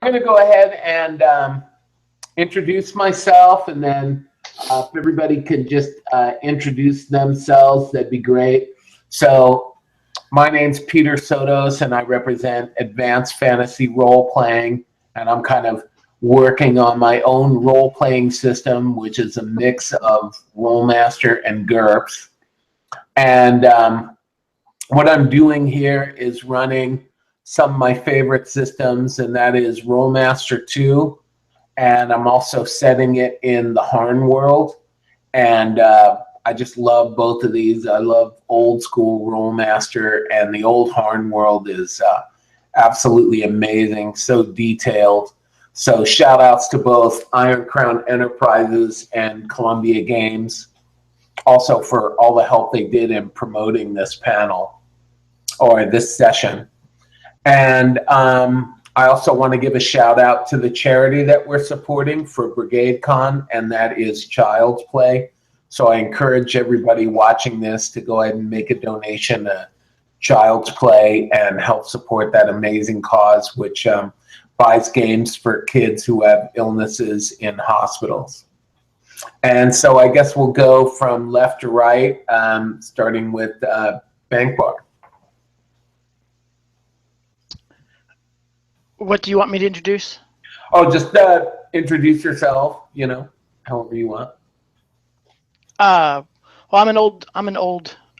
I'm going to go ahead and introduce myself, and then if everybody could just introduce themselves, that'd be great. So, my name's Peter Sotos, and I represent Advanced Fantasy Role Playing, and I'm kind of working on my own role playing system, which is a mix of Rolemaster and GURPS. And what I'm doing here is running some of my favorite systems, and that is Rolemaster 2, and I'm also setting it in the Harn world. And I just love both of these. I love old school Rolemaster, and the old Harn world is absolutely amazing, so detailed. So shout outs to both Iron Crown Enterprises and Columbia Games, also for all the help they did in promoting this panel or this session. And I also want to give a shout out to the charity that we're supporting for BrigadeCon, and that is Child's Play. So I encourage everybody watching this to go ahead and make a donation to Child's Play and help support that amazing cause, which buys games for kids who have illnesses in hospitals. And so I guess we'll go from left to right, starting with Bankbar. What do you want me to introduce? Oh, just introduce yourself, however you want. Well, I'm an old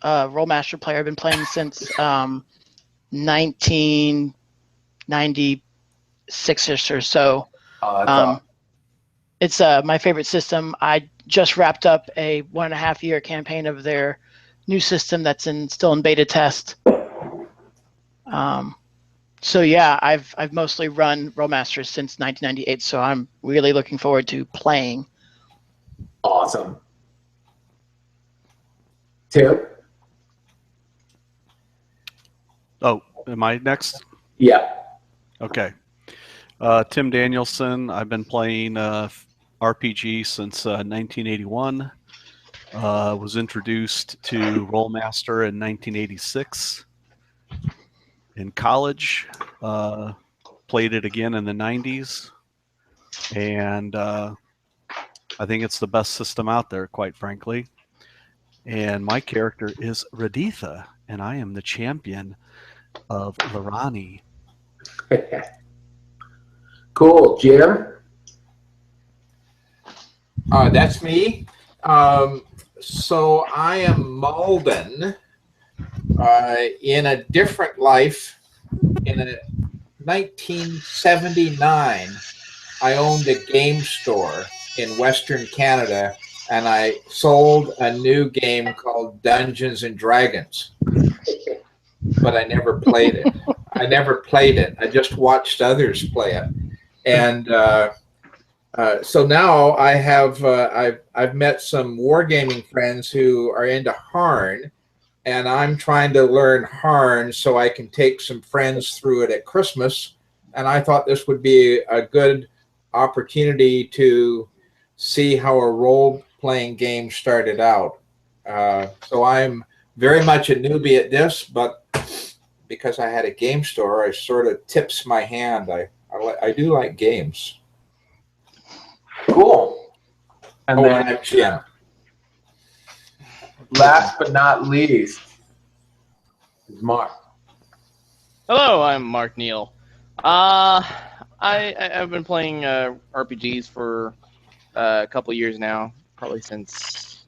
Rolemaster player. I've been playing since 1996 or so. Awesome. It's my favorite system. I just wrapped up a 1.5 year campaign of their new system that's still in beta test. So yeah, I've mostly run Rolemaster since 1998, so I'm really looking forward to playing. Awesome. Tim? Oh, am I next? Yeah. Okay. Tim Danielson. I've been playing RPG since 1981. Was introduced to Rolemaster in 1986. In college, played it again in the 90s, and I think it's the best system out there, quite frankly. And my character is Raditha, and I am the champion of Lorani. Cool. Jim? That's me. So I am Malden. In a different life, in 1979, I owned a game store in Western Canada, and I sold a new game called Dungeons and Dragons. But I never played it. I just watched others play it. And so now I have I've met some wargaming friends who are into Harn. And I'm trying to learn Harn so I can take some friends through it at Christmas. And I thought this would be a good opportunity to see how a role-playing game started out. So I'm very much a newbie at this, but because I had a game store, I sort of tips my hand. I do like games. Cool. And then I'm Jim. Last but not least is Mark. Hello, I'm Mark Neal. I've been playing RPGs for a couple years now, probably since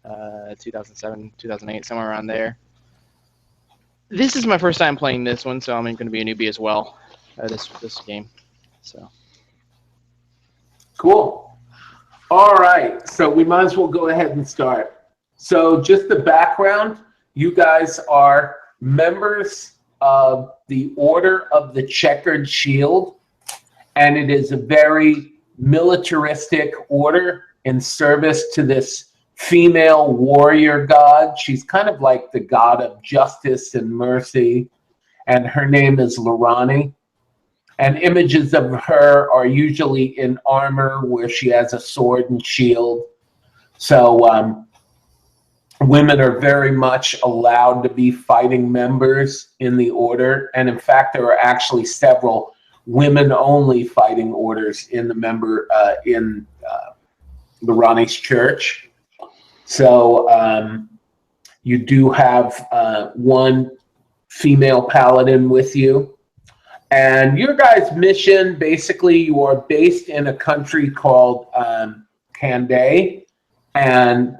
2007, 2008, somewhere around there. This is my first time playing this one, so I'm going to be a newbie as well. This game. So cool. All right, so we might as well go ahead and start. So just the background, you guys are members of the Order of the Checkered Shield, and it is a very militaristic order in service to this female warrior god. She's kind of like the god of justice and mercy, and her name is Lorani. And images of her are usually in armor where she has a sword and shield. So women are very much allowed to be fighting members in the order. And in fact, there are actually several women-only fighting orders in the the Ronnie's Church. So you do have one female paladin with you. And your guys' mission, basically, you are based in a country called Candé. And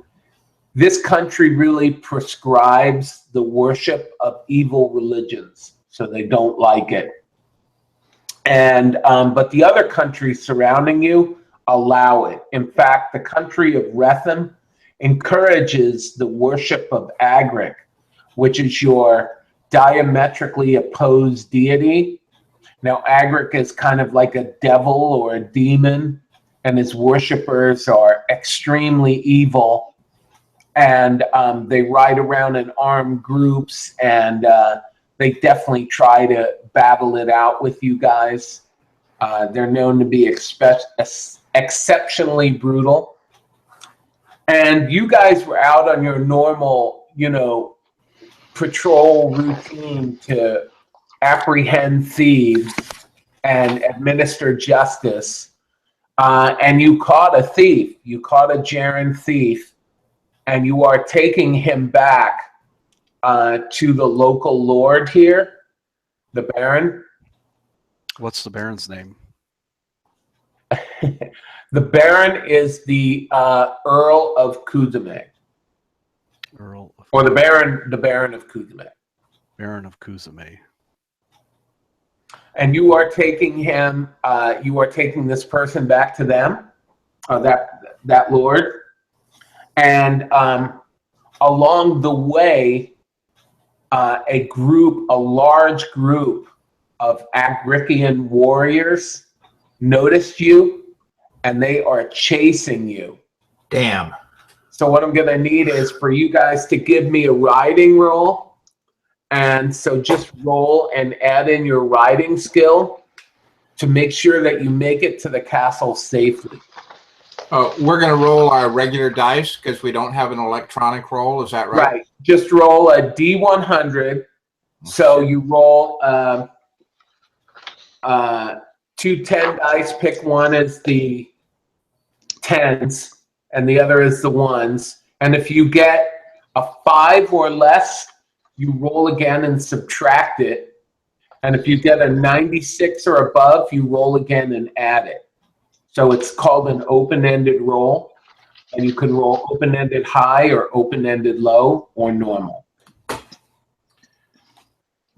this country really prescribes the worship of evil religions. So they don't like it. And but the other countries surrounding you allow it. In fact, the country of Retham encourages the worship of Agric, which is your diametrically opposed deity. Now, Agric is kind of like a devil or a demon, and his worshippers are extremely evil. And they ride around in armed groups, and they definitely try to battle it out with you guys. They're known to be exceptionally brutal. And you guys were out on your normal, patrol routine to apprehend thieves and administer justice. And you caught a thief. You caught a Jaren thief. And you are taking him back to the local lord here, the Baron. What's the Baron's name? The Baron is the Earl of Kuzume. Or the Baron of Kuzume. Baron of Kuzume. And you are taking him, you are taking this person back to them, that lord. And along the way, a large group of Agrician warriors noticed you, and they are chasing you. Damn. So what I'm going to need is for you guys to give me a riding roll. And so just roll and add in your riding skill to make sure that you make it to the castle safely. We're going to roll our regular dice because we don't have an electronic roll. Is that right? Right. Just roll a D100. So you roll 2 10 dice. Pick one as the tens, and the other is the ones. And if you get a 5 or less, you roll again and subtract it. And if you get a 96 or above, you roll again and add it. So it's called an open-ended roll. And you can roll open-ended high or open-ended low or normal.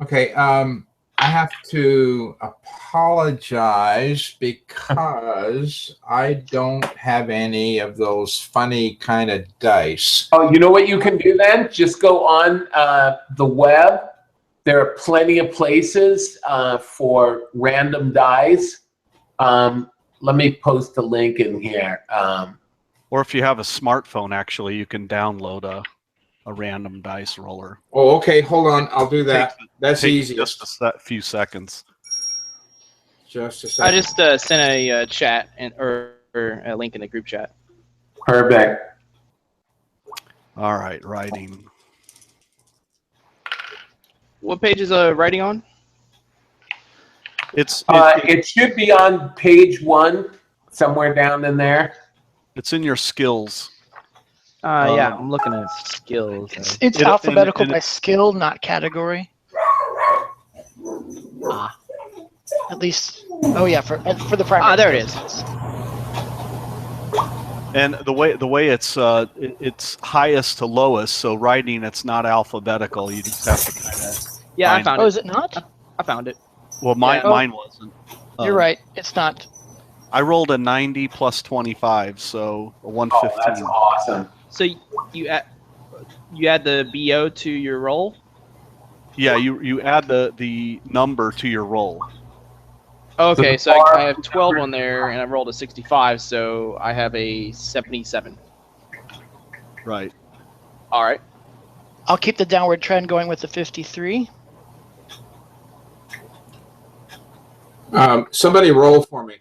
Okay. I have to apologize because I don't have any of those funny kind of dice. Oh, you know what you can do then? Just go on the web. There are plenty of places for random dice. Let me post a link in here. Or if you have a smartphone, actually, you can download a random dice roller. Oh, okay. Hold on. I'll do that. That's easy. Just a few seconds. Just a second. I just sent a chat or a link in the group chat. Perfect. All right, writing. What page is writing on? It should be on page 1, somewhere down in there. It's in your skills. Yeah, I'm looking at skills. It's alphabetical by skill, not category. At least, oh yeah, for the primary. There it is. And the way it's highest to lowest, so writing it's not alphabetical. You just have to kind of. Yeah, I found it. Oh, is it not? I found it. Well, mine wasn't. You're right. It's not. I rolled a 90 plus 25, so a 115. Oh, that's awesome. So you add the BO to your roll? Yeah, you add the number to your roll. Okay, so I have 12 on there, and I rolled a 65, so I have a 77. Right. All right. I'll keep the downward trend going with the 53. Somebody roll for me.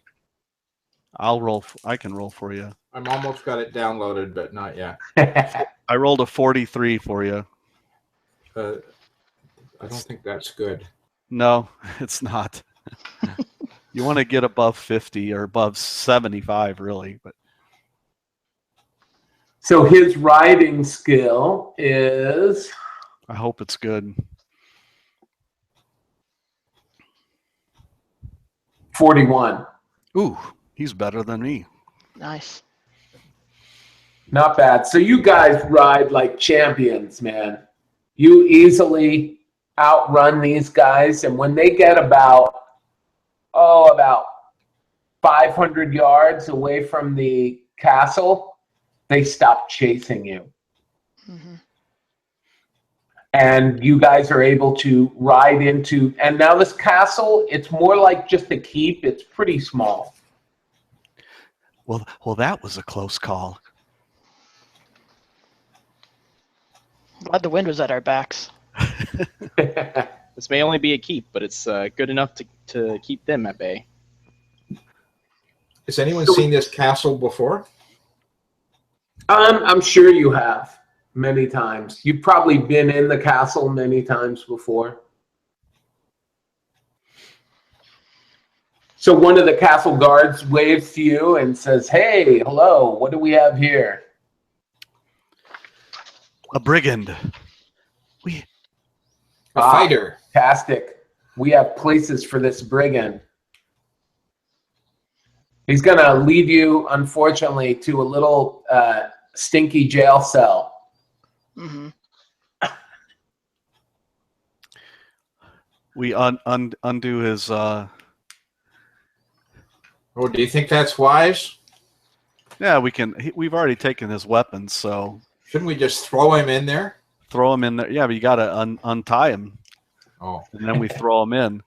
I'll roll. I can roll for you. I'm almost got it downloaded, but not yet. I rolled a 43 for you. I don't think that's good. No, it's not. You want to get above 50 or above 75, really. But So his riding skill is I hope it's good. 41. Ooh, he's better than me. Nice. Not bad. So you guys ride like champions, man. You easily outrun these guys, and when they get about 500 yards away from the castle, they stop chasing you. Hmm. And you guys are able to ride into, and now this castle, it's more like just a keep. It's pretty small. Well, that was a close call. Glad the wind was at our backs. This may only be a keep, but it's good enough to keep them at bay. Has anyone seen this castle before? I'm sure you have many times. You've probably been in the castle many times before. So one of the castle guards waves to you and says, "Hey, hello, what do we have here?" A brigand. A fighter. Fantastic. We have places for this brigand. He's going to lead you, unfortunately, to a little stinky jail cell. Hmm. We undo his. Oh, do you think that's wise? Yeah, we can. We've already taken his weapons, so Shouldn't we just throw him in there? throw him in there. Yeah, but you got to untie him, Oh, and then we throw him in.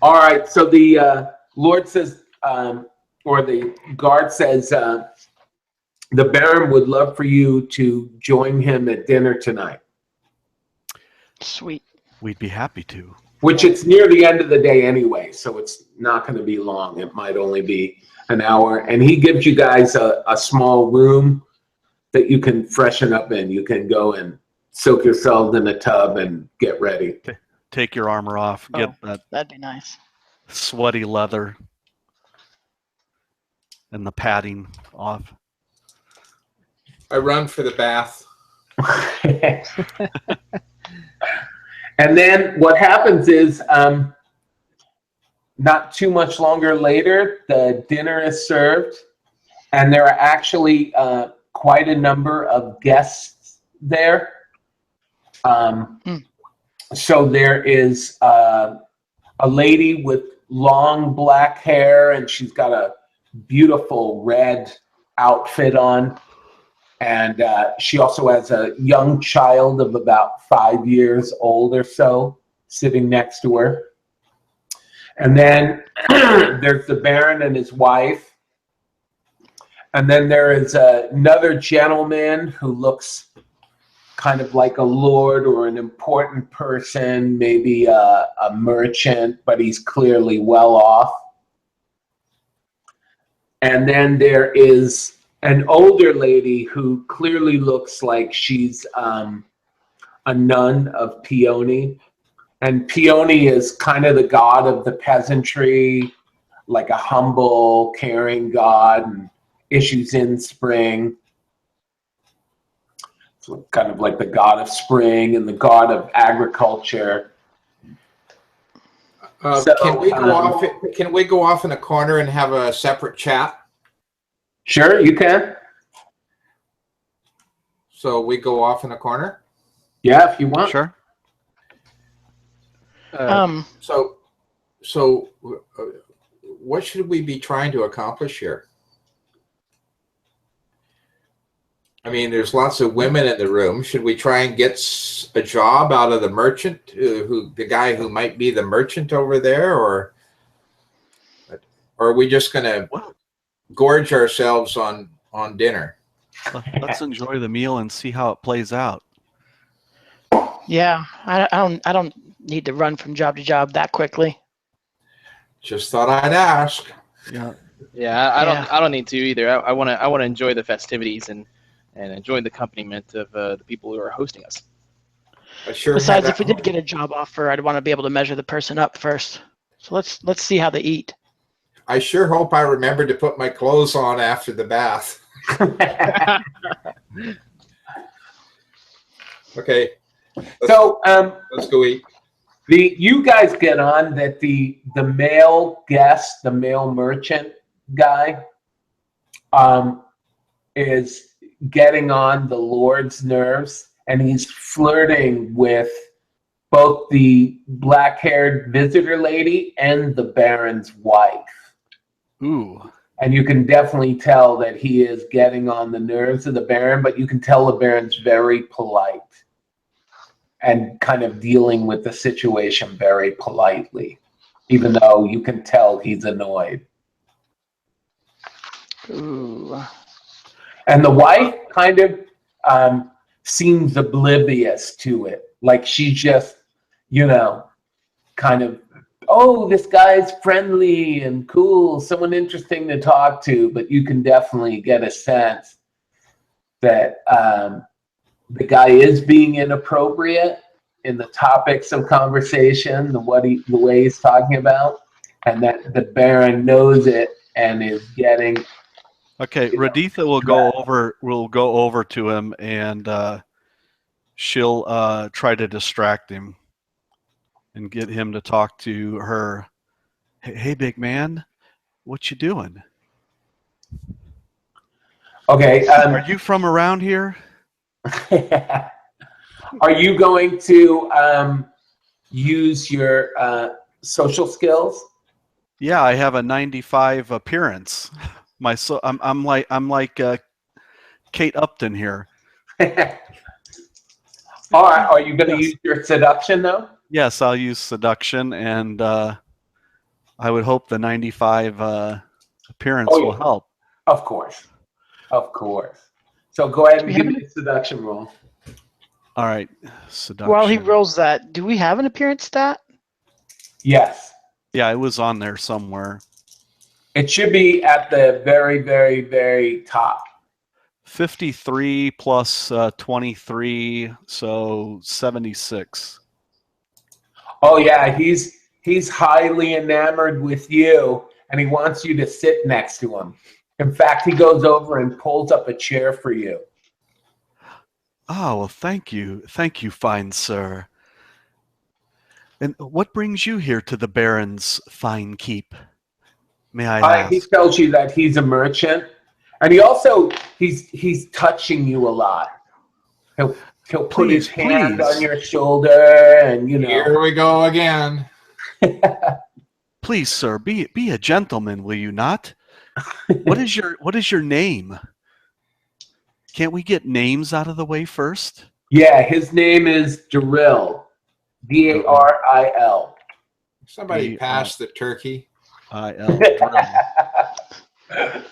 All right, so the Lord says, or the guard says, the Baron would love for you to join him at dinner tonight, Sweet. We'd be happy to. which it's near the end of the day anyway, so it's not going to be long. It might only be an hour. And he gives you guys a small room that you can freshen up in. You can go and soak yourselves in a tub and get ready. Take your armor off. Get that That'd be nice. sweaty leather and the padding off. I run for the bath. And then what happens is, not too much longer later, the dinner is served, and there are actually quite a number of guests there. So there is a lady with long black hair, and she's got a beautiful red outfit on. And she also has a young child of about 5 years old or so sitting next to her. And then there's the Baron and his wife. And then there is another gentleman who looks kind of like a lord or an important person, maybe a merchant, but he's clearly well off. And then there is an older lady who clearly looks like she's a nun of Peony. And Peony is kind of the god of the peasantry, like a humble, caring god, and issues in spring. So kind of like the god of spring and the god of agriculture. Can we go off? Can we go off in a corner and have a separate chat? Sure, you can. So we go off in a corner. Yeah, if you want. Sure. So, what should we be trying to accomplish here? I mean, there's lots of women in the room. Should we try and get a job out of the merchant, the guy who might be the merchant over there, or are we just going to gorge ourselves on dinner? Let's enjoy the meal and see how it plays out. Yeah, I don't need to run from job to job that quickly. Just thought I'd ask. Yeah. Yeah, I don't need to either. I want to enjoy the festivities and enjoy the accompaniment of the people who are hosting us. I sure Besides, have if we did get a job offer, I'd want to be able to measure the person up first. So let's see how they eat. I sure hope I remember to put my clothes on after the bath. Okay. So Let's go eat. you guys get on that the male guest, the male merchant guy, is getting on the Lord's nerves, and he's flirting with both the black-haired visitor lady and the Baron's wife. Ooh. And you can definitely tell that he is getting on the nerves of the Baron, but you can tell the Baron's very polite and kind of dealing with the situation very politely, even though you can tell he's annoyed. Ooh. And the wife kind of seems oblivious to it. Like she's just, kind of, oh, this guy's friendly and cool, someone interesting to talk to. But you can definitely get a sense that the guy is being inappropriate in the topics of conversation, the way he's talking about, and that the Baron knows it and is getting. Okay, Raditha will go over to him, and she'll try to distract him and get him to talk to her. Hey, big man, what you doing? Okay. Are you from around here? Are you going to use your social skills? Yeah, I have a 95 appearance. I'm like Kate Upton here. All right. Are you going to use your seduction though? Yes, I'll use seduction, and I would hope the 95 appearance will help. Of course. So go ahead and give me a seduction roll. All right, seduction. While he rolls that, do we have an appearance stat? Yes. Yeah, it was on there somewhere. It should be at the very, very, very top. 53 plus 23, so 76. Oh yeah, he's highly enamored with you, and he wants you to sit next to him. In fact, he goes over and pulls up a chair for you. Oh, well, thank you, fine sir. And what brings you here to the Baron's fine keep? May I ask? He tells you that he's a merchant, and he's touching you a lot. He'll put his hand on your shoulder, and Here we go again. Please, sir, be a gentleman, will you not? What is your name? Can't we get names out of the way first? Yeah, his name is Daril. Daril. Somebody pass the turkey. I-L. I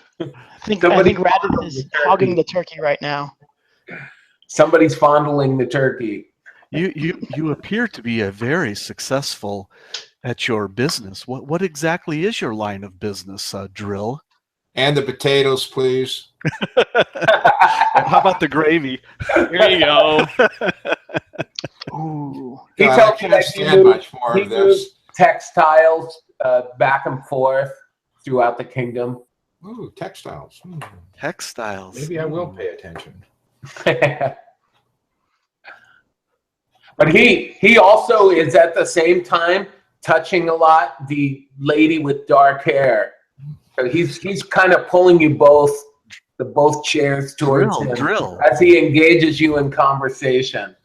think Raditz is hogging the turkey right now. Somebody's fondling the turkey. You appear to be very successful at your business. What exactly is your line of business, Drill? And the potatoes, please. How about the gravy? Here you go. Ooh. He God, tells I you can't that stand much more of this. textiles back and forth throughout the kingdom. Ooh, textiles. Textiles. Maybe I will pay attention. But he also is at the same time touching a lot the lady with dark hair. So he's kind of pulling you both chairs towards him Drill. as he engages you in conversation.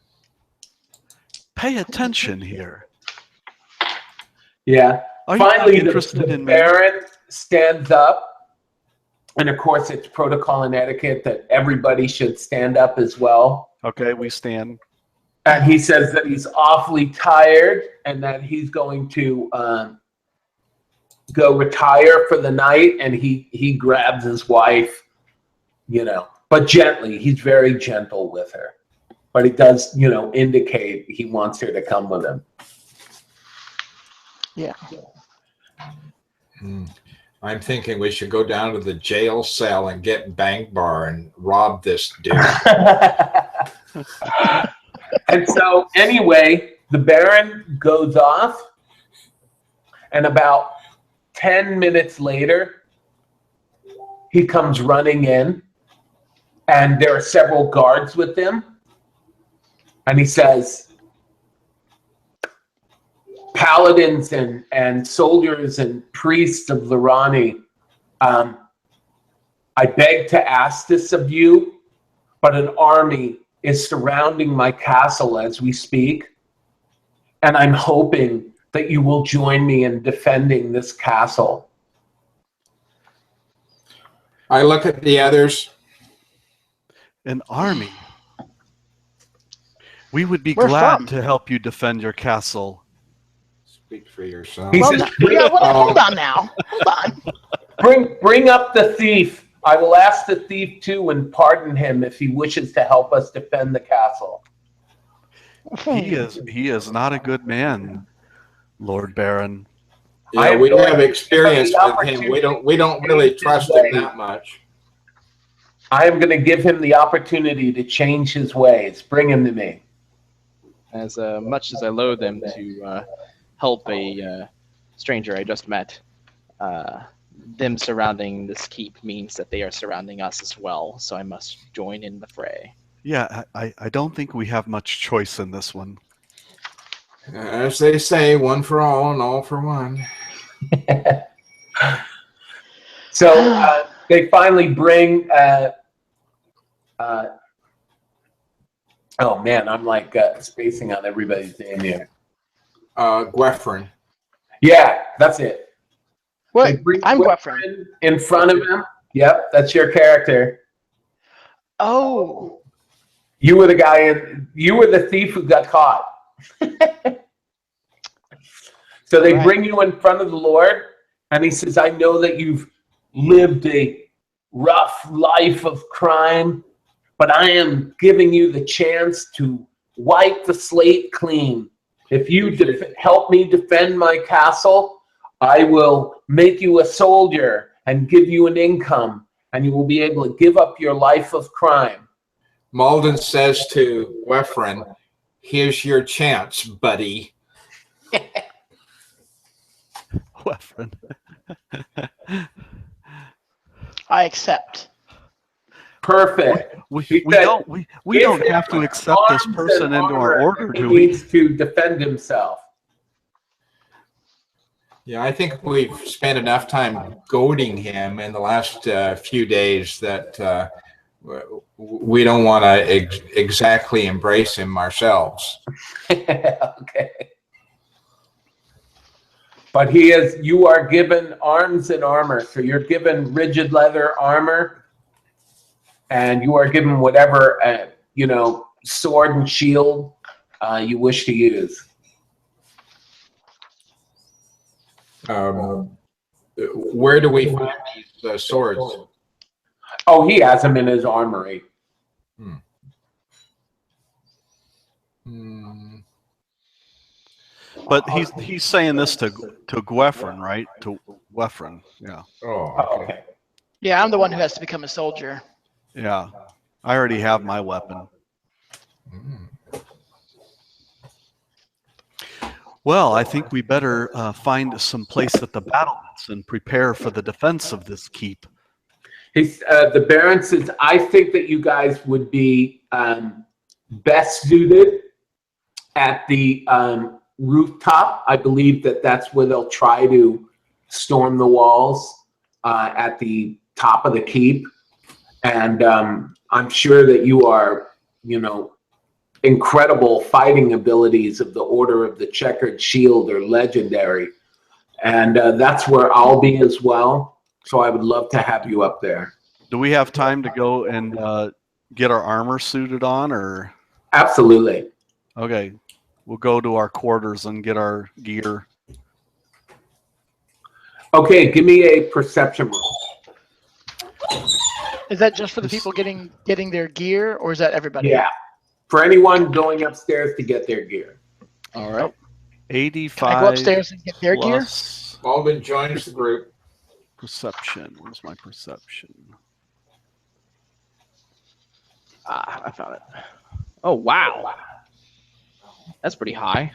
Pay attention here. Yeah. Are you Finally, interested the in me? Baron stands up. And of course, it's protocol and etiquette that everybody should stand up as well. Okay, we stand. And he says that he's awfully tired and that he's going to go retire for the night. And he grabs his wife, but gently. He's very gentle with her. But he does, indicate he wants her to come with him. Yeah. I'm thinking we should go down to the jail cell and get Bank Bar and rob this dude. And so anyway, the Baron goes off, and about 10 minutes later, he comes running in, and there are several guards with him. And he says, paladins and soldiers and priests of Lirani, I beg to ask this of you, but an army is surrounding my castle as we speak, and I'm hoping that you will join me in defending this castle. I look at the others. An army. We would be We're glad from. to help you defend your castle. Speak for yourself. He Well, says, hold on now. Hold on. bring up the thief. I will ask the thief too and pardon him if he wishes to help us defend the castle. He is not a good man, Lord Baron. Yeah, we have experience with him. We don't really trust him that much. I am going to give him the opportunity to change his ways. Bring him to me. As much as I loathe them to help a stranger I just met, them surrounding this keep means that they are surrounding us as well, so I must join in the fray. Yeah, I don't think we have much choice in this one. As they say, one for all and all for one. So they finally bring... oh man, I'm like spacing on everybody's name here. Gwefrin. Yeah, that's it. What? They bring I'm Gwefrin Gwefrin. in front of him. Yep, that's your character. Oh. You were the guy you were the thief who got caught. So they bring you in front of the Lord, and he says, I know that you've lived a rough life of crime, but I am giving you the chance to wipe the slate clean. If you help me defend my castle, I will make you a soldier and give you an income, and you will be able to give up your life of crime. Malden says to Gwefrin, here's your chance, buddy. Gwefrin. I accept. Perfect. We don't have to accept this person into our order, do we? He needs to defend himself. Yeah, I think we've spent enough time goading him in the last few days that we don't want to exactly embrace him ourselves. Okay. But you are given arms and armor. So you're given rigid leather armor, and you are given whatever, sword and shield you wish to use. Where do we find these swords? Oh, he has them in his armory. But he's saying this to Gwefrin, right? To Gwefrin, yeah. Oh, okay. Yeah, I'm the one who has to become a soldier. Yeah, I already have my weapon. Well, I think we better find some place at the battlements and prepare for the defense of this keep. The Baron says, I think that you guys would be best suited at the rooftop. I believe that that's where they'll try to storm the walls at the top of the keep. And I'm sure that you are, incredible fighting abilities of the Order of the Checkered Shield are legendary. And that's where I'll be as well. So I would love to have you up there. Do we have time to go and get our armor suited on, or? Absolutely. Okay. We'll go to our quarters and get our gear. Okay, give me a perception roll. Is that just for the people getting their gear, or is that everybody? Yeah. For anyone going upstairs to get their gear. All right. 85. Can I go upstairs and get their gear? Malden joins the group. Perception. Where's my perception? Ah, I found it. Oh, wow. That's pretty high.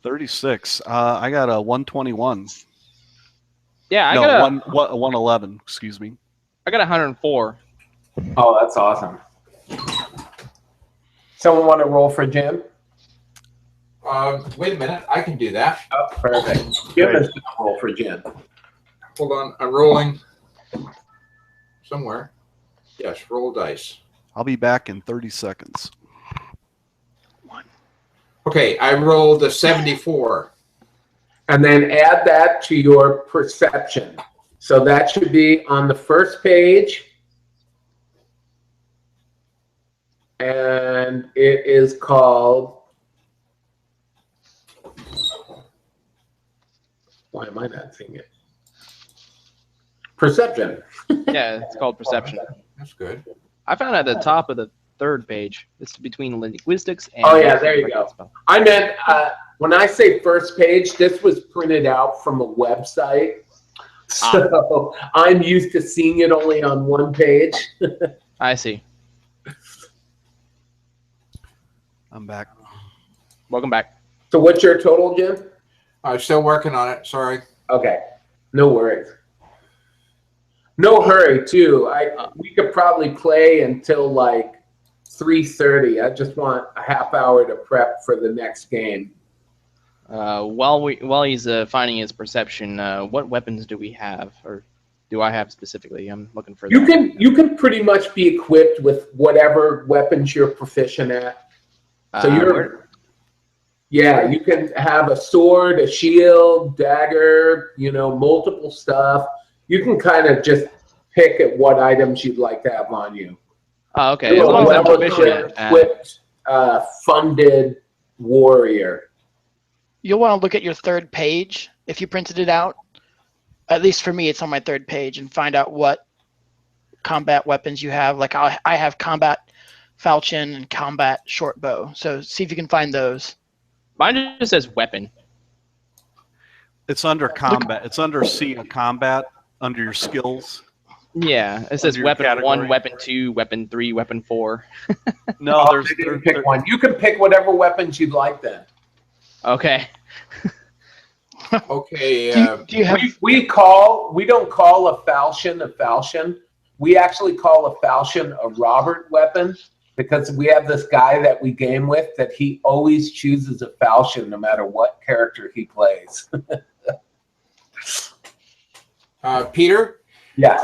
36. I got a 121. Yeah, I No, got a 111. Excuse me. I got 104. Oh, that's awesome. Someone want to roll for Jim? Wait a minute. I can do that. Oh, perfect. Jim is going to roll for Jim. Hold on. I'm rolling somewhere. Yes, roll dice. I'll be back in 30 seconds. Okay, I rolled a 74. And then add that to your perception. So that should be on the first page. And it is called... Why am I not seeing it? Perception. Yeah, it's called perception. That's good. I found it at the top of the third page. It's between linguistics and. Oh, yeah, there you go. I meant, when I say first page, this was printed out from a website. So I'm used to seeing it only on one page. I see. I'm back. Welcome back. So what's your total, Jim? I'm still working on it. Sorry. Okay, no worries. No hurry, too. We could probably play until like 3:30. I just want a half hour to prep for the next game. While he's finding his perception, what weapons do we have, or do I have specifically? I'm looking for. You can pretty much be equipped with whatever weapons you're proficient at. So you can have a sword, a shield, dagger, multiple stuff. You can kind of just pick at what items you'd like to have on you. Oh, okay. As long as I'm proficient. Equipped, funded warrior. You'll want to look at your third page if you printed it out. At least for me, it's on my third page, and find out what combat weapons you have. Like I have combat falchion and combat short bow. So see if you can find those. Mine just says weapon. It's under combat. It's under C of combat, under your skills. Yeah, it says Under your weapon category. 1, weapon 2, weapon 3, weapon 4. No, They didn't pick one. You can pick whatever weapons you'd like then. Okay. Okay. Do you have? We don't call a falchion a falchion. We actually call a falchion a Robert weapon, because we have this guy that we game with that he always chooses a falchion no matter what character he plays. Peter? Yes.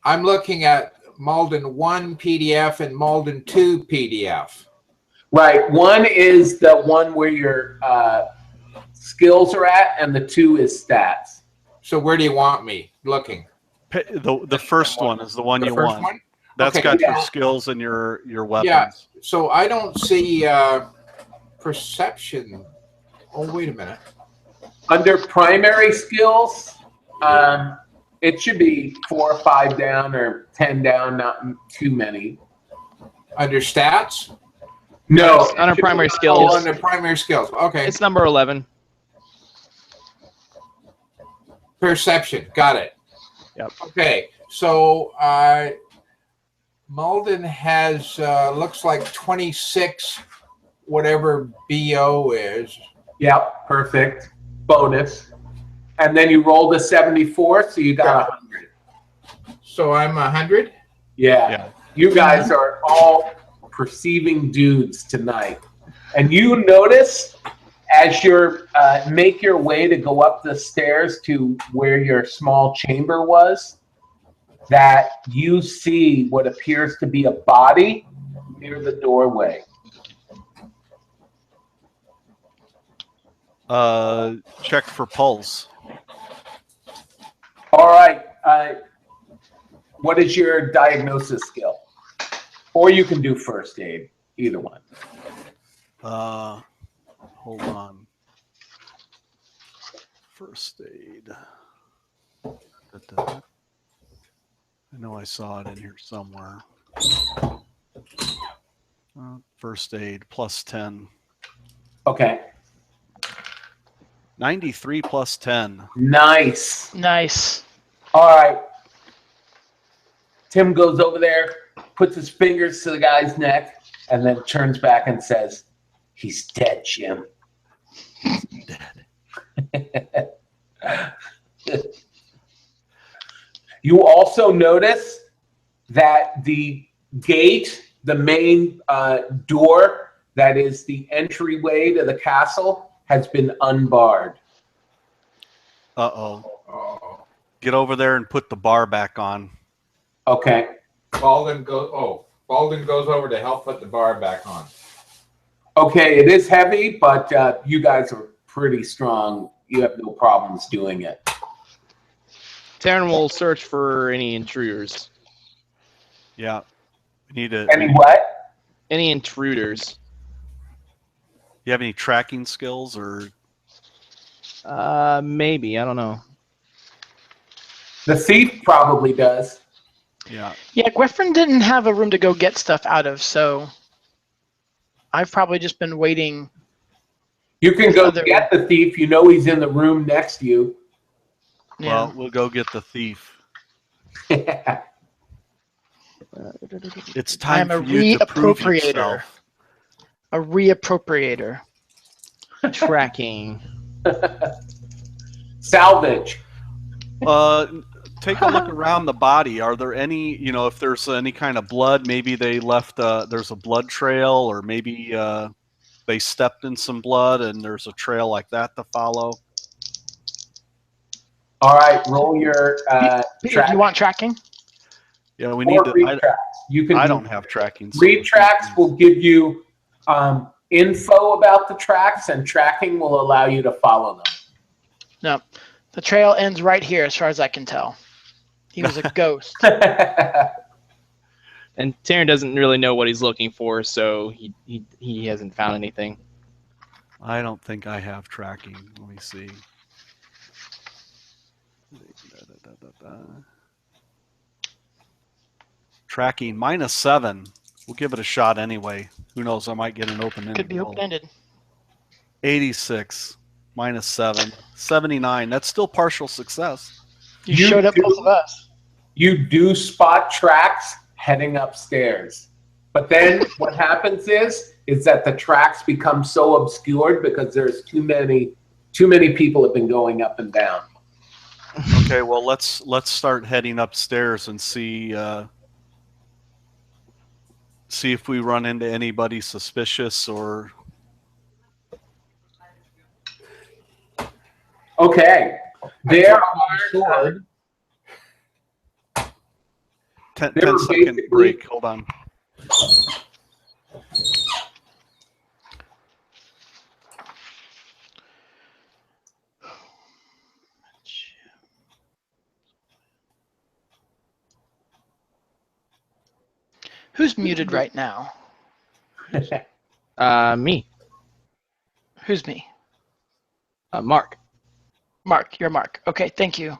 I'm looking at Malden 1 PDF and Malden 2 PDF. Right. One is the one where your skills are at, and the 2 is stats. So where do you want me looking? The first one is the one The you first want. one? That's Okay, got yeah. your skills and your weapons. Yeah. So I don't see perception. Oh, wait a minute. Under primary skills, it should be 4 or 5 down or 10 down, not too many. Under stats? No. Under primary skills. Oh, under primary skills. Okay. It's number 11. Perception. Got it. Yep. Okay. So Malden has looks like 26, whatever BO is. Yep, perfect. Bonus. And then you rolled a 74, so you got 100. So I'm 100. Yeah. You guys are all perceiving dudes tonight. And you notice as you make your way to go up the stairs to where your small chamber was, that you see what appears to be a body near the doorway. Check for pulse. All right. What is your diagnosis skill? Or you can do first aid, either one. Hold on. First aid. I know I saw it in here somewhere. First aid plus 10. Okay. 93 plus 10. Nice. Nice. All right. Tim goes over there, puts his fingers to the guy's neck, and then turns back and says, He's dead, Jim. Dead. You also notice that the gate, the main door that is the entryway to the castle, has been unbarred. Uh-oh. Oh. Get over there and put the bar back on. Okay. Baldwin goes over to help put the bar back on. Okay, it is heavy, but you guys are pretty strong. You have no problems doing it. Taryn will search for any intruders. Yeah. We need to. Any what? Any intruders. You have any tracking skills or? Maybe. I don't know. The thief probably does. Yeah. Yeah, Gwefrin didn't have a room to go get stuff out of, so I've probably just been waiting. You can go Other- get the thief. You know he's in the room next to you. Yeah. Well, we'll go get the thief. It's time I'm a for you to prove reappropriator. yourself. A reappropriator. Tracking. Salvage. Take a look around the body. Are there any, if there's any kind of blood, maybe they left, there's a blood trail, or maybe they stepped in some blood and there's a trail like that to follow. All right, roll your Do you want tracking? Yeah, we or need to. read tracks. You can I do- don't have tracking. so- Read tracks will give you info about the tracks, and tracking will allow you to follow them. No. The trail ends right here, as far as I can tell. He was a ghost. And Taryn doesn't really know what he's looking for, so he hasn't found anything. I don't think I have tracking. Let me see. Tracking -7. We'll give it a shot anyway. Who knows? I might get an open-ended. Could be roll. open-ended. 86 -7. 79. That's still partial success. You You showed up do- both of us. You do spot tracks heading upstairs. But then what happens is that the tracks become so obscured because there's too many people have been going up and down. Okay, well let's start heading upstairs and see if we run into anybody suspicious or. Okay. There are Sword. 10 They were second basically- break. Hold on. Who's muted right now? Me. Who's me? Mark. Mark. You're Mark. Okay, thank you.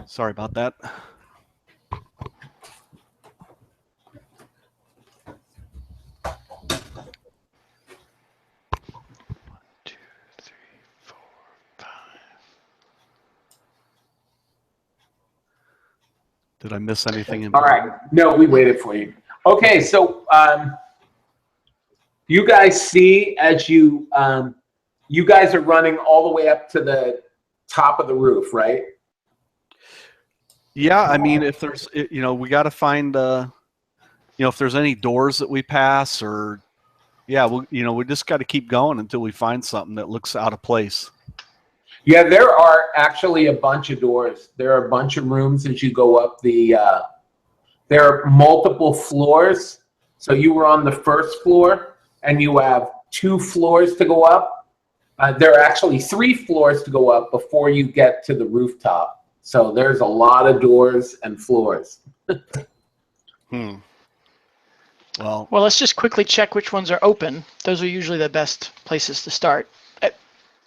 Sorry about that. Did I miss anything? All right. No, we waited for you. Okay, so you guys see as you guys are running all the way up to the top of the roof, right? Yeah, I mean, if there's, we got to find, if there's any doors that we pass, or, yeah, we just got to keep going until we find something that looks out of place. Yeah, there are actually a bunch of doors. There are a bunch of rooms as you go up the. There are multiple floors. So you were on the first floor, and you have 2 floors to go up. There are actually 3 floors to go up before you get to the rooftop. So there's a lot of doors and floors. Well, Well, let's just quickly check which ones are open. Those are usually the best places to start, at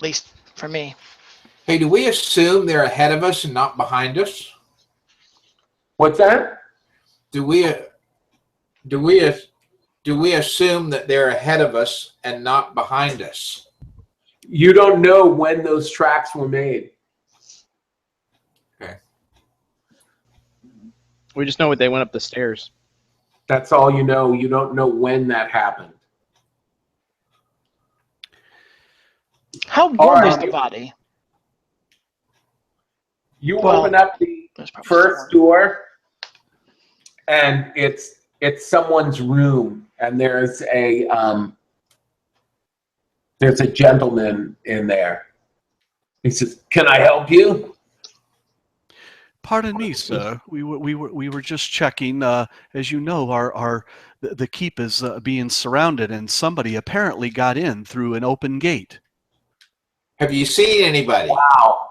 least for me. Hey, do we assume they're ahead of us and not behind us? What's that? Do we assume that they're ahead of us and not behind us? You don't know when those tracks were made. Okay. We just know they went up the stairs. That's all you know. You don't know when that happened. How All warm right. is the body? You Well, open up the There's probably first door, and it's someone's room, and there's a gentleman in there. He says, "Can I help you?" Pardon me, sir. We were just checking. As you know, the keep is being surrounded, and somebody apparently got in through an open gate. Have you seen anybody? Wow.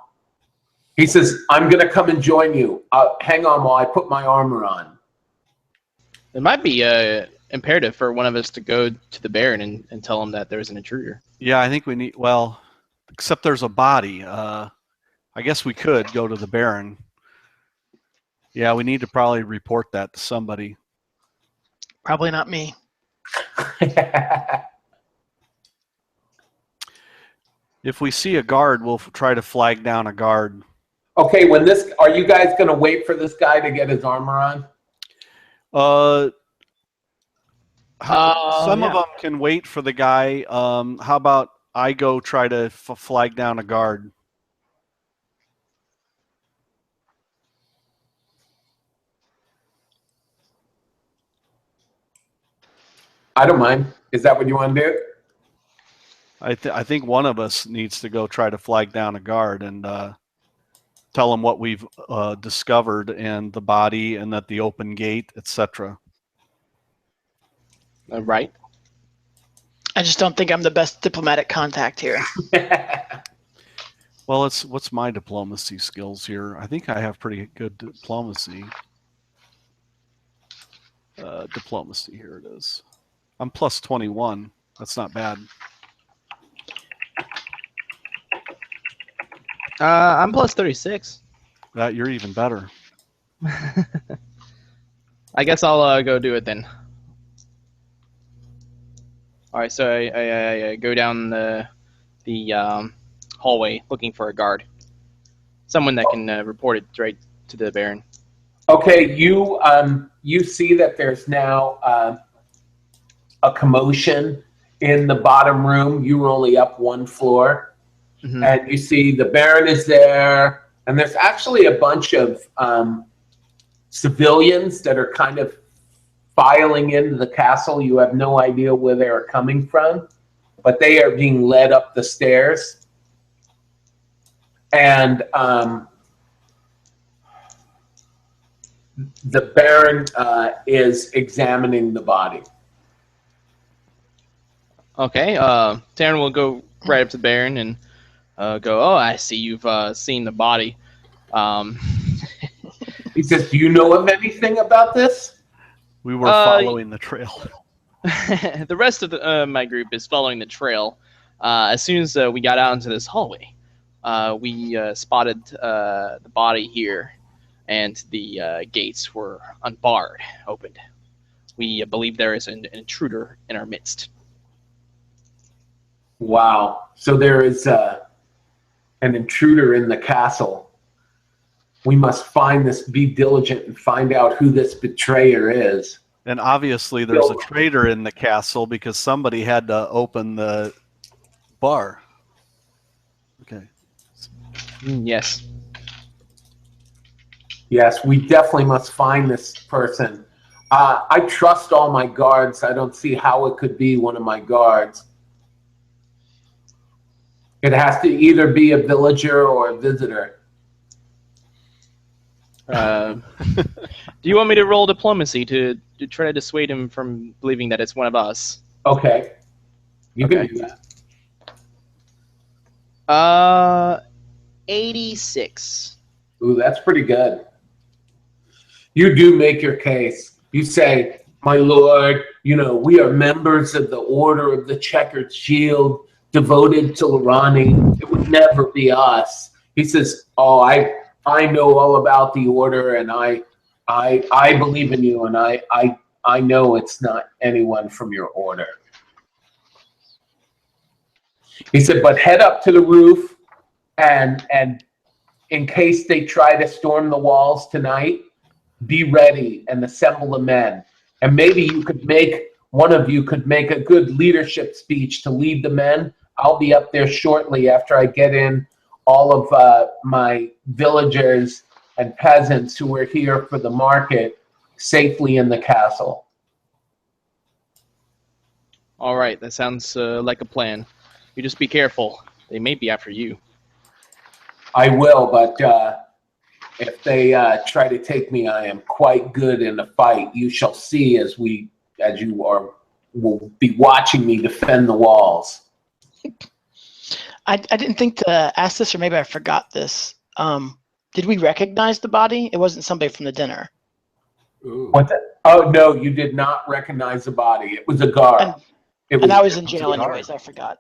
He says, "I'm going to come and join you. Hang on while I put my armor on." It might be imperative for one of us to go to the Baron and tell him that there's an intruder. Yeah, I think we need. Well, except there's a body. I guess we could go to the Baron. Yeah, we need to probably report that to somebody. probably not me. If we see a guard, we'll try to flag down a guard. Okay, are you guys going to wait for this guy to get his armor on? Some yeah. of them can wait for the guy. How about I go try to flag down a guard? I don't mind. Is that what you want to do? I think one of us needs to go try to flag down a guard and tell them what we've discovered and the body and that the open gate, etc. Right. I just don't think I'm the best diplomatic contact here. Well, what's my diplomacy skills here? I think I have pretty good diplomacy. Diplomacy, here it is. I'm plus 21. That's not bad. I'm plus 36. You're even better. I guess I'll go do it then. All right, so I go down the hallway looking for a guard, someone that can report it right to the Baron. Okay, you see that there's now a commotion in the bottom room. You were only up one floor, and you see the Baron is there, and there's actually a bunch of civilians that are kind of filing into the castle. You have no idea where they are coming from, but they are being led up the stairs, and the Baron is examining the body. Okay, Taryn will go right up to the Baron and go, "Oh, I see you've seen the body." He says, "Do you know of anything about this?" We were following the trail. The rest of my group is following the trail. As soon as we got out into this hallway, we spotted the body here, and the gates were unbarred, opened. We believe there is an intruder in our midst. Wow. So there is an intruder in the castle. We must find this, be diligent, and find out who this betrayer is. And obviously there's a traitor in the castle because somebody had to open the bar. Okay. Yes. Yes, we definitely must find this person. I trust all my guards. I don't see how it could be one of my guards. It has to either be a villager or a visitor. Do you want me to roll diplomacy to try to dissuade him from believing that it's one of us? Okay. You Okay. can do that. 86. Ooh, that's pretty good. You do make your case. You say, "My lord, we are members of the Order of the Checkered Shield, devoted to Lorani. It would never be us." He says, "Oh, I know all about the Order, and I believe in you, and I know it's not anyone from your Order." He said, but head up to the roof, and in case they try to storm the walls tonight, be ready and assemble the men. And maybe one of you could make a good leadership speech to lead the men. I'll be up there shortly after I get in all of my villagers and peasants who are here for the market safely in the castle. All right, that sounds like a plan. You just be careful. They may be after you. I will, but if they try to take me, I am quite good in a fight. You shall see as you will be watching me defend the walls. I didn't think to ask this, or maybe I forgot this. Did we recognize the body? It wasn't somebody from the dinner. Ooh. What the? Oh, no, you did not recognize the body. It was a guard. And I was in jail anyways. I forgot.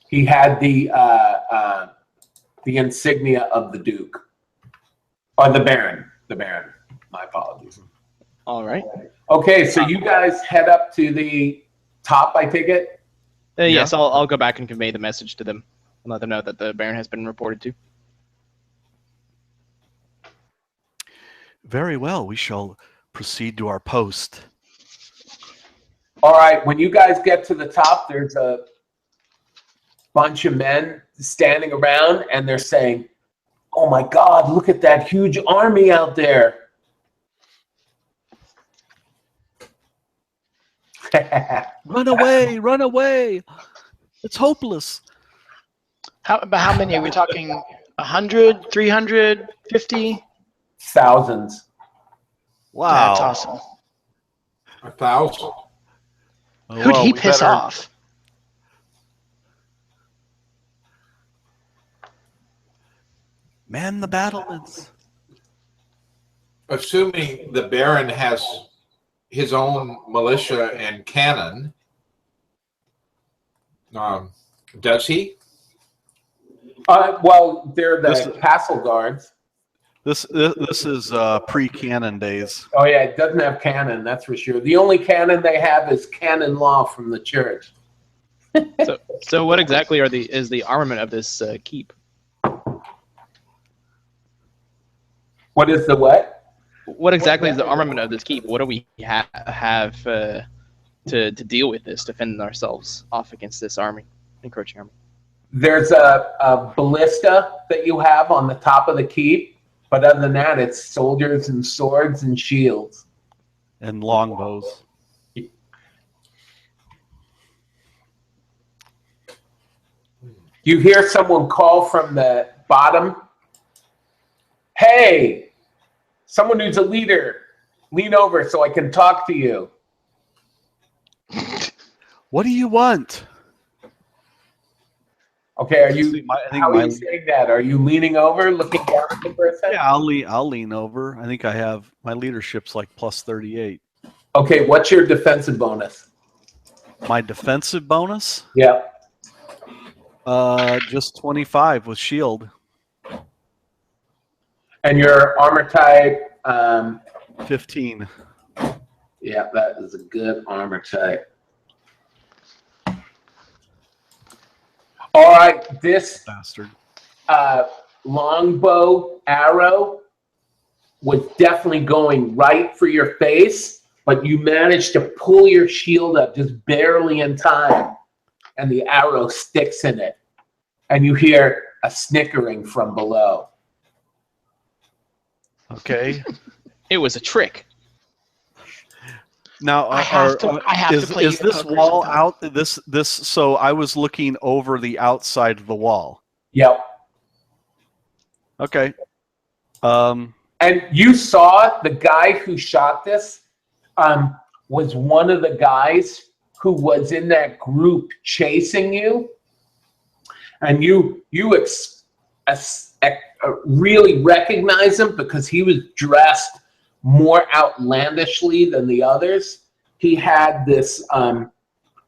He had the insignia of the Duke. Or the Baron. The Baron. My apologies. All right. Okay, so you guys head up to the top, I take it? Yes, I'll go back and convey the message to them and let them know that the Baron has been reported to. Very well. We shall proceed to our post. All right, when you guys get to the top, there's a bunch of men standing around, and they're saying, "Oh my God, look at that huge army out there." Run away! Run away! It's hopeless. How many? Are we talking 100, 300, 50? Thousands. Wow. That's awesome. 1,000. Oh, Who'd well, he we piss better- off? Man the battlements. Assuming the Baron has his own militia and cannon, does he? Well, they're the This- castle guards. This is pre-canon days. Oh yeah, it doesn't have cannon, that's for sure. The only cannon they have is canon law from the church. So what exactly is the armament of this keep? What is the what? What exactly is the armament of this keep? What do we have to deal with this, defending ourselves off against this army, encroaching army? There's a ballista that you have on the top of the keep, but other than that, it's soldiers and swords and shields. And longbows. You hear someone call from the bottom, "Hey, someone who's a leader, lean over so I can talk to you." What do you want? Okay, are you? I think How are my- you saying that? Are you leaning over, looking down at the person? Yeah, I'll lean over. I think I have my leadership's like plus 38. Okay, what's your defensive bonus? My defensive bonus, Yeah. just 25 with shield. And your armor type? 15. Yeah, that is a good armor type. All right, this Bastard. longbow arrow was definitely going right for your face, but you managed to pull your shield up just barely in time, and the arrow sticks in it. And you hear a snickering from below. Okay. It was a trick. Now, I have to play is you this poker wall sometime. out? This. So I was looking over the outside of the wall. Yep. Okay. And you saw the guy who shot this was one of the guys who was in that group chasing you. And you really recognize him because he was dressed more outlandishly than the others. He had this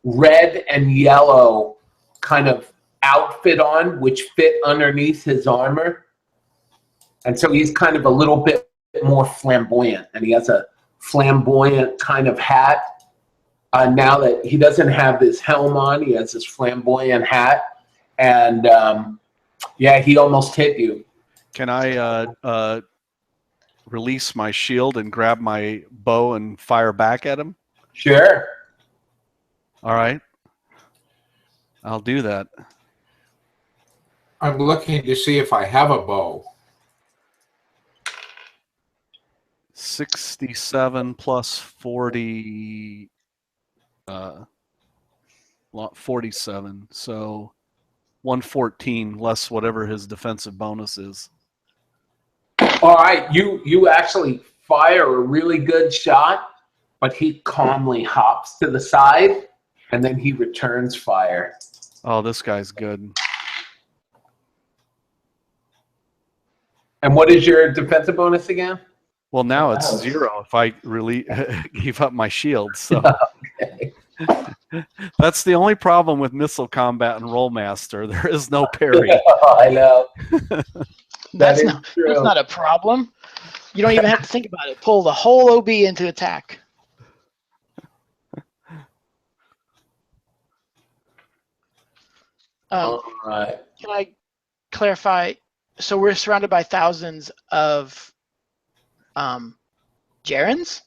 red and yellow kind of outfit on, which fit underneath his armor. And so he's kind of a little bit more flamboyant, and he has a flamboyant kind of hat. now that he doesn't have this helm on, he has this flamboyant hat, and yeah, he almost hit you. Can I release my shield and grab my bow and fire back at him? Sure. All right. I'll do that. I'm looking to see if I have a bow. 67 plus 40, 47. So 114 less whatever his defensive bonus is. All right, you actually fire a really good shot, but he calmly hops to the side, and then he returns fire. Oh, this guy's good. And what is your defensive bonus again? Well, now it's 0 if I really gave up my shield. So Okay. that's the only problem with missile combat and Rolemaster. There is no parry. I know. That's is true. that's not a problem. You don't even have to think about it. Pull the whole OB into attack. All right. Can I clarify? So we're surrounded by thousands of Gerons?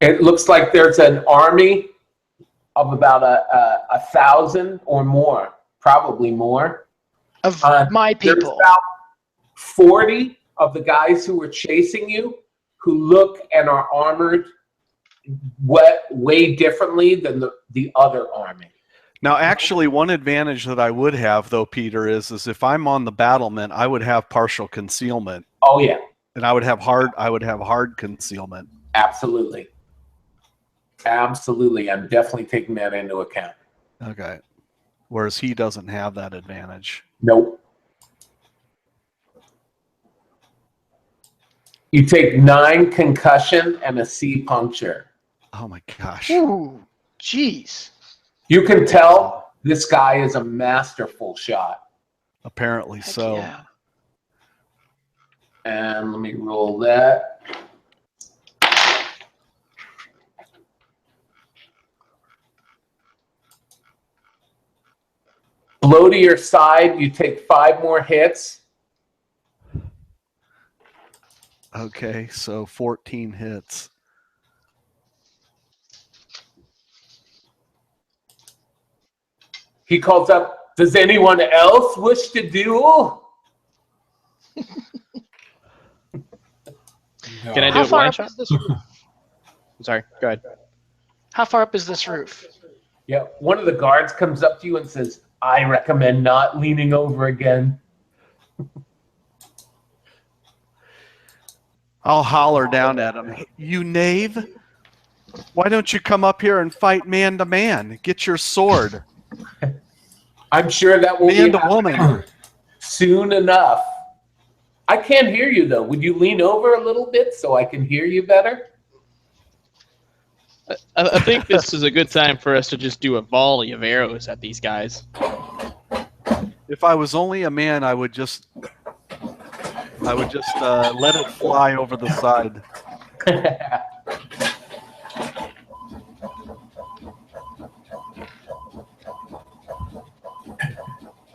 It looks like there's an army of about 1,000 or more, probably more. Of my There's people. about 40 of the guys who were chasing you who look and are armored way differently than the other army. Now, actually, one advantage that I would have, though, Peter, is if I'm on the battlement, I would have partial concealment, Oh yeah, and I would have hard concealment. absolutely. Absolutely. I'm definitely taking that into account. Okay. Whereas he doesn't have that advantage. Nope. You take 9 concussion and a C puncture. Oh my gosh. Ooh, jeez. You can tell this guy is a masterful shot. Apparently Heck so. yeah. And let me roll that. Blow to your side, you take 5 more hits. Okay, so 14 hits. He calls up, does anyone else wish to duel? Can I do How a far blind up shot? is this roof? Sorry, go ahead. How far up is this roof? Yeah, one of the guards comes up to you and says, I recommend not leaning over again. I'll holler down at him. You knave! Why don't you come up here and fight man to man? Get your sword. I'm sure that will Man be to woman. soon enough. I can't hear you, though. Would you lean over a little bit so I can hear you better? I think this is a good time for us to just do a volley of arrows at these guys. If I was only a man, I would just let it fly over the side.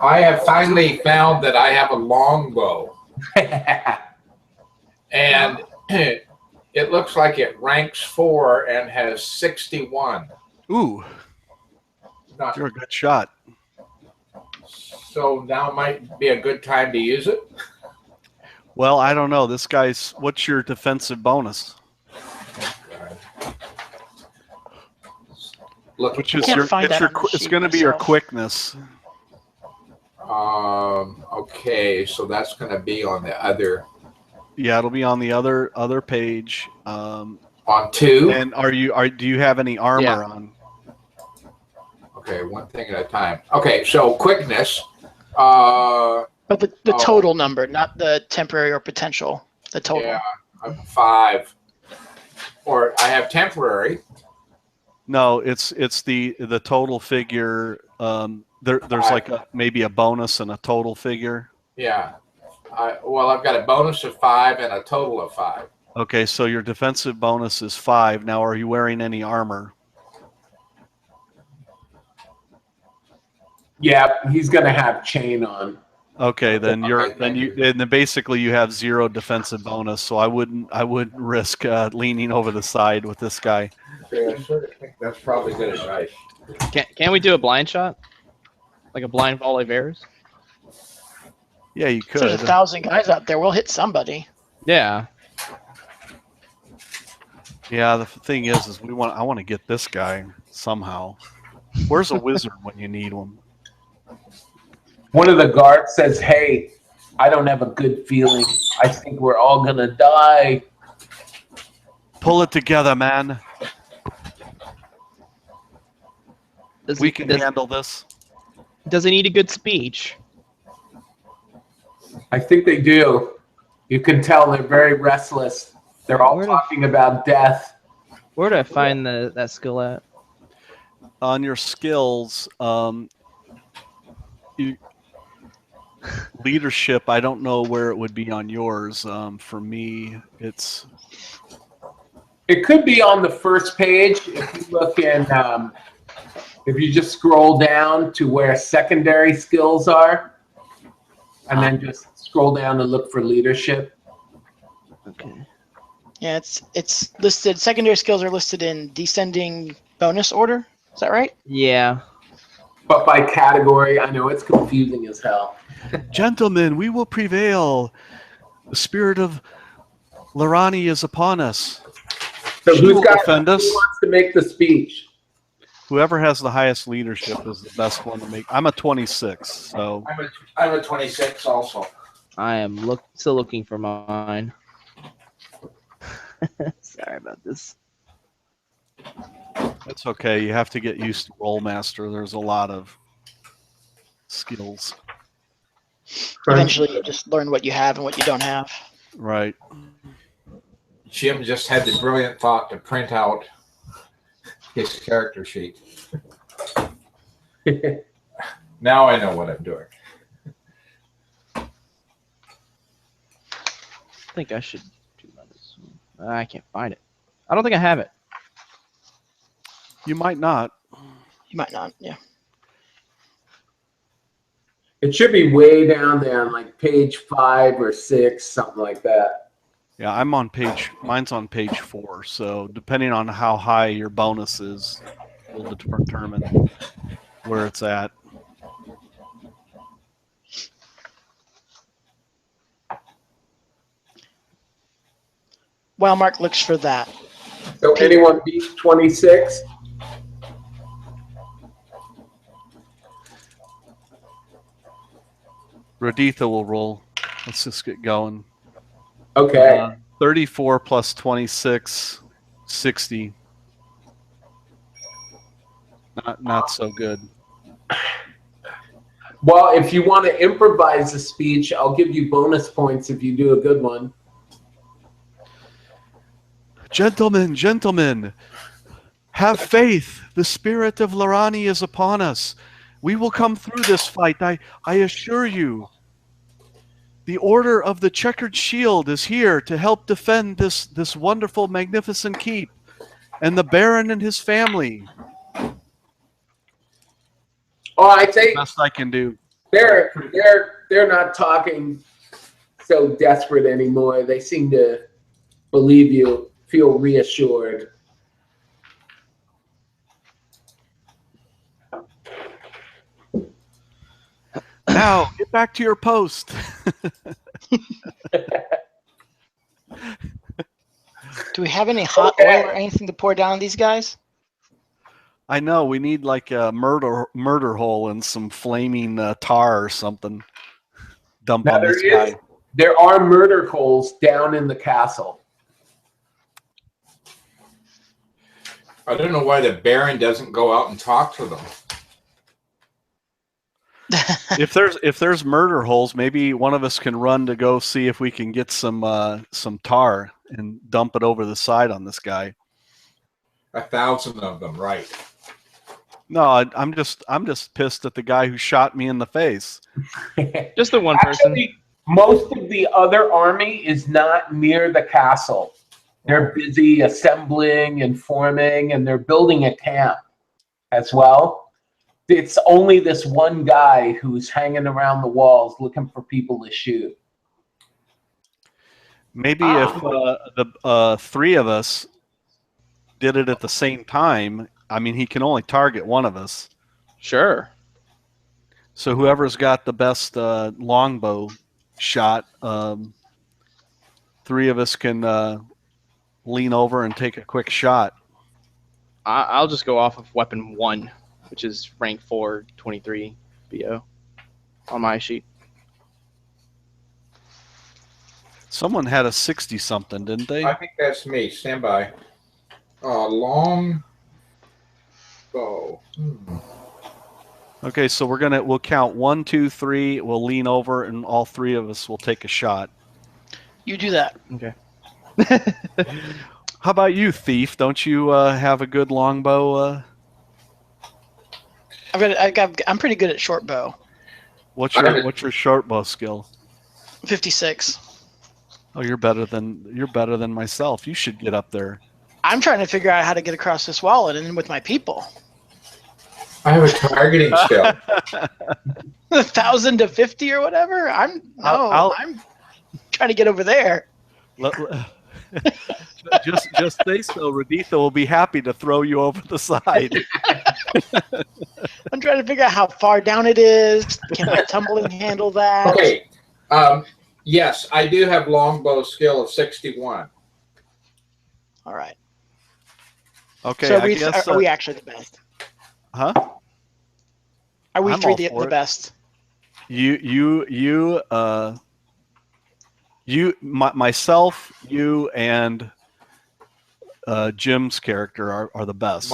I have finally found that I have a longbow, and it looks like it ranks 4 and has 61. Ooh, Not, you're a good shot. so now might be a good time to use it. Well, I don't know. This guy's. What's your defensive bonus? Look, Which is Can't your. find that on the It's sheet going to be your myself. quickness. okay, so that's going to be on the other, Yeah, it'll be on the other page. on 2. And do you have any armor Yeah. on? Okay, one thing at a time. Okay, so quickness. But the Oh. total number, not the temporary or potential. The total. Yeah, I'm 5. Or I have temporary. No, it's the total figure. There's like maybe a bonus and a total figure. Yeah. Well, I've got a bonus of 5 and a total of 5. Okay, so your defensive bonus is 5. Now, are you wearing any armor? Yeah, he's gonna have chain on. Okay, then Okay, thank you. then basically you have 0 defensive bonus. So I wouldn't risk leaning over the side with this guy. Okay, I sort of think that's probably good advice. Can we do a blind shot? Like a blind volley of arrows? Yeah, you There's could. 1,000 guys out there. We'll hit somebody. Yeah. Yeah, the thing is I want to get this guy somehow. Where's a wizard when you need one? One of the guards says, "Hey, I don't have a good feeling. I think we're all gonna die." Pull it together, man. We can handle this. Does he need a good speech? I think they do. You can tell they're very restless. They're all Where do- talking about death. Where do I find that skill at? On your skills, leadership, I don't know where it would be on yours. For me, it could be on the first page if you look in. If you just scroll down to where secondary skills are, and then just scroll down and look for leadership. Okay. Yeah, it's listed. Secondary skills are listed in descending bonus order. Is that right? Yeah. But by category, I know it's confusing as hell. Gentlemen, we will prevail. The spirit of Larani is upon us. So She who will defend us. wants to make the speech? Whoever has the highest leadership is the best one to make. I'm a 26, so I'm a 26 also. I am still looking for mine. Sorry about this. it's okay. You have to get used to Rolemaster. There's a lot of skills. Eventually, you just learn what you have and what you don't have. Right. Jim just had the brilliant thought to print out his character sheet. Now I know what I'm doing. I think I should do this. I can't find it. I don't think I have it. You might not. You might not. Yeah. It should be way down there on like page 5 or 6, something like that. Yeah, mine's on page 4, so depending on how high your bonus is, will determine where it's at. While Mark looks for that, So anyone beat 26? Raditha will roll. Let's just get going. Okay. 34 plus 26, 60. Not so good. Well, if you want to improvise a speech, I'll give you bonus points if you do a good one. Gentlemen, have faith. The spirit of Larani is upon us. We will come through this fight, I assure you. The Order of the Checkered Shield is here to help defend this wonderful, magnificent keep, and the Baron and his family. Oh, I think Best I can do. they're not talking so desperate anymore. They seem to believe you, feel reassured. Now, get back to your post. do we have any hot oil or anything to pour down on these guys? I know, we need like a murder hole and some flaming tar or something. Dump Now on this guy. there are murder holes down in the castle. I don't know why the Baron doesn't go out and talk to them. If there's murder holes, maybe one of us can run to go see if we can get some tar and dump it over the side on this guy. 1,000 of them, right? No, I'm just pissed at the guy who shot me in the face. Just the one person. Actually, most of the other army is not near the castle. They're busy assembling and forming, and they're building a camp as well. it's only this one guy who's hanging around the walls looking for people to shoot. Maybe if the three of us did it at the same time, I mean, he can only target one of us. Sure. So whoever's got the best longbow shot, three of us can lean over and take a quick shot. I'll just go off of weapon 1, which is rank 4, 23 BO on my sheet. Someone had a 60-something, didn't they? I think that's me. Stand by. Long bow. Okay, so we'll count 1, 2, 3. We'll lean over, and all three of us will take a shot. You do that. Okay. How about you, Thief? Don't you have a good longbow? I'm pretty good at short bow. What's your short bow skill? 56. Oh, you're better than myself. You should get up there. I'm trying to figure out how to get across this wall and in with my people. I have a targeting skill. 1,000 to 50 or whatever. I'm trying to get over there. Just say so. Raditha will be happy to throw you over the side. I'm trying to figure out how far down it is. Can my tumbling handle that? Okay. Yes, I do have longbow skill of 61. All right. Okay, So I guess, are we actually the best? Huh? Are we I'm three all the for it. best? Myself, you, and Jim's character are the best.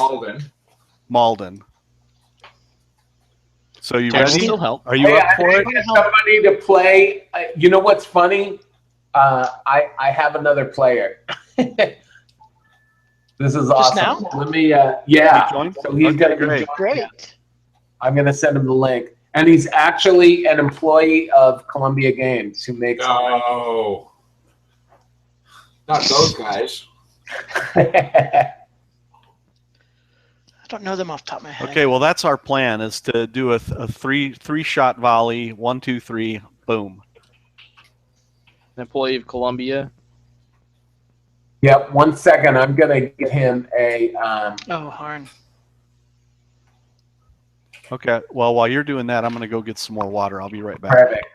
Malden. So you ready? Still help. Are you up for it? I need somebody to play. You know what's funny? I have another player. This is awesome. now? Let me. He Yeah. joined? So he's Okay, gonna be great. Great. I'm gonna send him the link, and he's actually an employee of Columbia Games who makes. No. Not those guys. I don't know them off the top of my head. Okay, well that's our plan: is to do a three shot volley. 1, 2, 3, boom. An employee of Columbia. Yep. 1 second. I'm gonna get him a. Oh, Harn. Okay. Well, while you're doing that, I'm gonna go get some more water. I'll be right back. Perfect.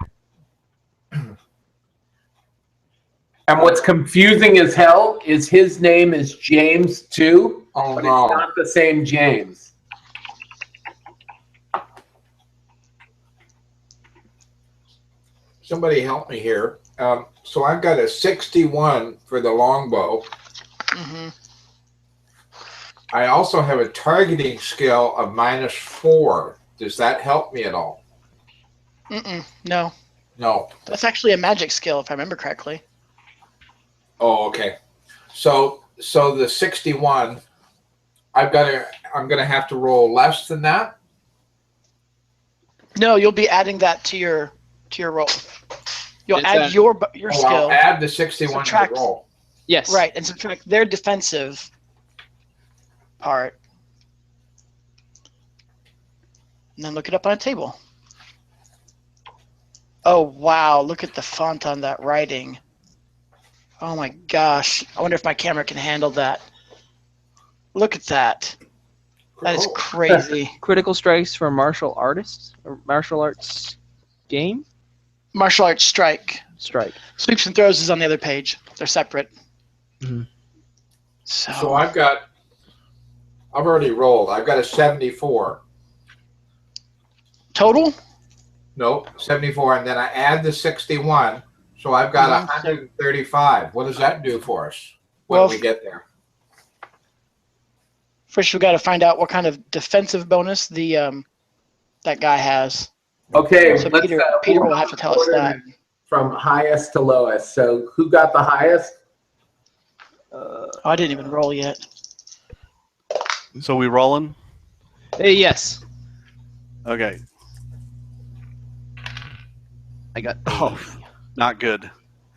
And what's confusing as hell is his name is James too, Oh but no. it's not the same James. Somebody help me here. So I've got a 61 for the longbow. Mm-hmm. I also have a targeting skill of -4. Does that help me at all? No. No. That's actually a magic skill, if I remember correctly. Oh, okay. So the 61, I'm gonna have to roll less than that. No, you'll be adding that to your roll. You'll It's add a- your Oh, skill, I'll add the 61 to the Subtract. roll. Yes. right, and subtract their defensive part, and then look it up on a table. Oh wow! Look at the font on that writing. Oh my gosh! I wonder if my camera can handle that. Look at that. That is Oh. crazy. Critical strikes for martial artists or martial arts game Martial arts strike. strike. Sweeps and throws is on the other page. They're separate. Mhm. So I've already rolled. I've got a 74. Total? No, 74, and then I add the 61, so I've got 135. What does that do for us when Well, we get there? First, we got to find out what kind of defensive bonus the that guy has. Okay, So let's, Peter will have to tell us order that. from highest to lowest. So who got the highest? Oh, I didn't even roll yet. So we rolling? Hey, yes. Okay. I got. Oh, not good.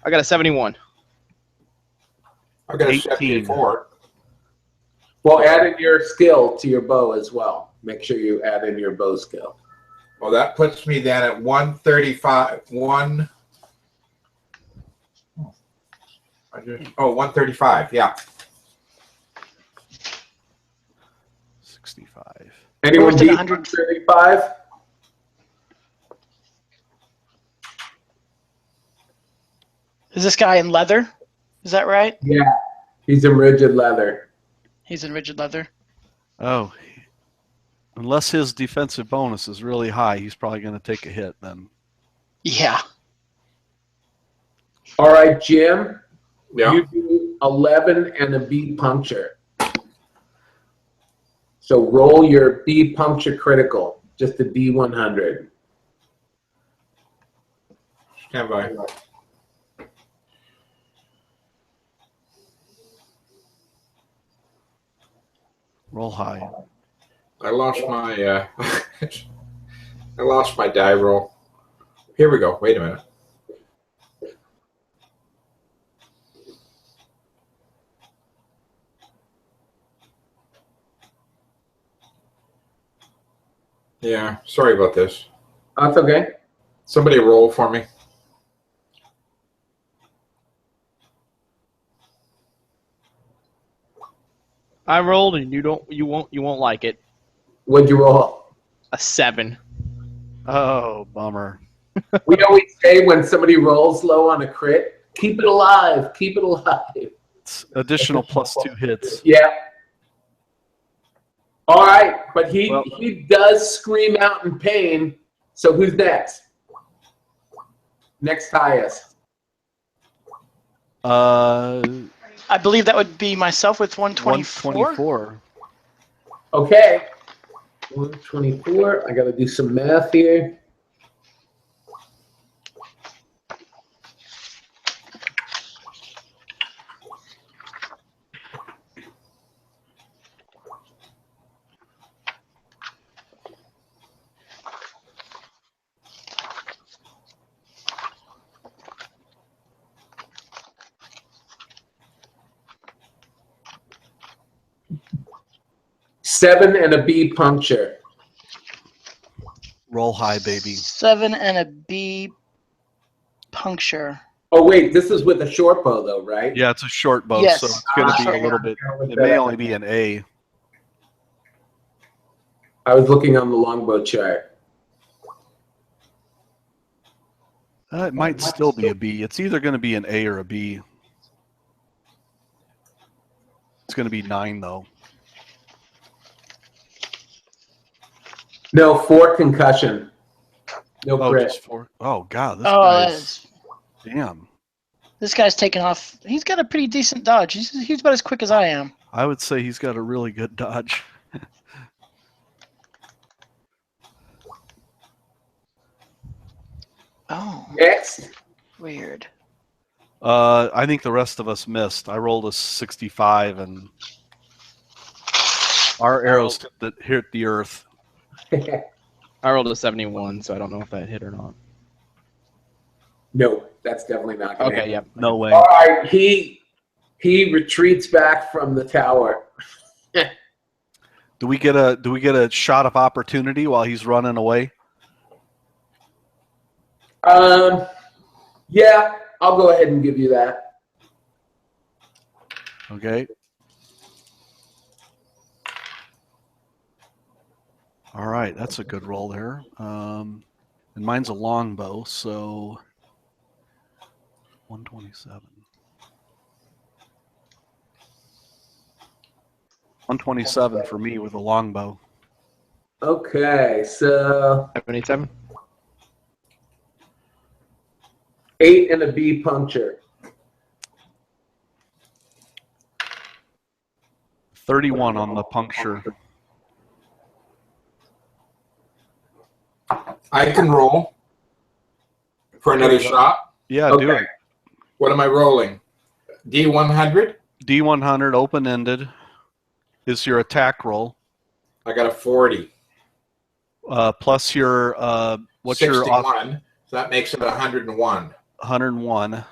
I got a 71. I've got a 18. 74. Well, add in your skill to your bow as well. Make sure you add in your bow skill. Well, that puts me then at 135. 135. Yeah. 65. Anyone Boosted beat 100. 135? Is this guy in leather? Is that right? Yeah, he's in rigid leather. He's in rigid leather. Oh, unless his defensive bonus is really high, he's probably going to take a hit then. Yeah. All right, Jim. Yeah. You do 11 and a B puncture. So roll your B puncture critical, just a D100. Stand by. Roll high. I lost my I lost my die roll. Here we go. Wait a minute. Yeah, sorry about this. That's okay. Somebody roll for me. I rolled, and you won't like it. What'd you roll? A 7. Oh, bummer. We always say when somebody rolls low on a crit, keep it alive, keep it alive. It's additional +2 hits. Yeah. All right, but he Well- he does scream out in pain. So who's next? Next highest. I believe that would be myself with 124. 124. Okay. 124. I got to do some math here. Seven and a B puncture. Roll high, baby. 7 and a B puncture. Oh wait, this is with a short bow though, right? Yeah, it's a short bow, Yes. so it's going to be a little bit. It may only be an A. I was looking on the longbow chart. It might still be a B. It's either going to be an A or a B. It's going to be 9 though. No, 4 concussion. No Oh, crit. just 4. Oh God, this Oh, that guy's is, damn. this guy's taking off. He's got a pretty decent dodge. He's about as quick as I am. I would say he's got a really good dodge. Oh, Next. weird. I think the rest of us missed. I rolled a 65, and our arrows hit the earth. I rolled a 71, so I don't know if that hit or not. No, that's definitely not gonna Okay, happen. yep. No way. All right, he retreats back from the tower. Do we get a shot of opportunity while he's running away? Yeah, I'll go ahead and give you that. Okay. All right, that's a good roll there. And mine's a longbow, so 127. 127 for me with a longbow. Okay, so 77. 8 and a B puncture. 31 on the puncture. I can roll for another shot. Yeah, Okay. do it. What am I rolling? D100? D100 open-ended is your attack roll. I got a 40. Plus your what's your 61. So that makes it 101. 101.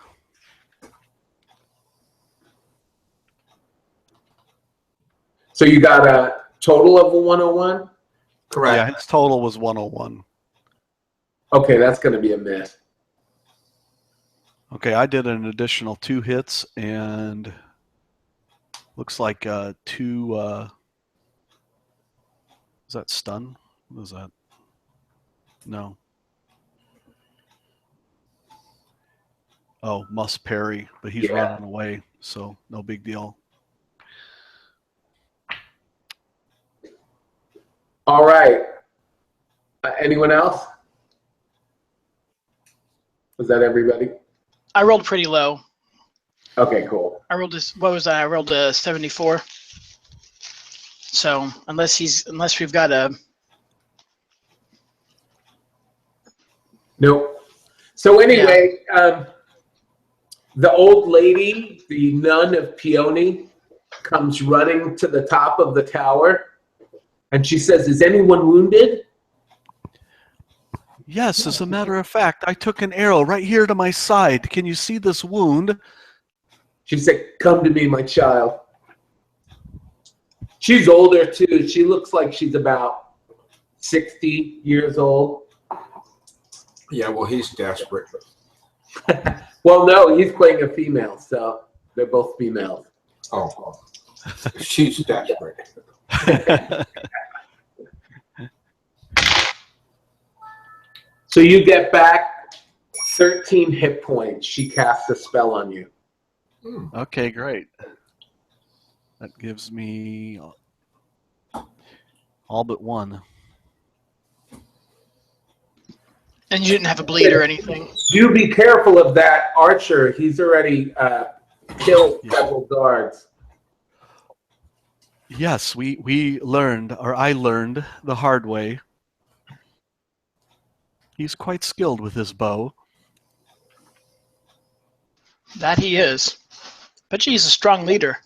So you got a total of a 101? Correct. Yeah, his total was 101. Okay, that's going to be a miss. Okay, I did an additional 2 hits and looks like 2. Is that stun? What is that? No. Oh, must parry, but he's running away, so no big deal. All right. Anyone else? Was that everybody? I rolled pretty low. Okay, cool. I rolled this. What was that? I rolled a 74. So unless we've got a Nope. So anyway, the old lady, the nun of Peony, comes running to the top of the tower, and she says, "Is anyone wounded?" Yes, as a matter of fact, I took an arrow right here to my side. Can you see this wound? She said, "Come to me, my child." She's older too. She looks like she's about 60 years old. Yeah, well, he's desperate. Well, no, he's playing a female, so they're both females. Oh, she's desperate. So you get back 13 hit points. She casts a spell on you. Okay, great. That gives me all but 1. and you didn't have a bleed or anything. Do be careful of that archer. He's already killed several guards. Yes, we learned, or I learned the hard way. He's quite skilled with his bow. That he is. But he's a strong leader.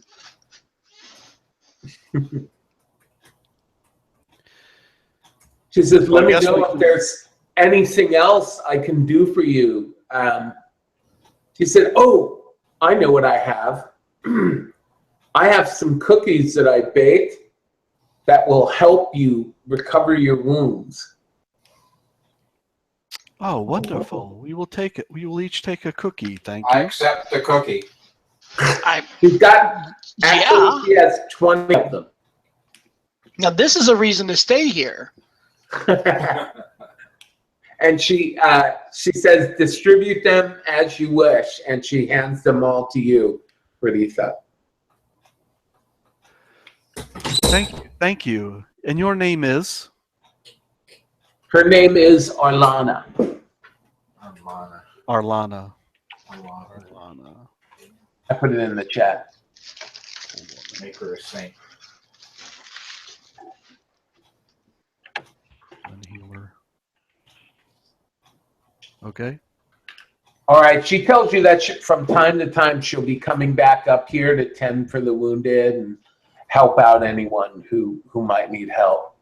She says, Well, "Let me I guess know we if can- there's anything else I can do for you." She said, "Oh, I know what I have. I have some cookies that I baked that will help you recover your wounds." Oh, wonderful. We will take it. We will each take a cookie. Thank I you. accept the cookie. He's got, actually, Yeah. he has 20 of them. Now this is a reason to stay here. And she says, "Distribute them as you wish," and she hands them all to you, Raditha. Thank you. And your name is? Her name is Arlana. Arlana. I put it in the chat. Make her a saint. Healer. Okay. All right. She tells you that from time to time she'll be coming back up here to tend for the wounded and help out anyone who might need help.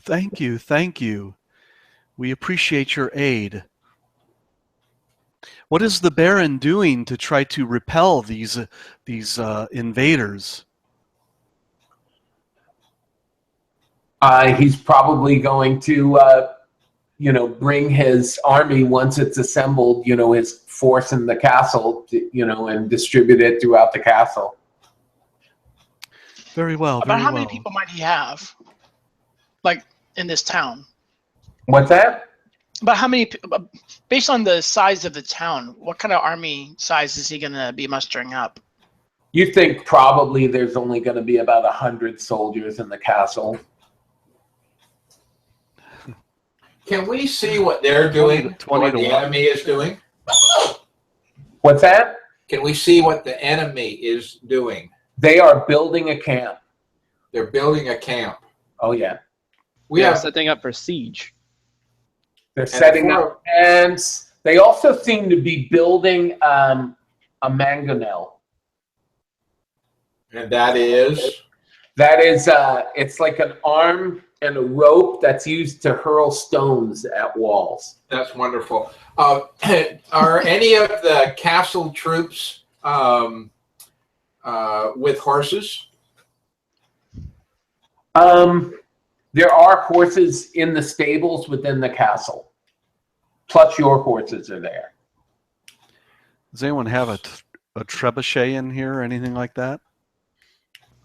Thank you. Thank you. We appreciate your aid. What is the Baron doing to try to repel these invaders? He's probably going to, bring his army once it's assembled, his force in the castle, and distribute it throughout the castle. Very well. About how many people might he have? Like in this town? What's that? About how many, based on the size of the town, what kind of army size is he going to be mustering up? You think probably there's only going to be about 100 soldiers in the castle. Can we see what they're doing? 20 what to the 1. enemy is doing? What's that? Can we see what the enemy is doing? They are building a camp. They're building a camp. Oh, yeah. We Yeah, have setting up for siege. They're setting for- up tents. They also seem to be building a mangonel. and that is That is, it's like an arm and a rope that's used to hurl stones at walls. that's wonderful. Are any of the castle troops with horses? There are horses in the stables within the castle. Plus your horses are there. Does anyone have a trebuchet in here or anything like that?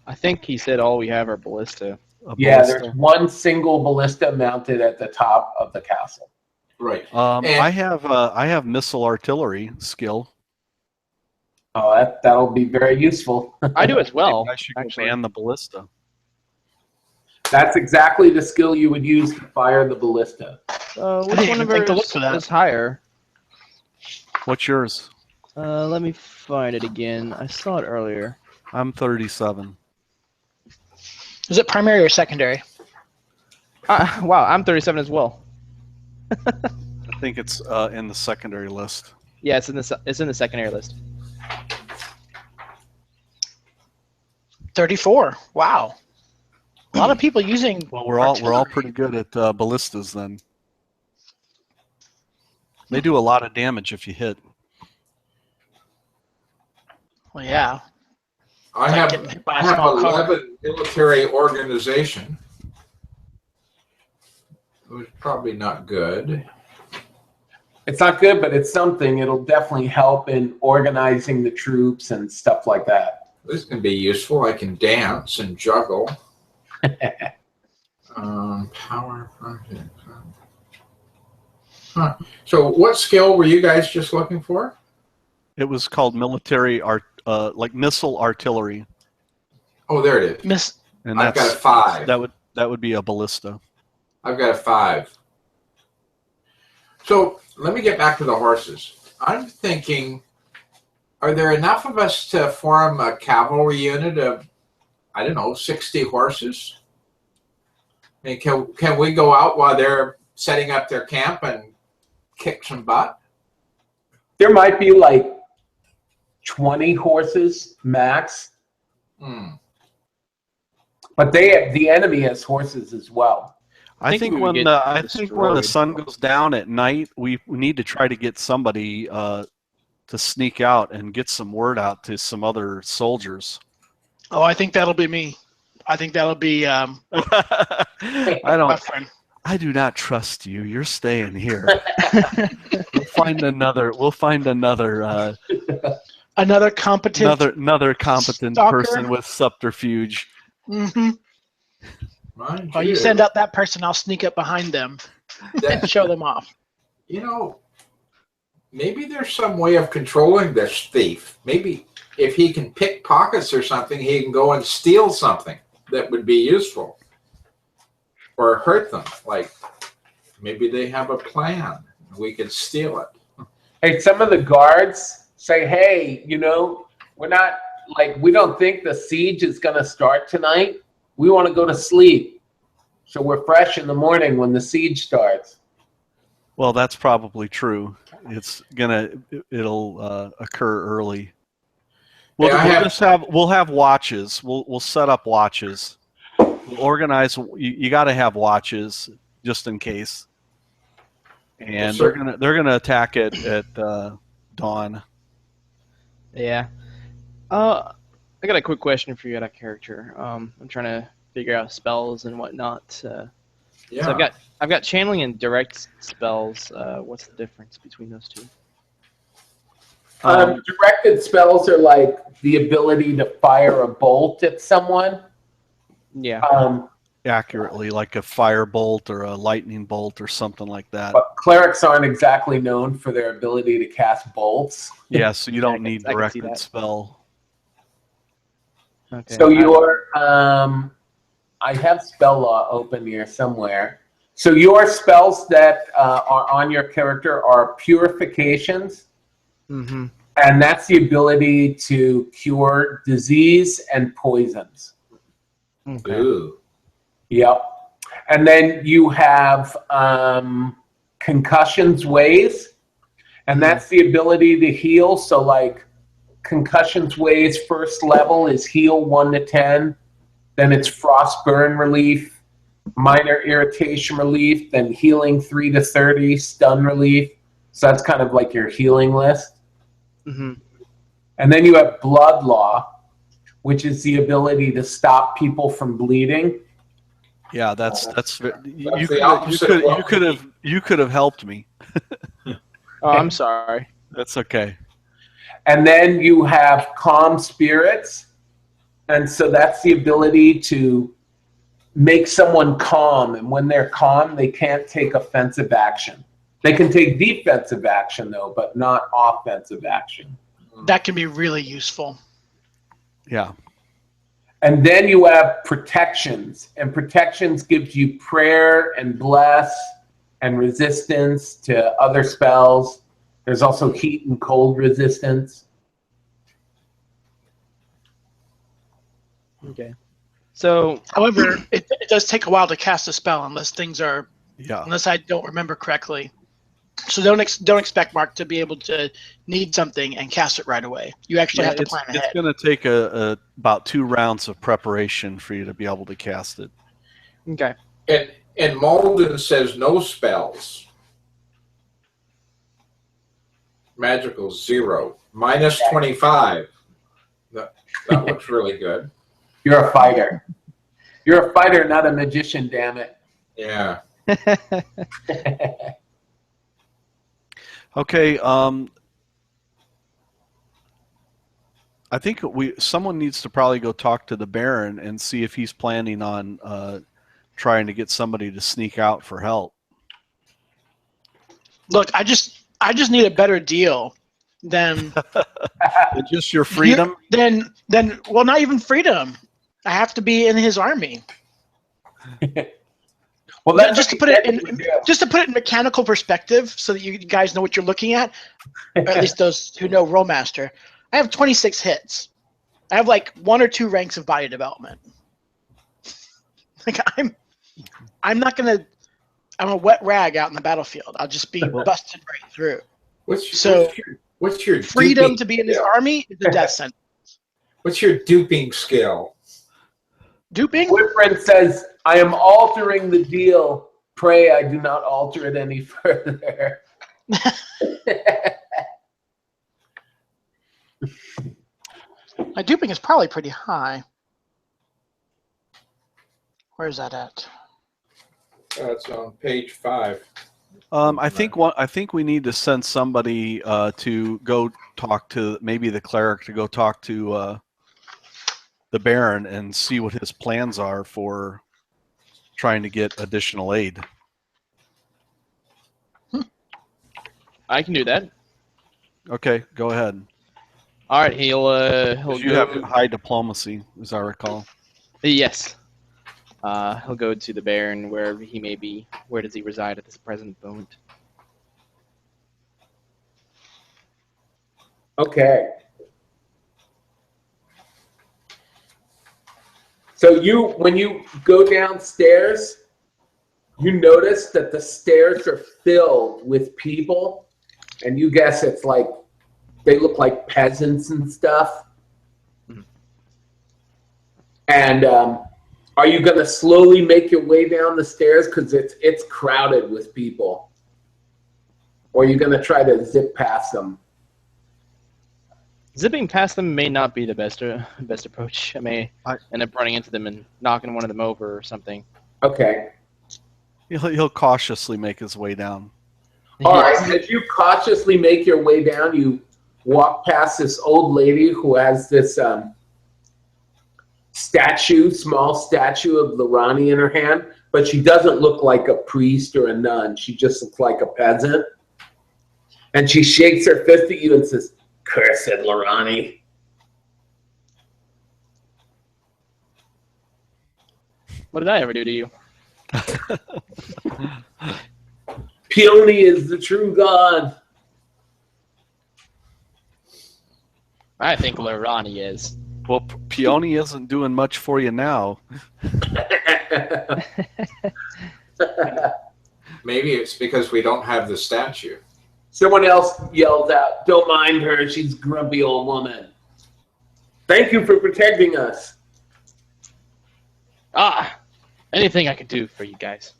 I think he said all we have are ballista. Yeah, there's one single ballista mounted at the top of the castle. Right. I have missile artillery skill. Oh, that'll be very useful. I do as well. I should go actually. ban the ballista. That's exactly the skill you would use to fire the ballista. Which didn't one even of think to look ours for that. is higher? What's yours? Let me find it again. I saw it earlier. I'm 37. Is it primary or secondary? Wow, I'm 37 as well. I think it's in the secondary list. Yeah, it's in the secondary list. 34. Wow. A lot of people using. Well, we're all artillery. pretty good at ballistas then. They do a lot of damage if you hit. Well, yeah. I like have, getting hit by a I have small car. 11 military organization. It was probably not good. It's not good, but it's something. It'll definitely help in organizing the troops and stuff like that. This can be useful. I can dance and juggle. Power. Huh. So what skill were you guys just looking for? It was called military like missile artillery, Oh, there it is. Miss. and I've that's got a 5. that would be a ballista. I've got a 5. So let me get back to the horses. I'm thinking, are there enough of us to form a cavalry unit of, I don't know, 60 horses? I mean, can we go out while they're setting up their camp and kick some butt? There might be like 20 horses max, but the enemy has horses as well. I think think we would when get when the destroyed. sun goes down at night, we need to try to get somebody to sneak out and get some word out to some other soldiers. Oh, I think that'll be me. I think that'll be I my don't. friend. I do not trust you. You're staying here. We'll find another. Another competent. Another competent stalker? person with subterfuge. Mm-hmm. Mind Oh, you send out that person, I'll sneak up behind them that, and show them off. you know, maybe there's some way of controlling this thief. Maybe if he can pick pockets or something, he can go and steal something that would be useful or hurt them. Like maybe they have a plan. We could steal it. Hey, some of the guards say, hey, we don't think the siege is going to start tonight. We want to go to sleep. So we're fresh in the morning when the siege starts. Well, that's probably true. It'll occur early. We'll have watches. We'll set up watches. We'll organize. You got to have watches just in case. And they're gonna attack it at dawn. Yeah. I got a quick question for you out of character. I'm trying to figure out spells and whatnot. Yeah. So I've got channeling and direct spells. What's the difference between those two? Directed spells are like the ability to fire a bolt at someone. Yeah. Accurately, like a fire bolt or a lightning bolt or something like that. But clerics aren't exactly known for their ability to cast bolts. Yeah, so you don't need I can see directed that. spell. Okay. So I have spell law open here somewhere. So your spells that are on your character are purifications, Mm-hmm. and that's the ability to cure disease and poisons. Okay. Ooh. Yep. And then you have concussions ways, and that's the ability to heal. So like concussions ways, first level is heal 1 to 10. Then it's frost burn relief, minor irritation relief, then healing 3 to 30, stun relief. So that's kind of like your healing list. Mm-hmm. And then you have blood law, which is the ability to stop people from bleeding. Yeah, that's you the opposite of what we need. you could have helped me. Oh, I'm sorry. That's okay. And then you have calm spirits. And so that's the ability to make someone calm. And when they're calm, they can't take offensive action. They can take defensive action, though, but not offensive action. That can be really useful. Yeah. And then you have protections. And protections gives you prayer and bless and resistance to other spells. There's also heat and cold resistance. Okay. So, However, it does take a while to cast a spell unless Yeah. unless I don't remember correctly. So don't expect Mark to be able to need something and cast it right away. You actually have to plan ahead. It's going to take about 2 rounds of preparation for you to be able to cast it. okay. And Malden says no spells. Magical 0. Minus 25. That looks really good. You're a fighter. You're a fighter, not a magician, damn it. Yeah. Okay. I think someone needs to probably go talk to the Baron and see if he's planning on trying to get somebody to sneak out for help. Look, I just need a better deal than Just your freedom. Then well, not even freedom. I have to be in his army. Well, that's just to put it in mechanical perspective, so that you guys know what you're looking at. Or at least those who know Rolemaster. I have 26 hits. I have like 1 or 2 ranks of body development. Like I'm not gonna. I'm a wet rag out in the battlefield. I'll just be busted right through. What's your Freedom duping to be in his skill? army is a death sentence. What's your duping skill? Duping? Whitfriend says, I am altering the deal. Pray I do not alter it any further. My duping is probably pretty high. Where's that at? It's on page 5. I think we need to send somebody to go talk to maybe the cleric to go talk to the Baron and see what his plans are for trying to get additional aid. I can do that. Okay, go ahead. All right, he'll You have high diplomacy, as I recall. Yes. He'll go to the Baron wherever he may be. Where does he reside at this present moment? Okay. So when you go downstairs, you notice that the stairs are filled with people, and you guess it's like they look like peasants and stuff. Mhm. And are you going to slowly make your way down the stairs because it's crowded with people, or are you going to try to zip past them? Zipping past them may not be the best approach. I may end up running into them and knocking one of them over or something. Okay. He'll cautiously make his way down. All right. As you cautiously make your way down, you walk past this old lady who has this small statue of Lorani in her hand, but she doesn't look like a priest or a nun. She just looks like a peasant. And she shakes her fist at you and says, "Cursed Lorani." What did I ever do to you? Peony is the true god. I think Lorani is. Well, Peony isn't doing much for you now. Maybe it's because we don't have the statue. Someone else yells out, "Don't mind her, she's a grumpy old woman. Thank you for protecting us." Anything I can do for you guys.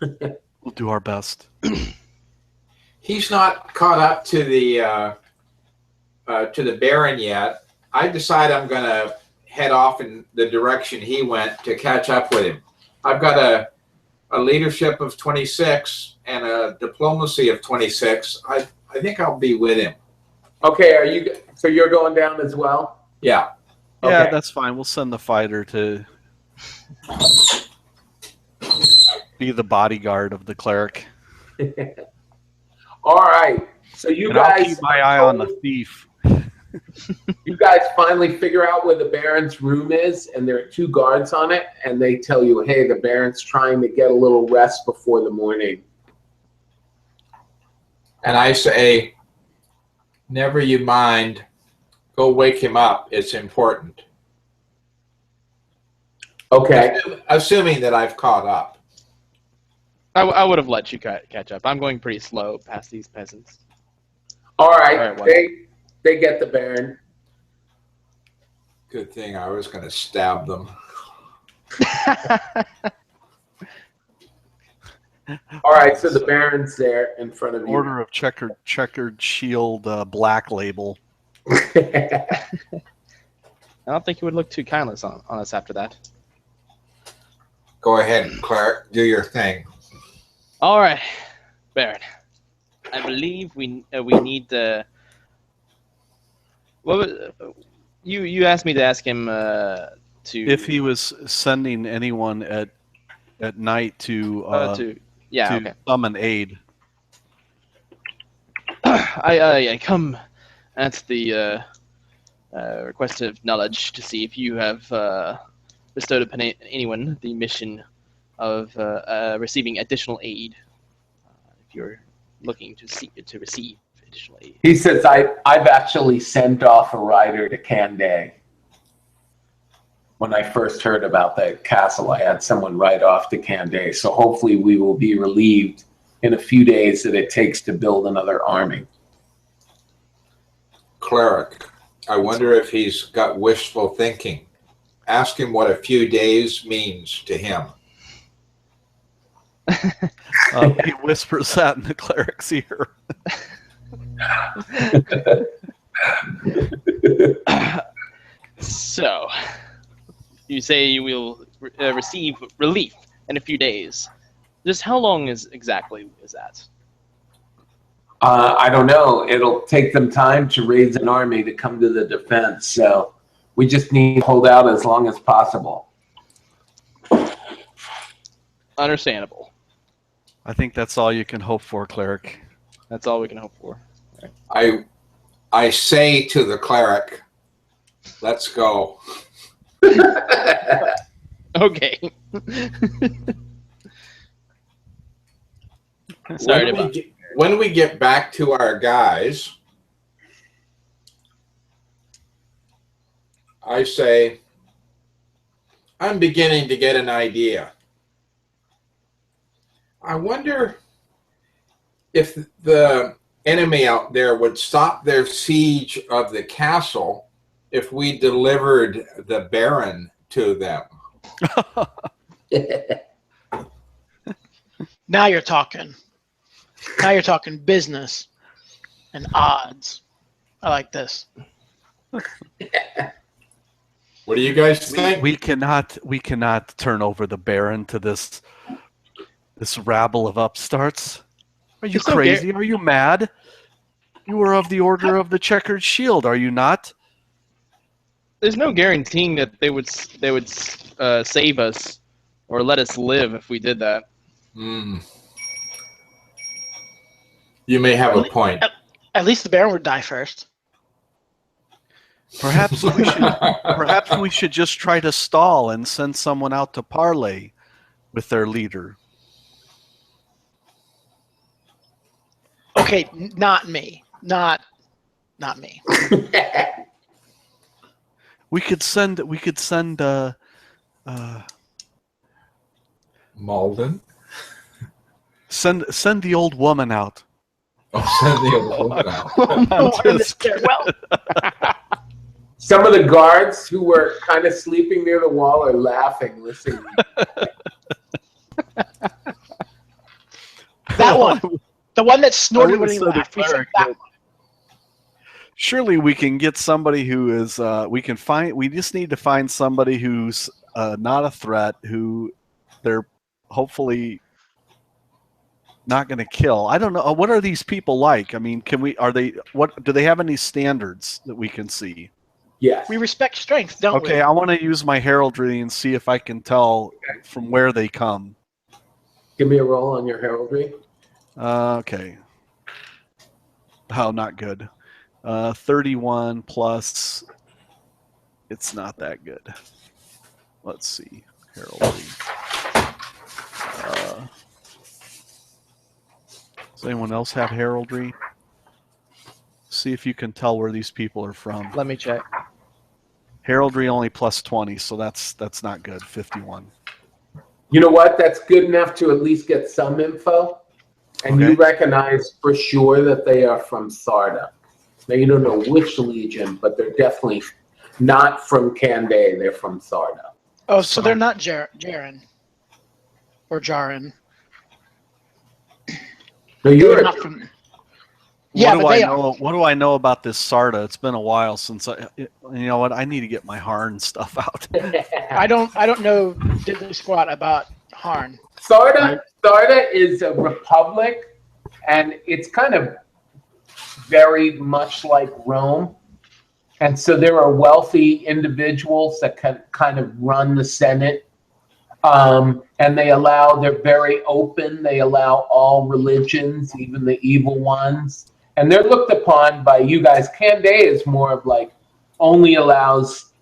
We'll do our best. He's not caught up to the Baron yet. I decide I'm going to head off in the direction he went to catch up with him. I've got a leadership of 26 and a diplomacy of 26. I think I'll be with him. Okay, so you're going down as well? Yeah. Yeah, Okay. that's fine. We'll send the fighter to be the bodyguard of the cleric. All right. So you And I'll guys, keep my eye on the thief. you guys finally figure out where the Baron's room is, and there are 2 guards on it, and they tell you, hey, the Baron's trying to get a little rest before the morning. And I say, never you mind. Go wake him up. It's important. Okay. Assuming that I've caught up. I would have let you catch up. I'm going pretty slow past these peasants. All right. All right, what? They get the Baron. Good thing I was going to stab them. All right, so the Baron's there in front of you. Order of checkered shield black label. I don't think you would look too kindly on us after that. Go ahead, Cleric. Do your thing. All right, Baron. I believe we need the. What was, you asked me to ask him to If he was sending anyone at night to summon aid. I come at the request of knowledge to see if you have bestowed upon anyone the mission of receiving additional aid. If you're looking to receive additional aid. He says, I've actually sent off a rider to Candé. When I first heard about the castle, I had someone ride off to Candé. So hopefully we will be relieved in a few days that it takes to build another army. Cleric, I wonder if he's got wishful thinking. Ask him what a few days means to him. He whispers that in the cleric's ear. So, you say you will receive relief in a few days. Just how long exactly is that? I don't know. It'll take them time to raise an army to come to the defense. So we just need to hold out as long as possible. Understandable. I think that's all you can hope for, cleric. That's all we can hope for. I say to the cleric, let's go. Okay. Sorry about that. When we get back to our guys, I say, I'm beginning to get an idea. I wonder if the enemy out there would stop their siege of the castle if we delivered the Baron to them. Now you're talking. Now you're talking business and odds. I like this. What do you guys think? We cannot turn over the Baron to this rabble of upstarts. Are you crazy? Are you mad? You are of the Order of the Checkered Shield, are you not? There's no guaranteeing that they would save us or let us live if we did that. You may have a point. At least the Baron would die first. Perhaps we should just try to stall and send someone out to parley with their leader. Okay, not me. Not me. We could send Malden? Send the old woman out. Oh, send the old woman out. In the stairwell. Some of the guards who were kind of sleeping near the wall are laughing, listening. That one. The one that snorted when he laughed. We said that one. Surely we can get somebody who is we just need to find somebody who's not a threat, who they're hopefully not going to kill. I don't know. What are these people like? I mean, what do they have any standards that we can see? Yes. We respect strength, don't we? Okay, I want to use my heraldry and see if I can tell from where they come. Give me a roll on your heraldry. Okay. Oh, not good. 31 plus. It's not that good. Let's see. Heraldry. Does anyone else have heraldry? See if you can tell where these people are from. Let me check. Heraldry only plus 20, so that's not good. 51. You know what? That's good enough to at least get some info. And Okay. you recognize for sure that they are from Sarda. Now, you don't know which legion, but they're definitely not from Candé. They're from Sarda. Oh, so they're not Jaren or Jaren. No, you're They're not from. Yeah, but they are. What do I know about this Sarda? It's been a while since you know what? I need to get my Harn stuff out. I don't know diddly squat about Harn. Sarda is a republic, and it's kind of very much like Rome. And so there are wealthy individuals that can kind of run the Senate. And they're very open. They allow all religions, even the evil ones. And they're looked upon by you guys. Candé is more of like only allows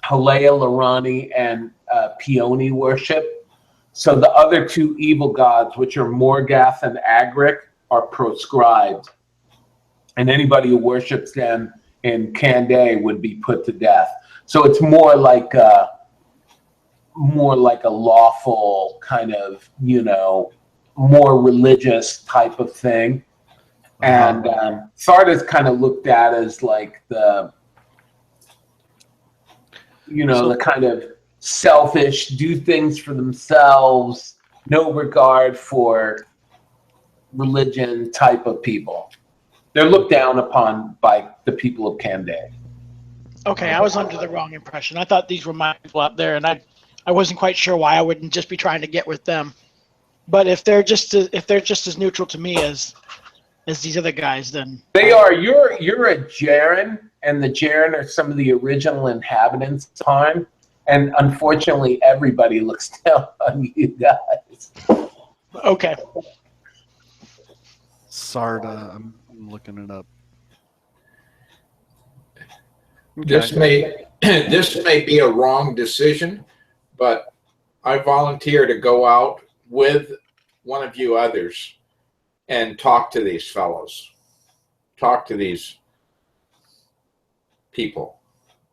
Halea, Lorani, and Peony worship. So the other two evil gods, which are Morgath and Agric, are proscribed. And anybody who worships them in Candé would be put to death. So it's more like a lawful kind of, more religious type of thing. And Sarda's kind of looked at as like the kind of selfish, do things for themselves, no regard for religion type of people. They're looked down upon by the people of Candé. Okay, I was under the wrong impression. I thought these were my people out there, and I wasn't quite sure why I wouldn't just be trying to get with them. But if they're just as neutral to me as these other guys, then they are. You're a Jaren, and the Jaren are some of the original inhabitants of Harn. And unfortunately, everybody looks down on you guys. Okay. Sarda, I'm looking it up. This may be a wrong decision, but I volunteer to go out with one of you others and talk to these fellows, talk to these people.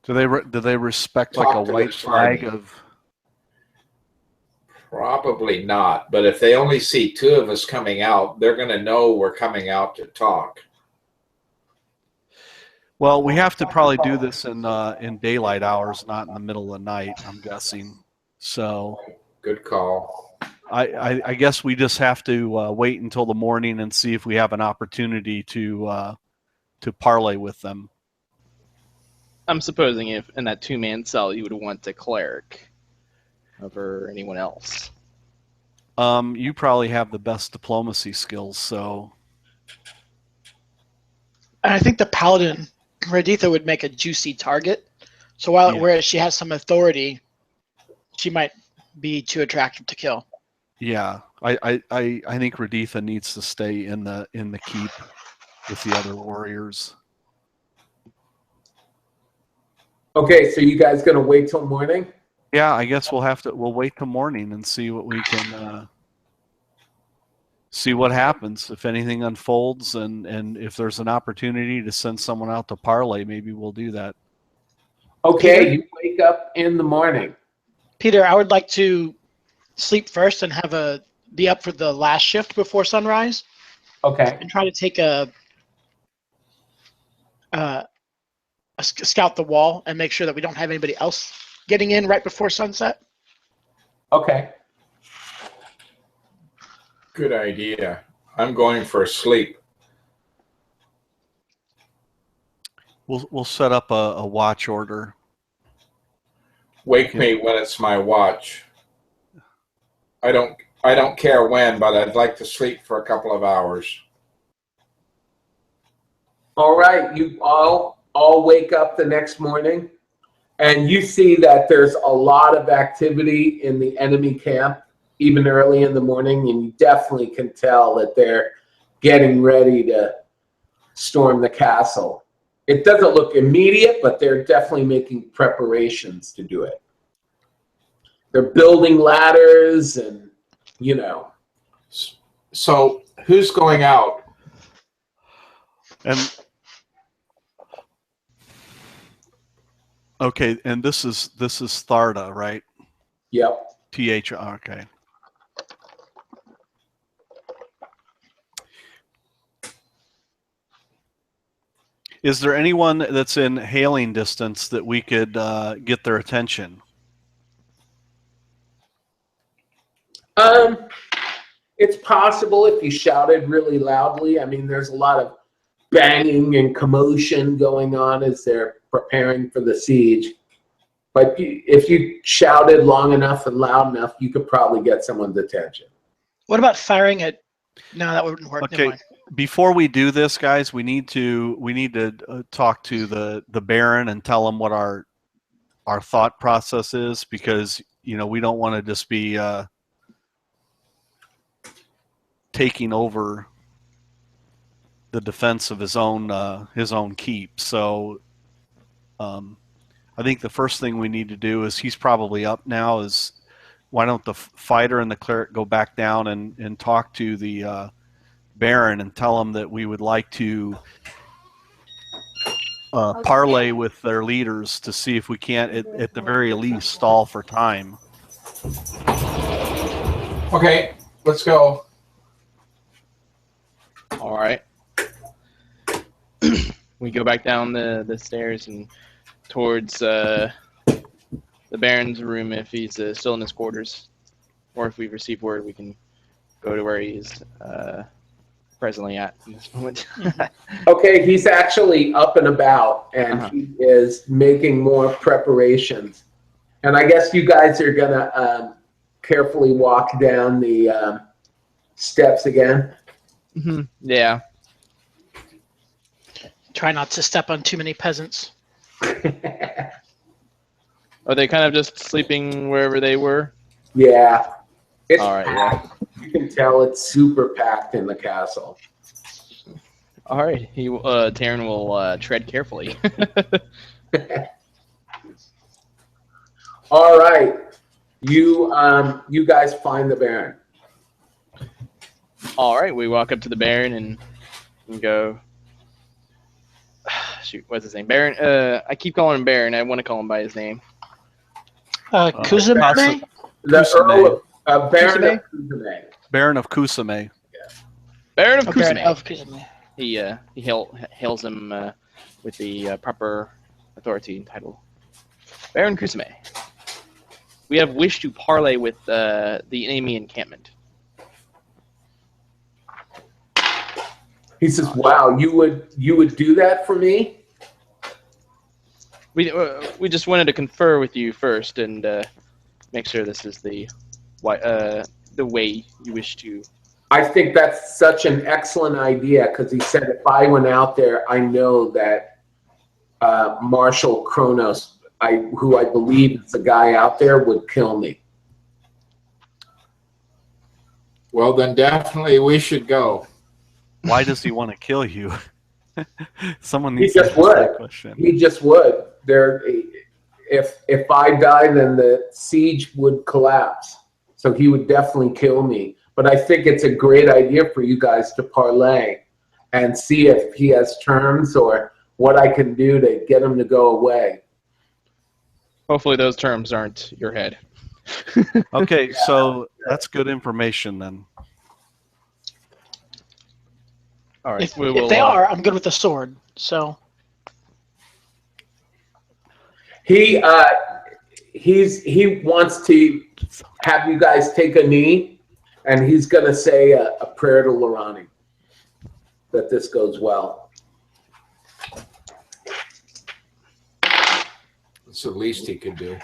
Do they respect like a white flag of? Probably not, but if they only see two of us coming out, they're going to know we're coming out to talk. Well, we have to probably do this in daylight hours, not in the middle of the night, I'm guessing. So, good call. I guess we just have to wait until the morning and see if we have an opportunity to parlay with them. I'm supposing if in that two-man cell you would want a cleric over anyone else. You probably have the best diplomacy skills, so. And I think the paladin, Raditha, would make a juicy target. So whereas she has some authority, she might be too attractive to kill. Yeah, I think Raditha needs to stay in the keep with the other warriors. Okay, so you guys gonna wait till morning? Yeah, I guess we'll wait till morning and see what we can see what happens. If anything unfolds and if there's an opportunity to send someone out to parlay, maybe we'll do that. Okay, Peter? you wake up in the morning. Peter, I would like to sleep first and be up for the last shift before sunrise. Okay. And try to take scout the wall and make sure that we don't have anybody else getting in right before sunset. Okay. Good idea. I'm going for a sleep. We'll set up a watch order. Wake me when it's my watch. I don't care when, but I'd like to sleep for a couple of hours. All right, you all wake up the next morning, and you see that there's a lot of activity in the enemy camp, even early in the morning, and you definitely can tell that they're getting ready to storm the castle. It doesn't look immediate, but they're definitely making preparations to do it. They're building ladders and, you know. So who's going out? And okay, and this is Tharda, right? Yep. THR. Okay. Is there anyone that's in hailing distance that we could get their attention? It's possible if you shouted really loudly. I mean, there's a lot of banging and commotion going on as they're preparing for the siege. But if you shouted long enough and loud enough, you could probably get someone's attention. What about firing at? No, that wouldn't work. Okay. Before we do this, guys, we need to talk to the Baron and tell him what our thought process is, because we don't want to just be taking over the defense of his own keep. So I think the first thing we need to do is, he's probably up now, is why don't the fighter and the cleric go back down and talk to the Baron and tell him that we would like to parlay with their leaders to see if we can't, at the very least, stall for time. Okay, let's go. All right. We go back down the stairs and towards the Baron's room if he's still in his quarters, or if we've received word, we can go to where he's presently at in this moment. Okay, he's actually up and about, and he is making more preparations. And I guess you guys are gonna carefully walk down the steps again. Mm-hmm. Yeah. Try not to step on too many peasants. Are they kind of just sleeping wherever they were? Yeah. It's all right. packed. Yeah. You can tell it's super packed in the castle. All right. Taryn will tread carefully. All right. You guys find the Baron. All right. We walk up to the Baron and go. Shoot, what's his name? Baron. I keep calling him Baron. I want to call him by his name. Kusame? The Earl of Baron Kusame? of Kusame. Baron of Kusame. Baron of Kusame. Baron of Kusame. He hails him with the proper authority and title. Baron Kusame. We have wished to parley with the enemy encampment. He says, "Wow, you would do that for me?" We just wanted to confer with you first and make sure this is the way you wish to. I think that's such an excellent idea, because he said, if I went out there, I know that Marshal Kronos, who I believe is the guy out there, would kill me. Well, then definitely we should go. Why does he want to kill you? Someone He needs to just ask that would. question. He just would. If I die, then the siege would collapse. So he would definitely kill me. But I think it's a great idea for you guys to parlay and see if he has terms or what I can do to get him to go away. Hopefully those terms aren't your head. Okay, so that's good information then. All right. If they are, I'm good with the sword. So He wants to have you guys take a knee, and he's going to say a prayer to Lorani that this goes well. That's the least he could do.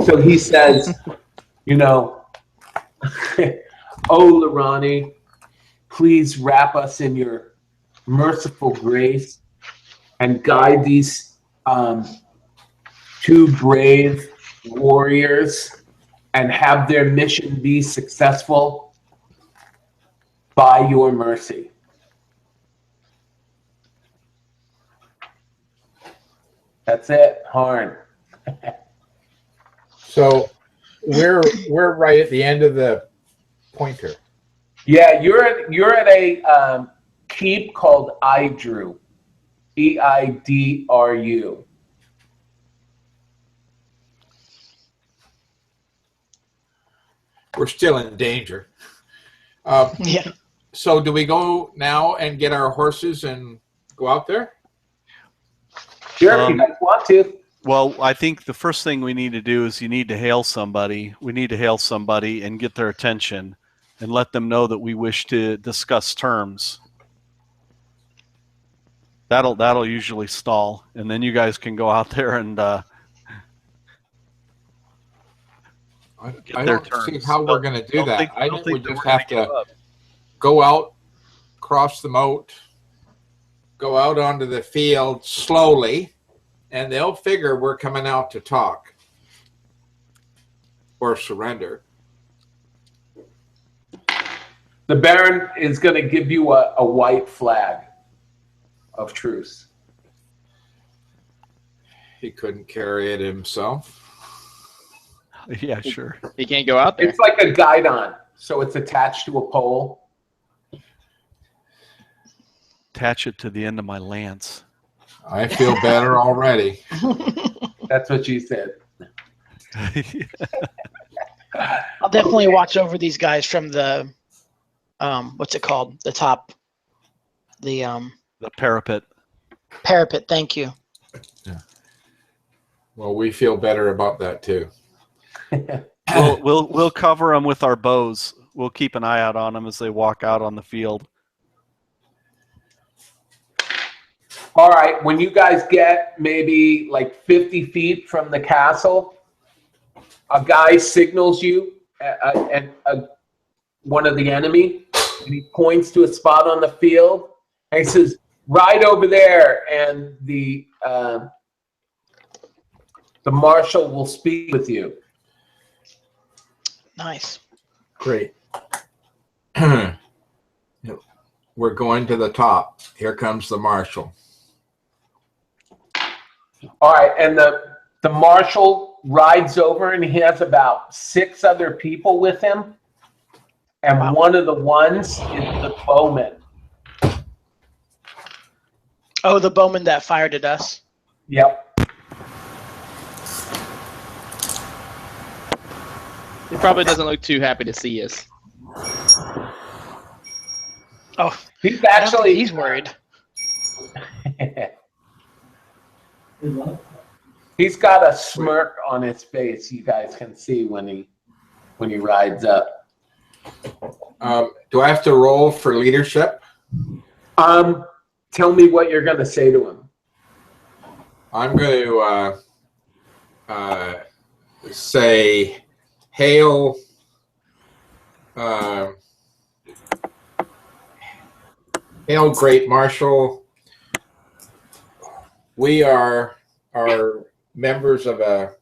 So he says, O Lirani, please wrap us in your merciful grace and guide these two brave warriors and have their mission be successful by your mercy. That's it, Harn. So we're right at the end of the pointer. Yeah, you're at a keep called Eidru, Eidru. We're still in danger. Yeah. So do we go now and get our horses and go out there? Sure, if you guys want to. Well, I think the first thing we need to do is you need to hail somebody. We need to hail somebody and get their attention and let them know that we wish to discuss terms. That'll usually stall, and then you guys can go out there and I don't see how we're going to do that. I think we just have to go out, cross the moat, go out onto the field slowly, and they'll figure we're coming out to talk or surrender. The Baron is going to give you a white flag of truce. He couldn't carry it himself. yeah, sure. He can't go out there. It's like a guidon, so it's attached to a pole. Attach it to the end of my lance. I feel better already. That's what you said. I'll definitely watch over these guys from the what's it called? The top. The parapet. parapet, thank you. Yeah. Well, we feel better about that too. We'll cover them with our bows. We'll keep an eye out on them as they walk out on the field. All right, when you guys get maybe like 50 feet from the castle, a guy signals you, one of the enemy, and he points to a spot on the field, and he says, right over there, and the marshal will speak with you. Nice. Great. We're going to the top. Here comes the marshal. All right, and the marshal rides over, and he has about 6 other people with him, and Wow. one of the ones is the bowman. Oh, the bowman that fired at us. Yep. He probably doesn't look too happy to see us. Oh, He's I don't think actually he's worried. He's got a smirk on his face. You guys can see when he rides up. Do I have to roll for leadership? Tell me what you're going to say to him. I'm going to say, hail, hail, great marshal. We are members of the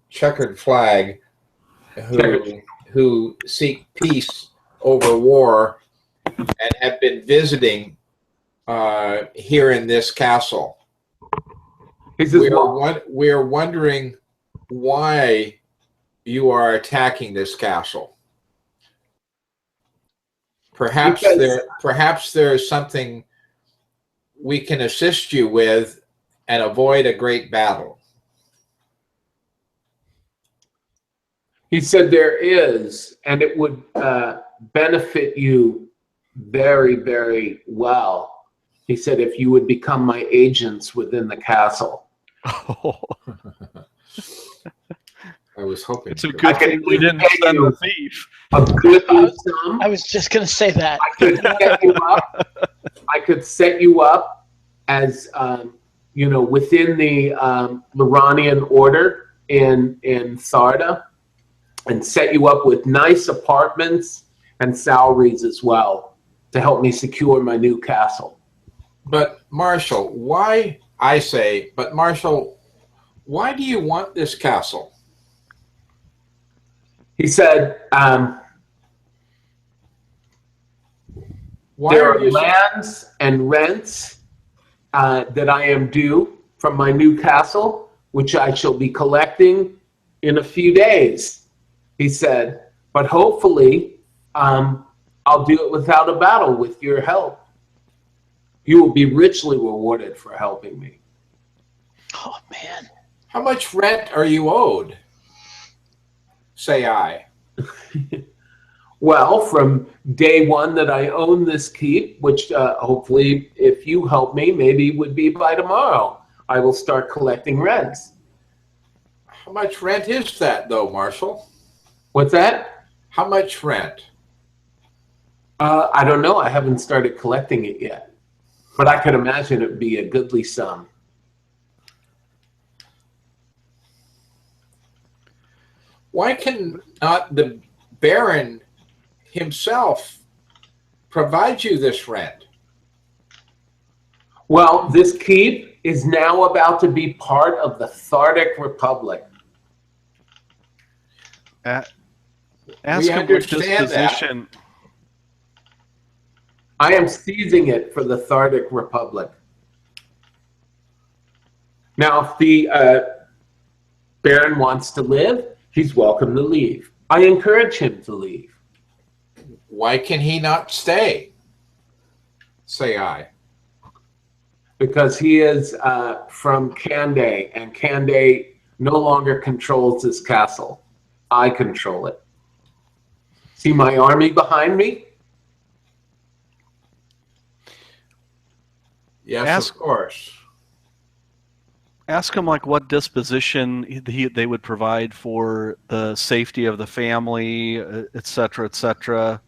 checkered flag who seek peace over war and have been visiting here in this castle. We are wondering why you are attacking this castle. Perhaps there is something we can assist you with and avoid a great battle. He said there is, and it would benefit you very, very well. He said if you would become my agents within the castle. Oh, I was hoping. it's a good thing we didn't send the thief. A good sum. I was just going to say that. I could set you up as within the Liranian order in Sarda, and set you up with nice apartments and salaries as well to help me secure my new castle. But Marshall, why do you want this castle? He said, Why there are are you lands and rents that I am due from my new castle, which I shall be collecting in a few days, he said. But hopefully, I'll do it without a battle with your help. You will be richly rewarded for helping me. Oh, man. How much rent are you owed? Say I. Well, from day one that I own this keep, which hopefully, if you help me, maybe would be by tomorrow, I will start collecting rents. How much rent is that, though, Marshall? What's that? How much rent? I don't know. I haven't started collecting it yet. But I could imagine it would be a goodly sum. Why can not the Baron himself provide you this rent? Well, this keep is now about to be part of the Thardic Republic. Ask We him what understand disposition. I am seizing it for the Thardic Republic. Now, if the Baron wants to live, he's welcome to leave. I encourage him to leave. Why can he not stay? Say I. Because he is from Candé, and Candé no longer controls this castle. I control it. See my army behind me? Yes, of course. Ask him like what disposition they would provide for the safety of the family, et cetera, et cetera.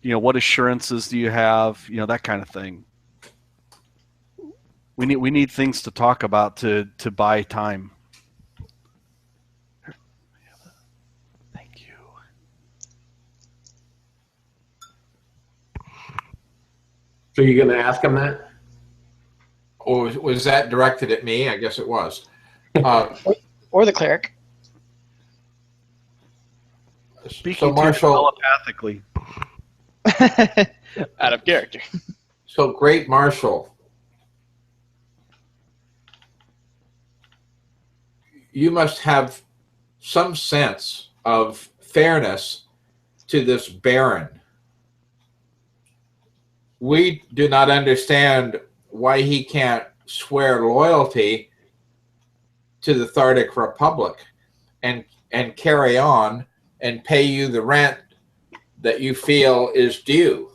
What assurances do you have? That kind of thing. We need things to talk about to buy time. Thank you. So you're going to ask him that? Or was that directed at me? I guess it was. Or the cleric. Speaking So Marshall, telepathically. Out of character. so great Marshall, you must have some sense of fairness to this Baron. We do not understand why he can't swear loyalty to the Thardic Republic and carry on and pay you the rent that you feel is due.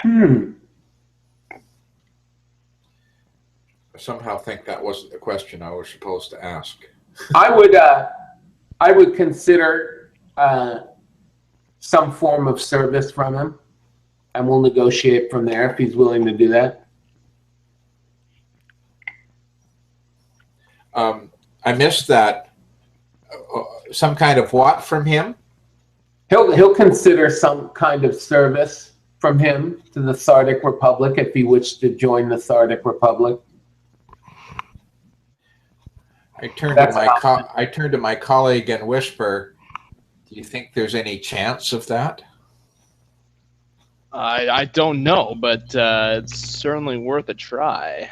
I somehow think that wasn't the question I was supposed to ask. I would consider some form of service from him, and we'll negotiate from there if he's willing to do that. I missed that. Some kind of what from him? He'll consider some kind of service from him to the Thardic Republic if he wished to join the Thardic Republic. I turn That's to my colleague and whisper, "Do you think there's any chance of that?" I don't know, but it's certainly worth a try.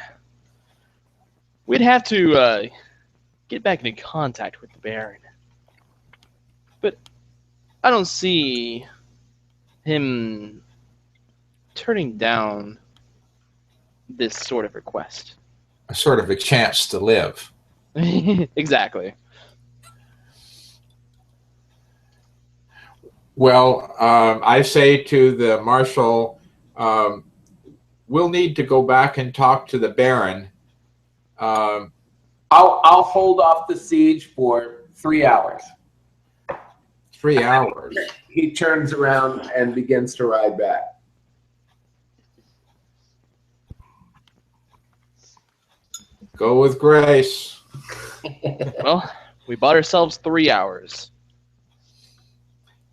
We'd have to get back into contact with the Baron. But I don't see him turning down this sort of request. A sort of a chance to live. Exactly. Well, I say to the Marshal, we'll need to go back and talk to the Baron. I'll hold off the siege for 3 hours. 3 hours. He turns around and begins to ride back. Go with grace. Well, we bought ourselves 3 hours.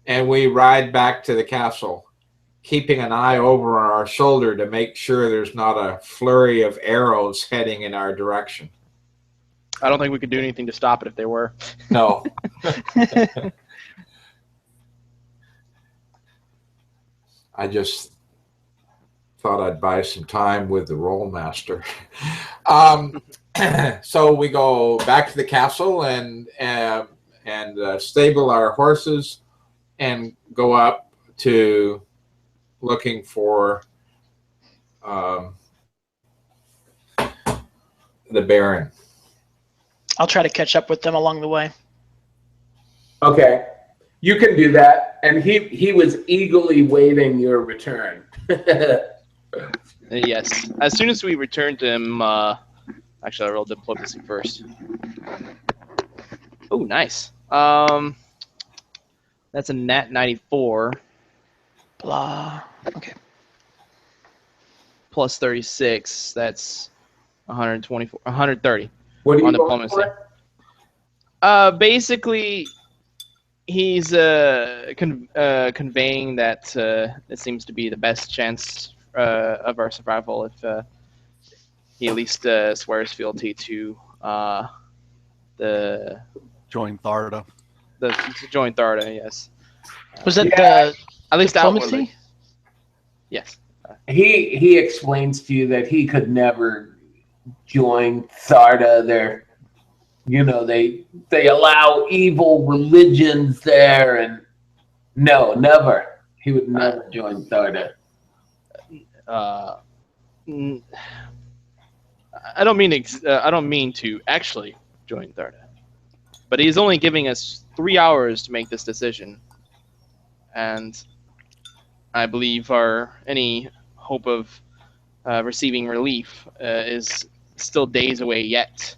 And we ride back to the castle, keeping an eye over our shoulder to make sure there's not a flurry of arrows heading in our direction. I don't think we could do anything to stop it if they were. No. I just thought I'd buy some time with the Rolemaster. So we go back to the castle and stable our horses and go up to looking for the Baron. I'll try to catch up with them along the way. Okay, you can do that. And he was eagerly waiting your return. Yes. As soon as we returned to him, actually, I rolled diplomacy first. Oh, nice. That's a nat 94. Blah. Okay. Plus 36. That's 124, 130. What are you on going diplomacy. for? Basically, he's conveying that it seems to be the best chance of our survival if he at least swears fealty to the Join Tharda. to join Tharda. Yes. Was that Yeah. At least diplomacy? outwardly. Yes. He explains to you that he could never join Tharda. They allow evil religions there, and no, never. He would never join Tharda. I don't mean to actually join Tharda, but he's only giving us 3 hours to make this decision, and I believe any hope of receiving relief is still days away yet.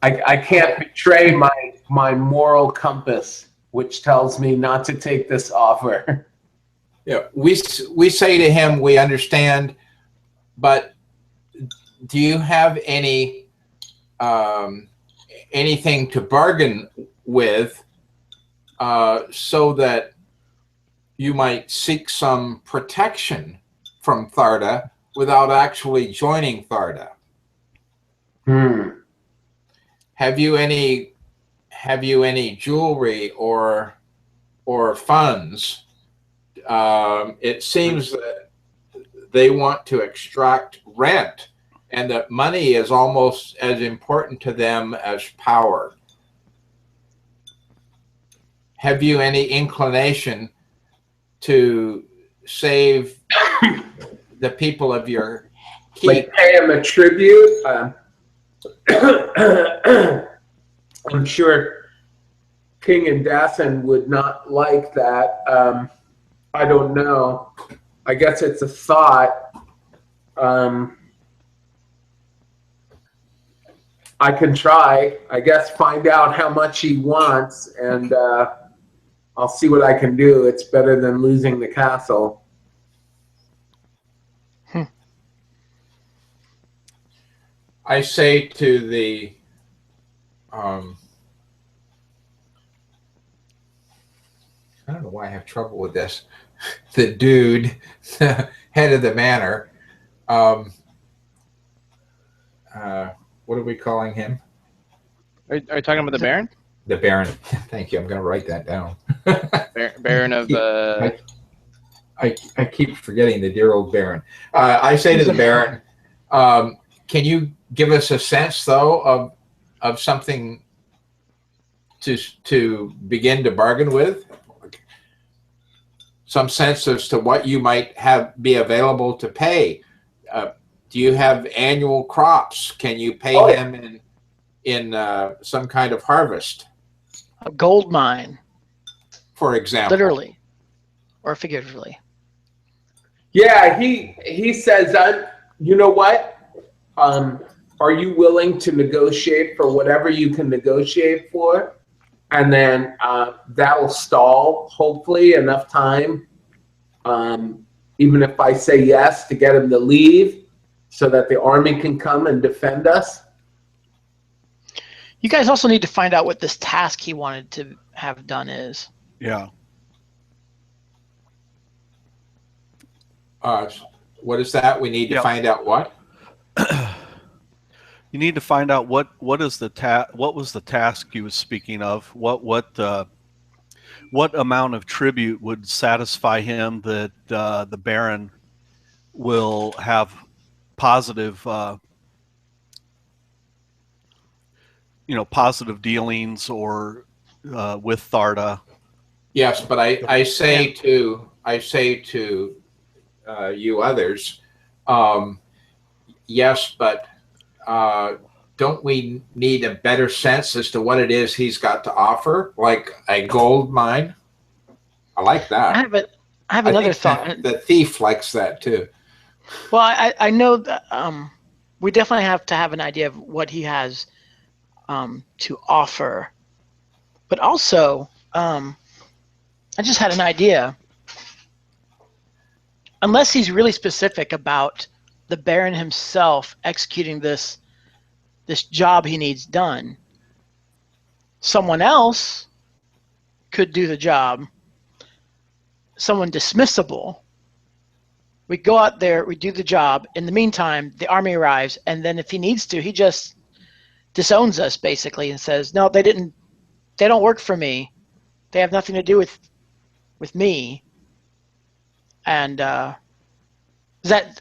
I can't betray my moral compass, which tells me not to take this offer. Yeah, we say to him, we understand, but do you have anything to bargain with so that you might seek some protection from Tharda without actually joining Tharda? Have you any jewelry or funds? It seems that they want to extract rent, and that money is almost as important to them as power. Have you any inclination to save the people of your keep? Like pay him a tribute? I'm sure King and Dathan would not like that. I don't know. I guess it's a thought. I can try. I guess find out how much he wants, and I'll see what I can do. It's better than losing the castle. I say to the I don't know why I have trouble with this. The dude, head of the manor. What are we calling him? Are you talking about the Baron? The Baron. Thank you. I'm going to write that down. Baron of. I keep forgetting the dear old Baron. I say to the Baron, can you give us a sense, though, of something to begin to bargain with? Some sense as to what you might be available to pay. Do you have annual crops? Can you pay him in some kind of harvest? A gold mine, For example. literally or figuratively. Yeah, he says, you know what? Are you willing to negotiate for whatever you can negotiate for? And then that'll stall, hopefully, enough time, even if I say yes, to get him to leave. so that the army can come and defend us. You guys also need to find out what this task he wanted to have done is. Yeah. What is that? We need to find out what? You need to find out what was the task he was speaking of. What amount of tribute would satisfy him that the Baron will have positive positive dealings or with Tharda. Yes, but I say to you others, yes, but don't we need a better sense as to what it is he's got to offer, like a gold mine? I like that. I have another thought. The thief likes that too. Well, I know that we definitely have to have an idea of what he has to offer, but also I just had an idea. Unless he's really specific about the Baron himself executing this job he needs done, someone else could do the job. Someone dismissible. We go out there, we do the job. In the meantime, the army arrives, and then if he needs to, he just disowns us basically and says, "No, they don't work for me. They have nothing to do with me." And is that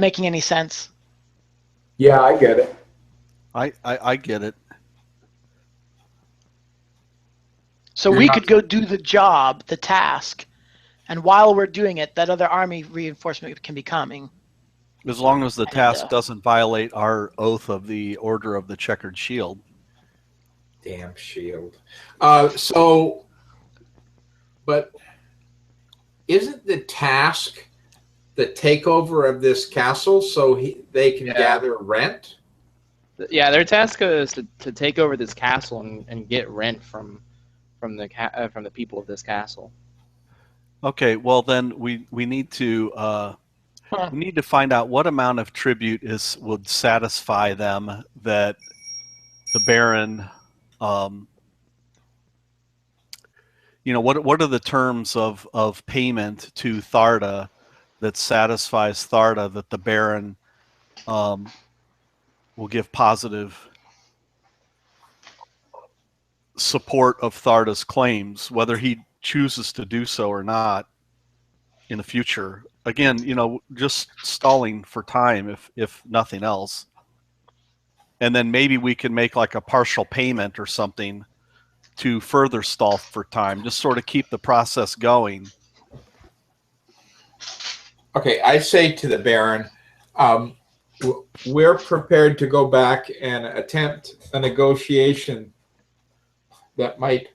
making any sense? Yeah, I get it. I get it. So we could go do the job, the task, and while we're doing it, that other army reinforcement can be coming. As long as the task doesn't violate our oath of the Order of the Checkered Shield. Damn shield. But isn't the task the takeover of this castle so they can gather rent? Yeah, their task is to take over this castle and get rent from the people of this castle. Okay, well then we need to find out what amount of tribute would satisfy them that the Baron, what are the terms of payment to Tharda that satisfies Tharda that the Baron will give positive support of Tharda's claims, whether he chooses to do so or not in the future. Again, just stalling for time if nothing else. And then maybe we can make like a partial payment or something to further stall for time, just sort of keep the process going. Okay, I say to the Baron, we're prepared to go back and attempt a negotiation that might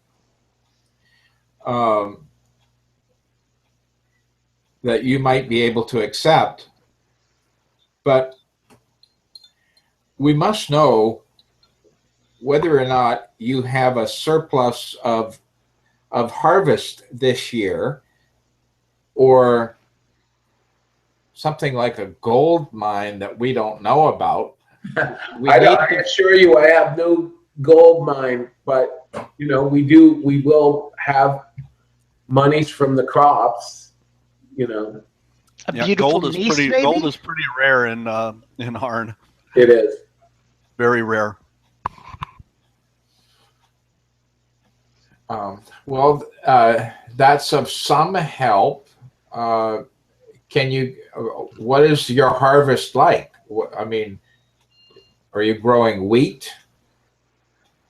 that you might be able to accept, but we must know whether or not you have a surplus of harvest this year, or something like a gold mine that we don't know about. I assure you, I have no gold mine, but we will have monies from the crops. A beautiful gold is niece, maybe? Gold is pretty rare in Harn. It is very rare. That's of some help. What is your harvest like? I mean, are you growing wheat?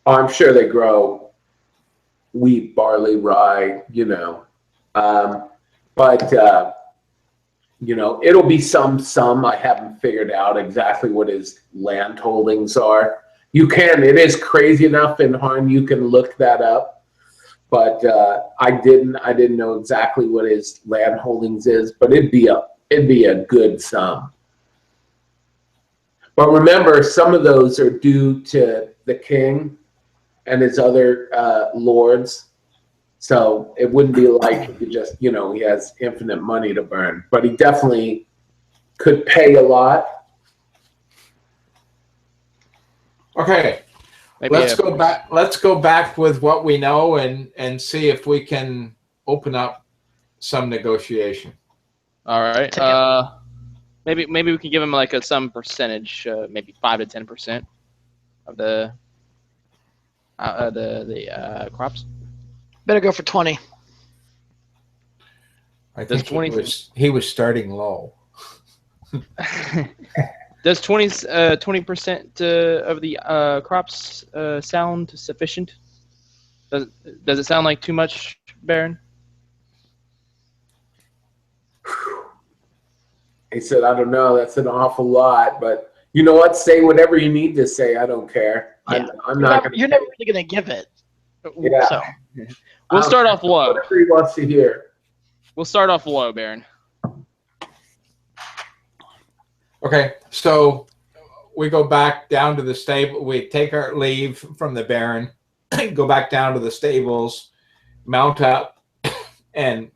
Oh, I'm sure they grow wheat, barley, rye, but it'll be some. I haven't figured out exactly what his land holdings are. It is crazy enough in Harn, you can look that up. But I didn't know exactly what his land holdings is, but it'd be a good sum. But remember, some of those are due to the king and his other lords, so it wouldn't be like he could just he has infinite money to burn. But he definitely could pay a lot, Okay, Maybe let's go back. Let's go back with what we know and see if we can open up some negotiation. All right. Maybe we can give him like some percentage, maybe 5 to 10% of the crops. Better go for 20. I Does think he was starting low. Does 20% of the crops sound sufficient? Does it sound like too much, Baron? He said, I don't know. That's an awful lot, but you know what? Say whatever you need to say. I don't care. Yeah. I'm not going to. You're never really going to give it. Yeah. So We'll start off low. Whatever he wants to hear. We'll start off low, Baron. Okay, so we go back down to the stable. We take our leave from the Baron, go back down to the stables, mount up, and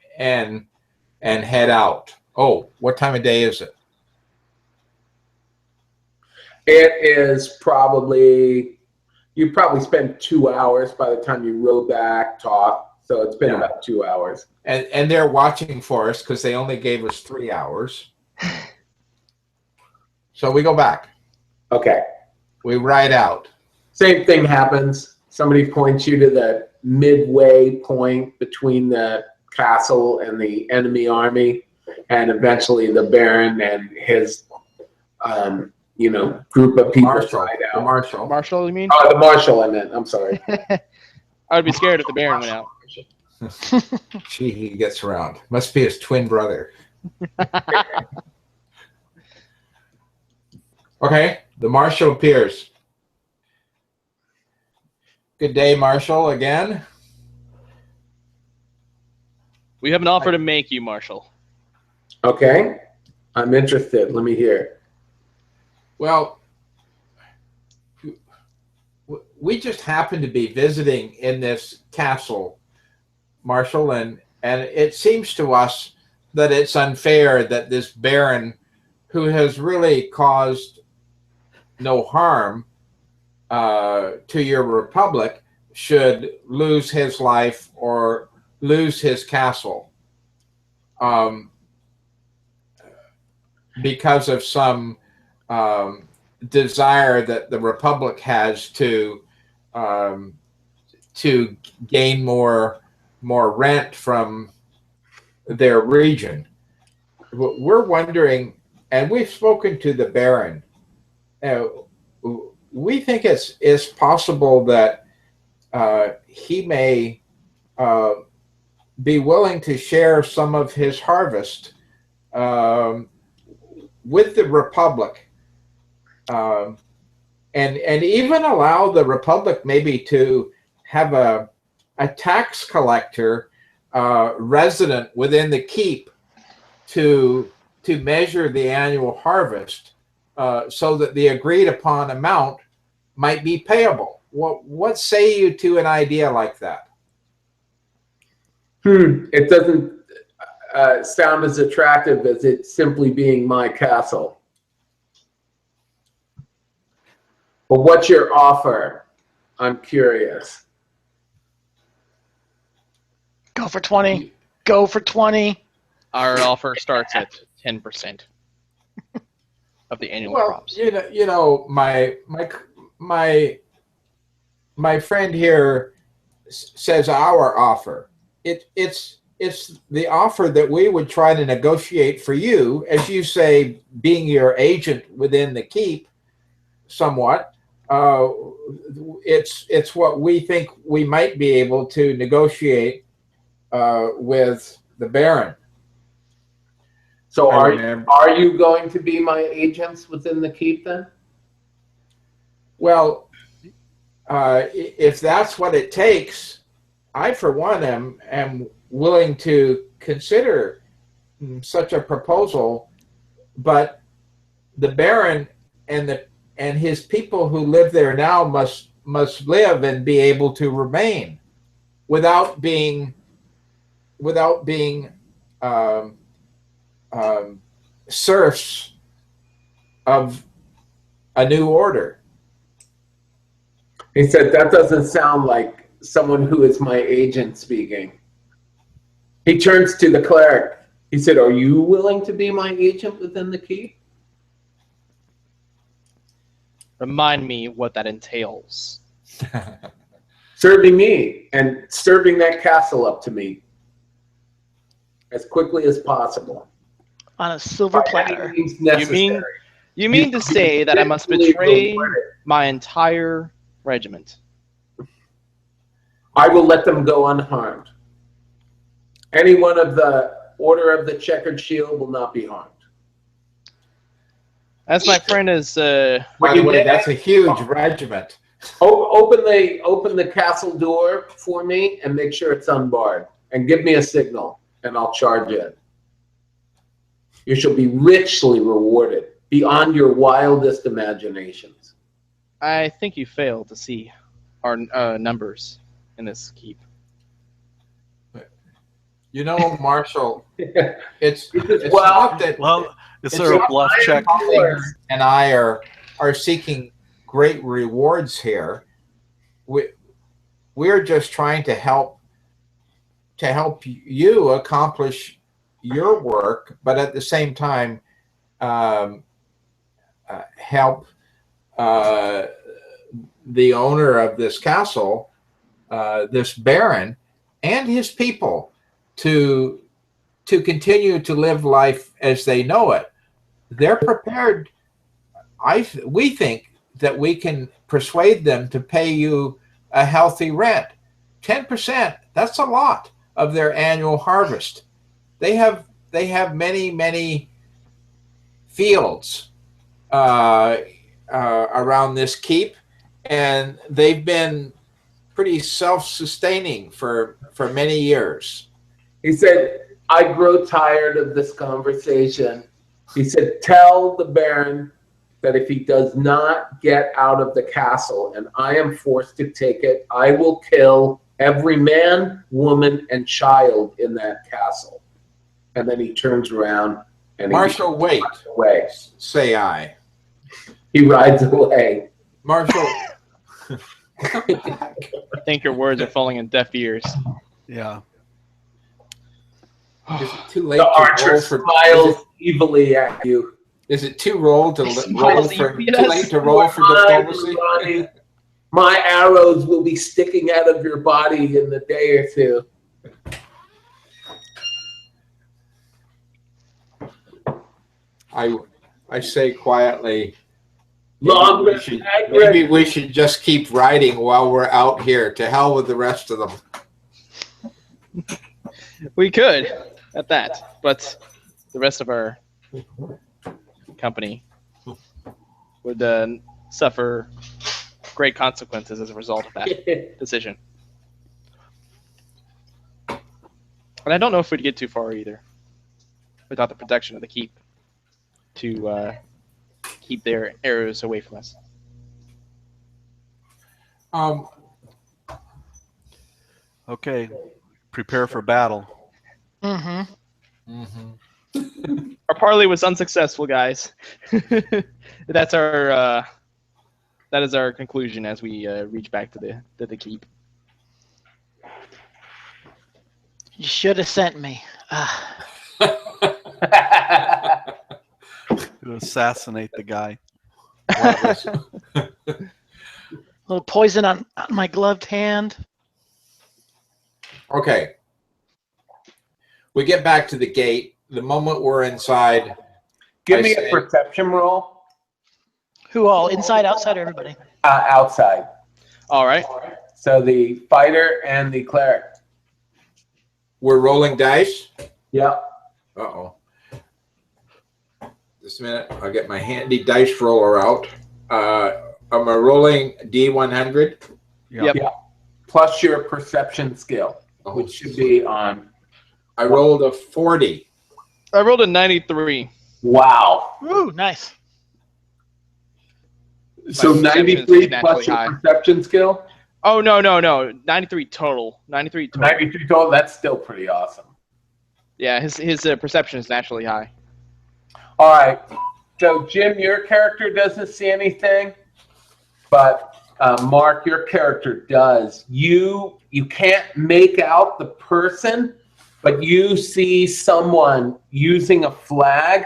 head out. Oh, what time of day is it? It is probably, you probably spent 2 hours by the time you rode back, talk. So it's been about 2 hours. And they're watching for us because they only gave us 3 hours. So we go back. Okay. We ride out. Same thing happens. Somebody points you to the midway point between the castle and the enemy army. And eventually the Baron and his, group of people ride out. The Marshal. Marshal, you mean? Oh, the Marshal, I meant. I'm sorry. I would be scared if the Baron went out. Gee, he gets around. Must be his twin brother. Okay, the Marshal appears. Good day, Marshal, again. We have an offer to make you, Marshal. Okay. I'm interested. Let me hear. Well, we just happen to be visiting in this castle, Marshal, and it seems to us that it's unfair that this Baron, who has really caused no harm to your republic, should lose his life or lose his castle because of some desire that the republic has to gain more rent from their region. We're wondering, and we've spoken to the Baron. We think it's possible that he may be willing to share some of his harvest with the Republic, and even allow the Republic maybe to have a tax collector resident within the keep to measure the annual harvest, so that the agreed upon amount might be payable. What say you to an idea like that? It doesn't sound as attractive as it simply being my castle. But what's your offer? I'm curious. Go for 20. Go for 20. Our offer starts at 10% of the annual crops. You know, my friend here says our offer. It's the offer that we would try to negotiate for you, as you say, being your agent within the keep, somewhat. It's what we think we might be able to negotiate with the Baron. So are you going to be my agents within the keep then? Well, if that's what it takes, I, for one, am willing to consider such a proposal. But the Baron and his people who live there now must live and be able to remain without being serfs of a new order. He said, that doesn't sound like someone who is my agent speaking. He turns to the cleric. He said, are you willing to be my agent within the keep? Remind me what that entails. Serving me and serving that castle up to me as quickly as possible. On a silver By any platter. means necessary. You mean to say that I must Eventually betray rewarded. my entire regiment? I will let them go unharmed. Any one of the Order of the Checkered Shield will not be harmed. As my friend is, By the way, that's a huge regiment. Open the castle door for me and make sure it's unbarred. And give me a signal, and I'll charge in. You shall be richly rewarded beyond your wildest imaginations. I think you failed to see our numbers in this keep. You know, Marshall, it's Well- not that Well, is It's there a not bluff my check? colleagues. and I are seeking great rewards here. We're just trying to help you accomplish your work, but at the same time help the owner of this castle, this baron, and his people to continue to live life as they know it. They're prepared. We think that we can persuade them to pay you a healthy rent. 10%, that's a lot of their annual harvest. They have many fields around this keep, and they've been pretty self-sustaining for many years. He said, I grow tired of this conversation. He said, tell the Baron that if he does not get out of the castle and I am forced to take it, I will kill every man, woman, and child in that castle. And then he turns around and Marshall, wait, he rides away. say I. He rides away. Marshall, I think your words are falling in deaf ears. Yeah. is it too late The to archer roll for? smiles evilly at you. Is it too roll to Smiles roll for? evilly, Too yes. late to roll for diplomacy? Ronnie, my arrows will be sticking out of your body in a day or two. I say quietly. Long Maybe we, live should, Hagrid. maybe we should just keep riding while we're out here. To hell with the rest of them. We could, at that, but the rest of our company would suffer great consequences as a result of that decision. And I don't know if we'd get too far either without the protection of the keep to keep their arrows away from us. Okay. Prepare for battle. Mm-hmm. Our parley was unsuccessful, guys. That's our that is our conclusion as we reach back to the keep. You should have sent me. To assassinate the guy. A little poison on my gloved hand. Okay. We get back to the gate. The moment we're inside, Give I me say- a perception roll. Who all? Inside, outside, or everybody? Outside. All right. So the fighter and the cleric. we're rolling dice. Yep. Uh-oh. Just a minute. I'll get my handy dice roller out. Am I rolling D100? Yep. Plus your perception skill, which should be on. I rolled a 40. I rolled a 93. Wow. Ooh, nice. So perception is 93 naturally plus your high. perception skill? Oh, no. 93 total. 93 total. 93 total, that's still pretty awesome. Yeah, his perception is naturally high. All right. So, Jim, your character doesn't see anything, but Mark, your character does. You can't make out the person, but you see someone using a flag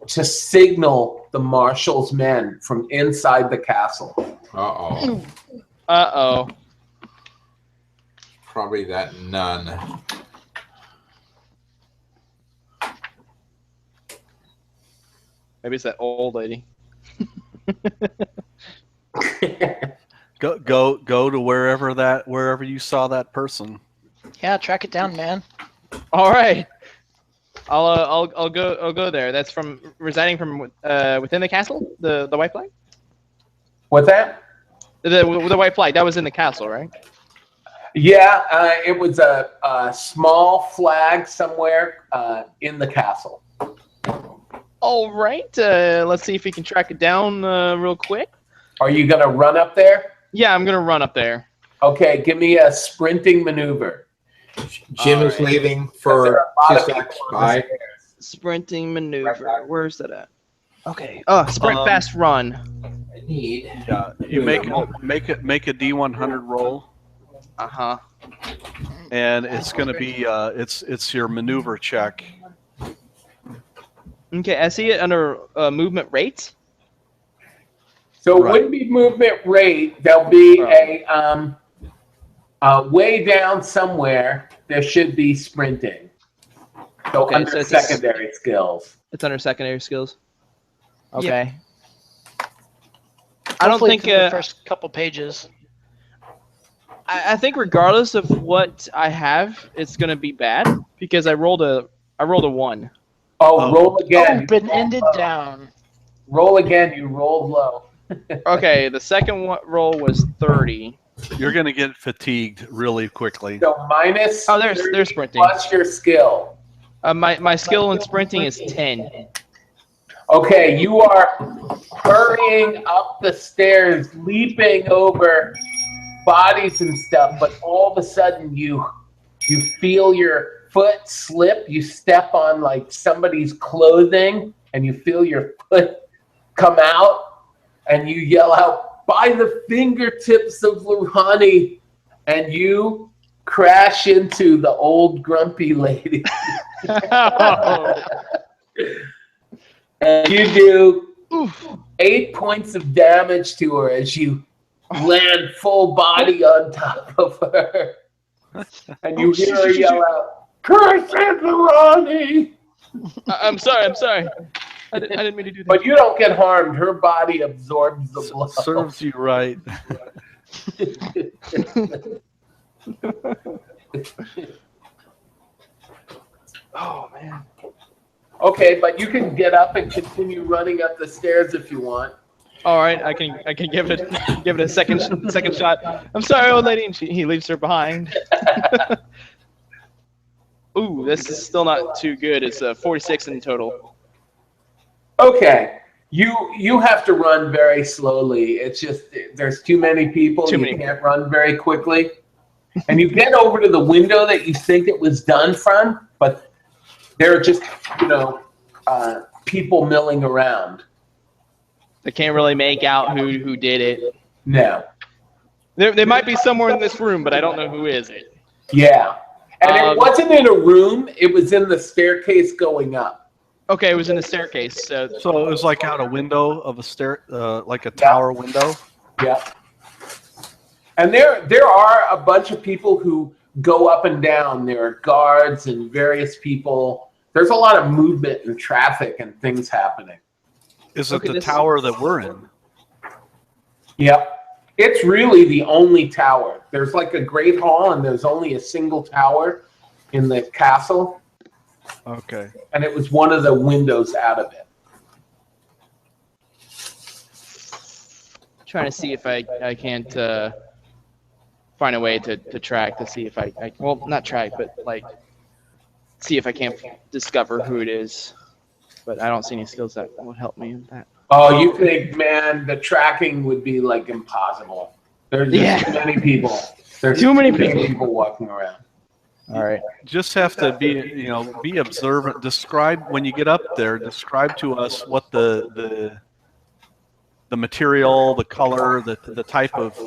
to signal the marshal's men from inside the castle. Uh-oh. Uh-oh. Probably that nun. Maybe it's that old lady. Go to wherever you saw that person. Yeah, track it down, man. All right. I'll go there. That's from residing from within the castle. The white flag. What's that? The white flag that was in the castle, right? Yeah, it was a small flag somewhere in the castle. All right. Let's see if we can track it down real quick. Are you going to run up there? Yeah, I'm gonna run up there. Okay, give me a sprinting maneuver. Jim is leaving for Kisak's spy. Sprinting maneuver. Where's that at? Okay. Sprint fast run. I need. Yeah, you make a D100 roll, Uh-huh. and it's going to be it's your maneuver check. Okay, I see it under movement rates. So it Right. wouldn't be movement rate. There'll be a way down somewhere. There should be sprinting. So Okay, under so it's secondary skills. It's under secondary skills. Okay. Yep. I don't Hopefully think it's in the first couple pages. I think regardless of what I have, it's gonna be bad because I rolled a 1. Oh, roll again. Open-ended down. Roll again. You rolled low. Okay, the second roll was 30. You're going to get fatigued really quickly. So minus. Oh, there's 30 sprinting. plus your skill. My skill in sprinting is 10. Okay, you are hurrying up the stairs, leaping over bodies and stuff, but all of a sudden you feel your foot slip. You step on like somebody's clothing, and you feel your foot come out, and you yell out, "By the fingertips of Luhani," and you crash into the old grumpy lady. And you do 8 points of damage to her as you land full body on top of her. And you hear her yell out, "Curse Luhani!" I'm sorry. I didn't mean to do that. But you don't get harmed. Her body absorbs the blow. Serves you right. Oh man. Okay, but you can get up and continue running up the stairs if you want. All right, I can give it a second shot. I'm sorry, old lady, and he leaves her behind. Ooh, this is still not too good. It's 46 in total. Okay, you have to run very slowly. It's just there's too many people. Too you many. Can't run very quickly. And you get over to the window that you think it was done from, but there are just people milling around. I can't really make out who did it. No. There might be somewhere in this room, but I don't know who is it. Yeah. And it wasn't in a room. It was in the staircase going up. Okay, it was in the staircase. So So it was like out a window of a stair, like a tower window. Yeah. And there are a bunch of people who go up and down. There are guards and various people. There's a lot of movement and traffic and things happening. Is it Okay, the this- tower that we're in? Yep. It's really the only tower. There's like a great hall, and there's only a single tower in the castle. Okay. And it was one of the windows out of it. trying to see if I can't find a way to track to see if I well, not track, but like see if I can't discover who it is. But I don't see any skills that would help me with that. Oh, you think, man, the tracking would be like impossible. There's just too many people. There's Too many people. walking around. All right. Just have to be observant. Describe when you get up there. Describe to us what the the material, the color, the type of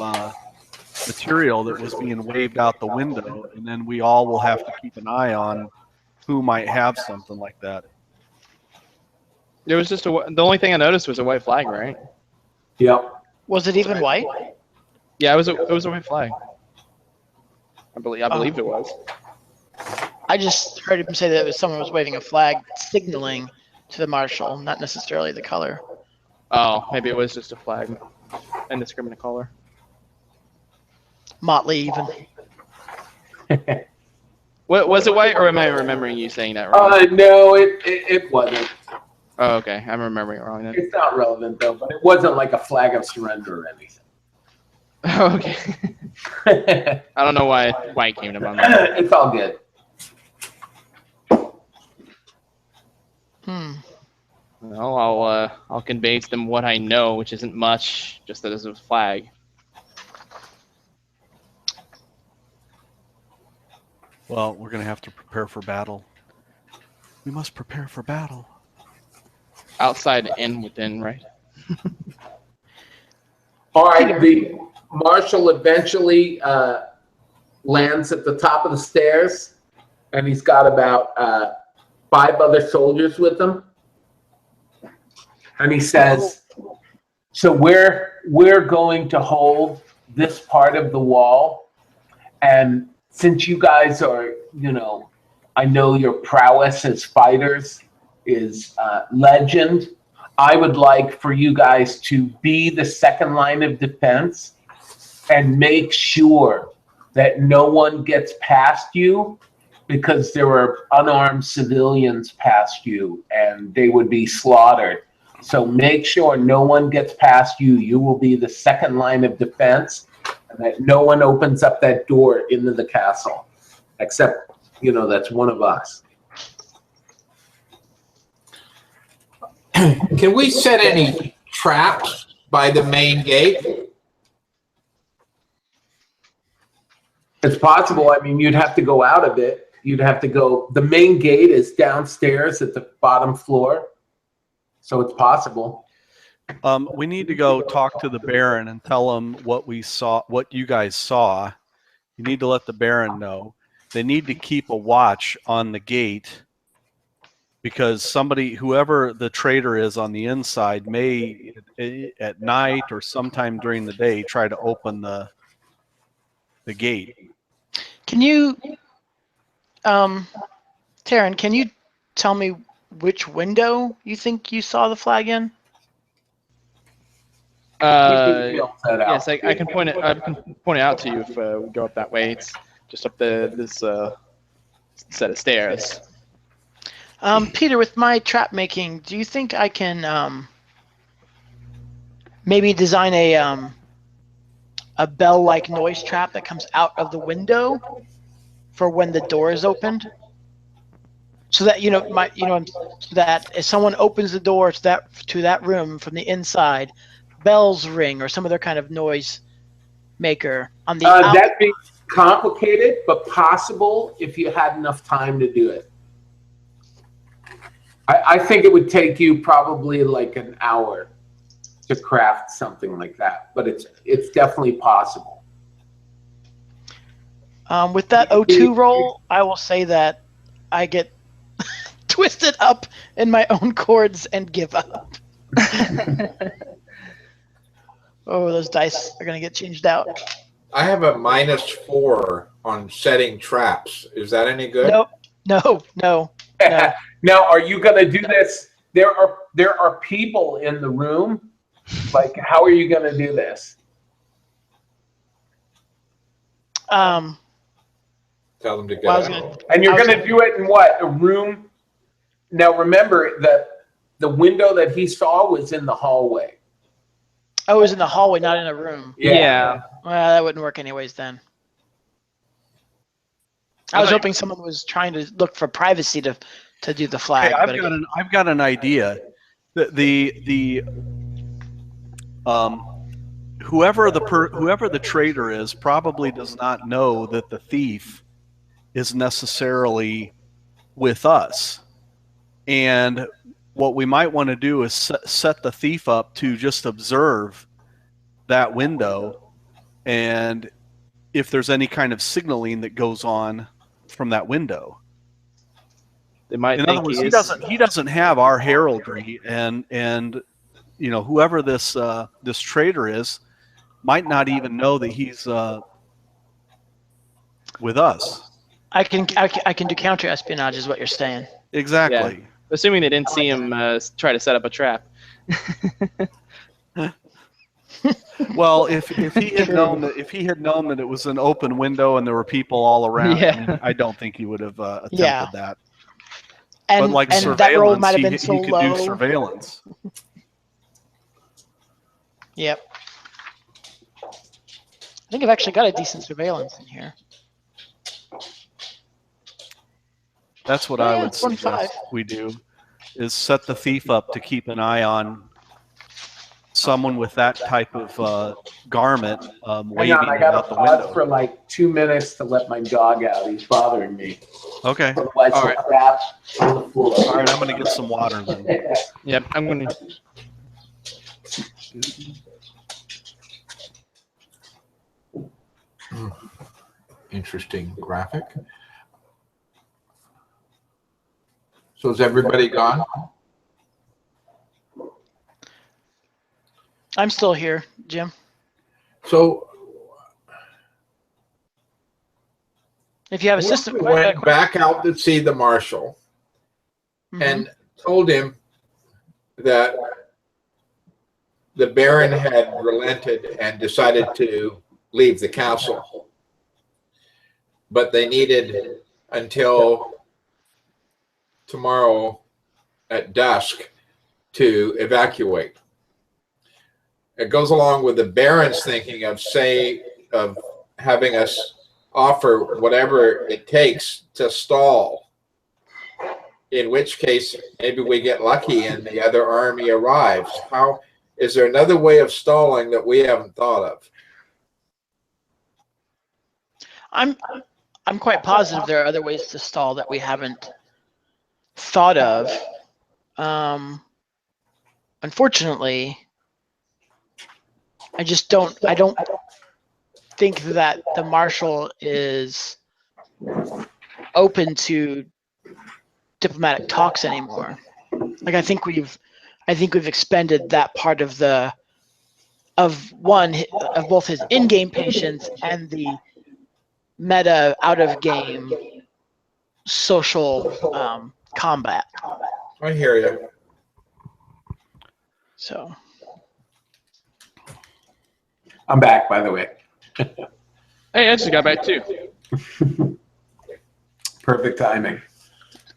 material that was being waved out the window, and then we all will have to keep an eye on who might have something like that. There was just the only thing I noticed was a white flag, right? Yep. Was it even white? Yeah, it was a white flag. I believe it was. I just heard him say that it was someone was waving a flag signaling to the marshal, not necessarily the color. Oh, maybe it was just a flag, indiscriminate color. Motley even. What was it white, or am I remembering you saying that wrong? No, it wasn't. Oh, okay, I'm remembering it wrong then. It's not relevant though, but it wasn't like a flag of surrender or anything. Okay. I don't know why it came to my mind. It's all good. Well, I'll convey to them what I know, which isn't much, just that it's a flag. Well, we're going to have to prepare for battle. We must prepare for battle. Outside and within, right? All right, the marshal eventually lands at the top of the stairs, and he's got about 5 other soldiers with him. And he says, so we're going to hold this part of the wall, and since you guys are, I know your prowess as fighters is legend, I would like for you guys to be the second line of defense and make sure that no one gets past you, because there are unarmed civilians past you and they would be slaughtered. So make sure no one gets past you. You will be the second line of defense, and that no one opens up that door into the castle, except, that's one of us. Can we set any traps by the main gate? It's possible. I mean, you'd have to go out of it. You'd have to go. The main gate is downstairs at the bottom floor, so it's possible. We need to go talk to the Baron and tell him what we saw, what you guys saw. You need to let the Baron know. They need to keep a watch on the gate, because whoever the traitor is on the inside, may at night or sometime during the day try to open the gate. Can you, Taryn, can you tell me which window you think you saw the flag in? Yes, I can point it. I can point it out to you if we go up that way. It's just up this set of stairs. Peter, with my trap making, do you think I can maybe design a bell-like noise trap that comes out of the window for when the door is opened, so that so that if someone opens the door to that room from the inside, bells ring or some other kind of noise maker on the that'd be complicated, but possible if you had enough time to do it. I think it would take you probably like an hour to craft something like that, but it's definitely possible. With that O2 roll, I will say that I get twisted up in my own cords and give up. Oh, those dice are going to get changed out. I have a -4 on setting traps. Is that any good? Nope. No. Now, are you going to do this? There are people in the room. Like, how are you going to do this? Tell them to get out. And you're going to do it in what? A room? Now, remember that the window that he saw was in the hallway. Oh, it was in the hallway, not in a room. Yeah. Well, that wouldn't work anyways then. I was hoping someone was trying to look for privacy to do the flag. Hey, I've got an idea. Whoever the traitor is probably does not know that the thief is necessarily with us, and what we might want to do is set the thief up to just observe that window, and if there's any kind of signaling that goes on from that window. They might In think other words, he he doesn't have our heraldry, and you know, whoever this this trader is might not even know that he's with us. I can do counter espionage, is what you're saying. Exactly. assuming they didn't see him try to set up a trap. Well, if he had known that it was an open window and there were people all around, Yeah. I don't think he would have attempted Yeah. that. And, But like and that roll surveillance, might have been he so could low. do surveillance. Yep. I think I've actually got a decent surveillance in here. That's what Yeah, I would 25. suggest we do, is set the thief up to keep an eye on someone with that type of garment Hang waving on, I gotta out the pause window. for like 2 minutes to let my dog out. He's bothering me. Okay. Otherwise, All he'll right. crap on the floor. All right, I'm going to get some water then. Yep, I'm gonna. Interesting graphic. So is everybody gone? I'm still here, Jim. So If you have we assistant, went back out to see the marshal Mhm. and told him that the Baron had relented and decided to leave the council. But they needed until tomorrow at dusk to evacuate. It goes along with the Baron's thinking of having us offer whatever it takes to stall. In which case, maybe we get lucky and the other army arrives. How is there another way of stalling that we haven't thought of? I'm quite positive there are other ways to stall that we haven't thought of. Unfortunately, I don't think that the marshal is open to diplomatic talks anymore. Like I think we've expended that part of both his in-game patience and the meta out of game social combat. I hear you. So I'm back, by the way. Hey, I just got back too. Perfect timing.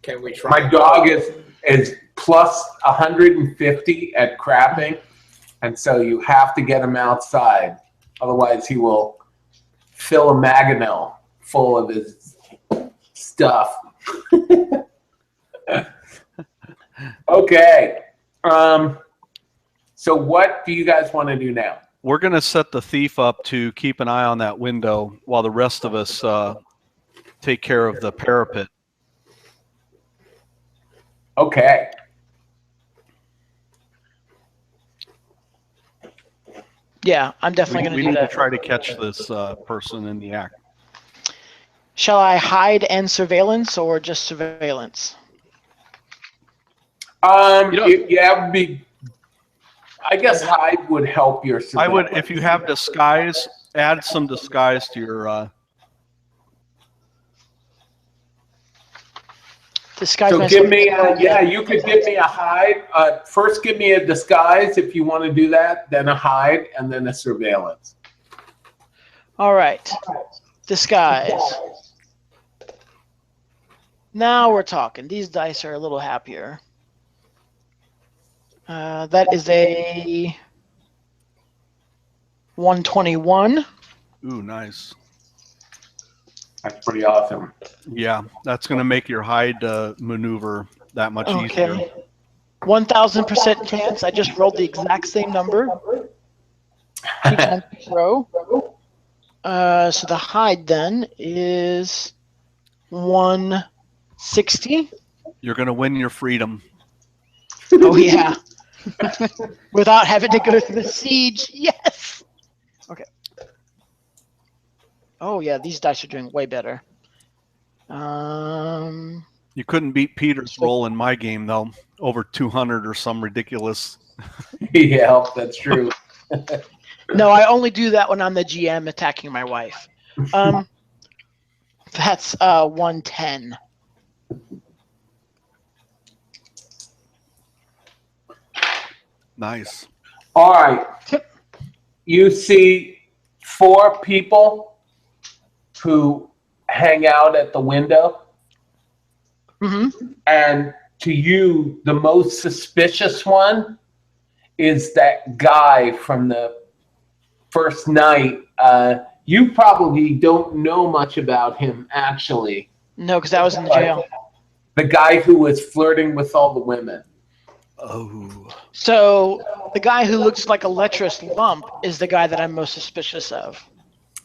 Can we try? My dog is plus 150 at crapping, and so you have to get him outside. Otherwise, he will fill a mangonel full of his stuff. Okay. So what do you guys want to do now? We're going to set the thief up to keep an eye on that window while the rest of us take care of the parapet. Okay. yeah, I'm definitely We going to do need to that. try to catch this person in the act. Shall I hide and surveillance or just surveillance? Yeah, would be. I guess hide would help your I would, surveillance. if you have disguise, add some disguise to your. Disguise So myself. give me, you could give me a hide. First, give me a disguise if you want to do that. Then a hide, and then a surveillance. All right. Disguise. Now we're talking. These dice are a little happier. That is a 121. Ooh, nice. That's pretty awesome. Yeah, that's going to make your hide maneuver that much easier. Okay. 1,000% chance. I just rolled the exact same number. 2 times each row. So the hide then is 160. You're going to win your freedom. Oh yeah. Without having to go through the siege. Yes. Okay. Oh yeah, these dice are doing way better. You couldn't beat Peter's roll in my game though. Over 200 or some ridiculous. Yeah, that's true. No, I only do that when I'm the GM attacking my wife. That's 110. Nice. All right. You see 4 people who hang out at the window. Mm-hmm. And to you, the most suspicious one is that guy from the first night. You probably don't know much about him, actually. No, because I was in the jail. The guy who was flirting with all the women. Oh. So the guy who looks like a lecherous lump is the guy that I'm most suspicious of.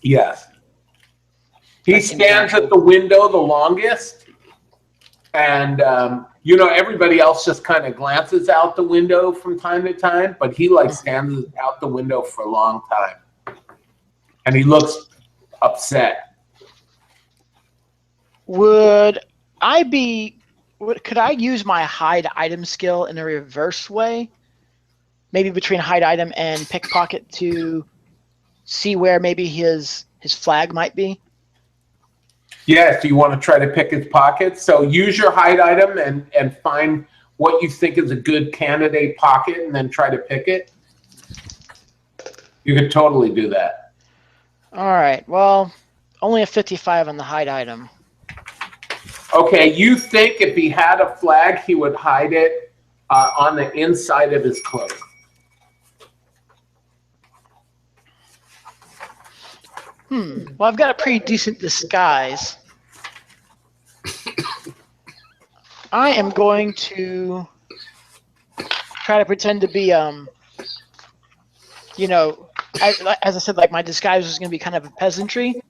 Yes. He That seems stands natural. at the window the longest. And, everybody else just kind of glances out the window from time to time. But he, stands out the window for a long time. And he looks upset. Could I use my hide item skill in a reverse way? Maybe between hide item and pickpocket to see where maybe his flag might be? Yes, you want to try to pick his pockets. So use your hide item and find what you think is a good candidate pocket and then try to pick it. You could totally do that. All right. Well, only a 55 on the hide item. Okay, you think if he had a flag, he would hide it on the inside of his cloak. Well, I've got a pretty decent disguise. I am going to try to pretend to be, as I said, my disguise was going to be kind of a peasantry.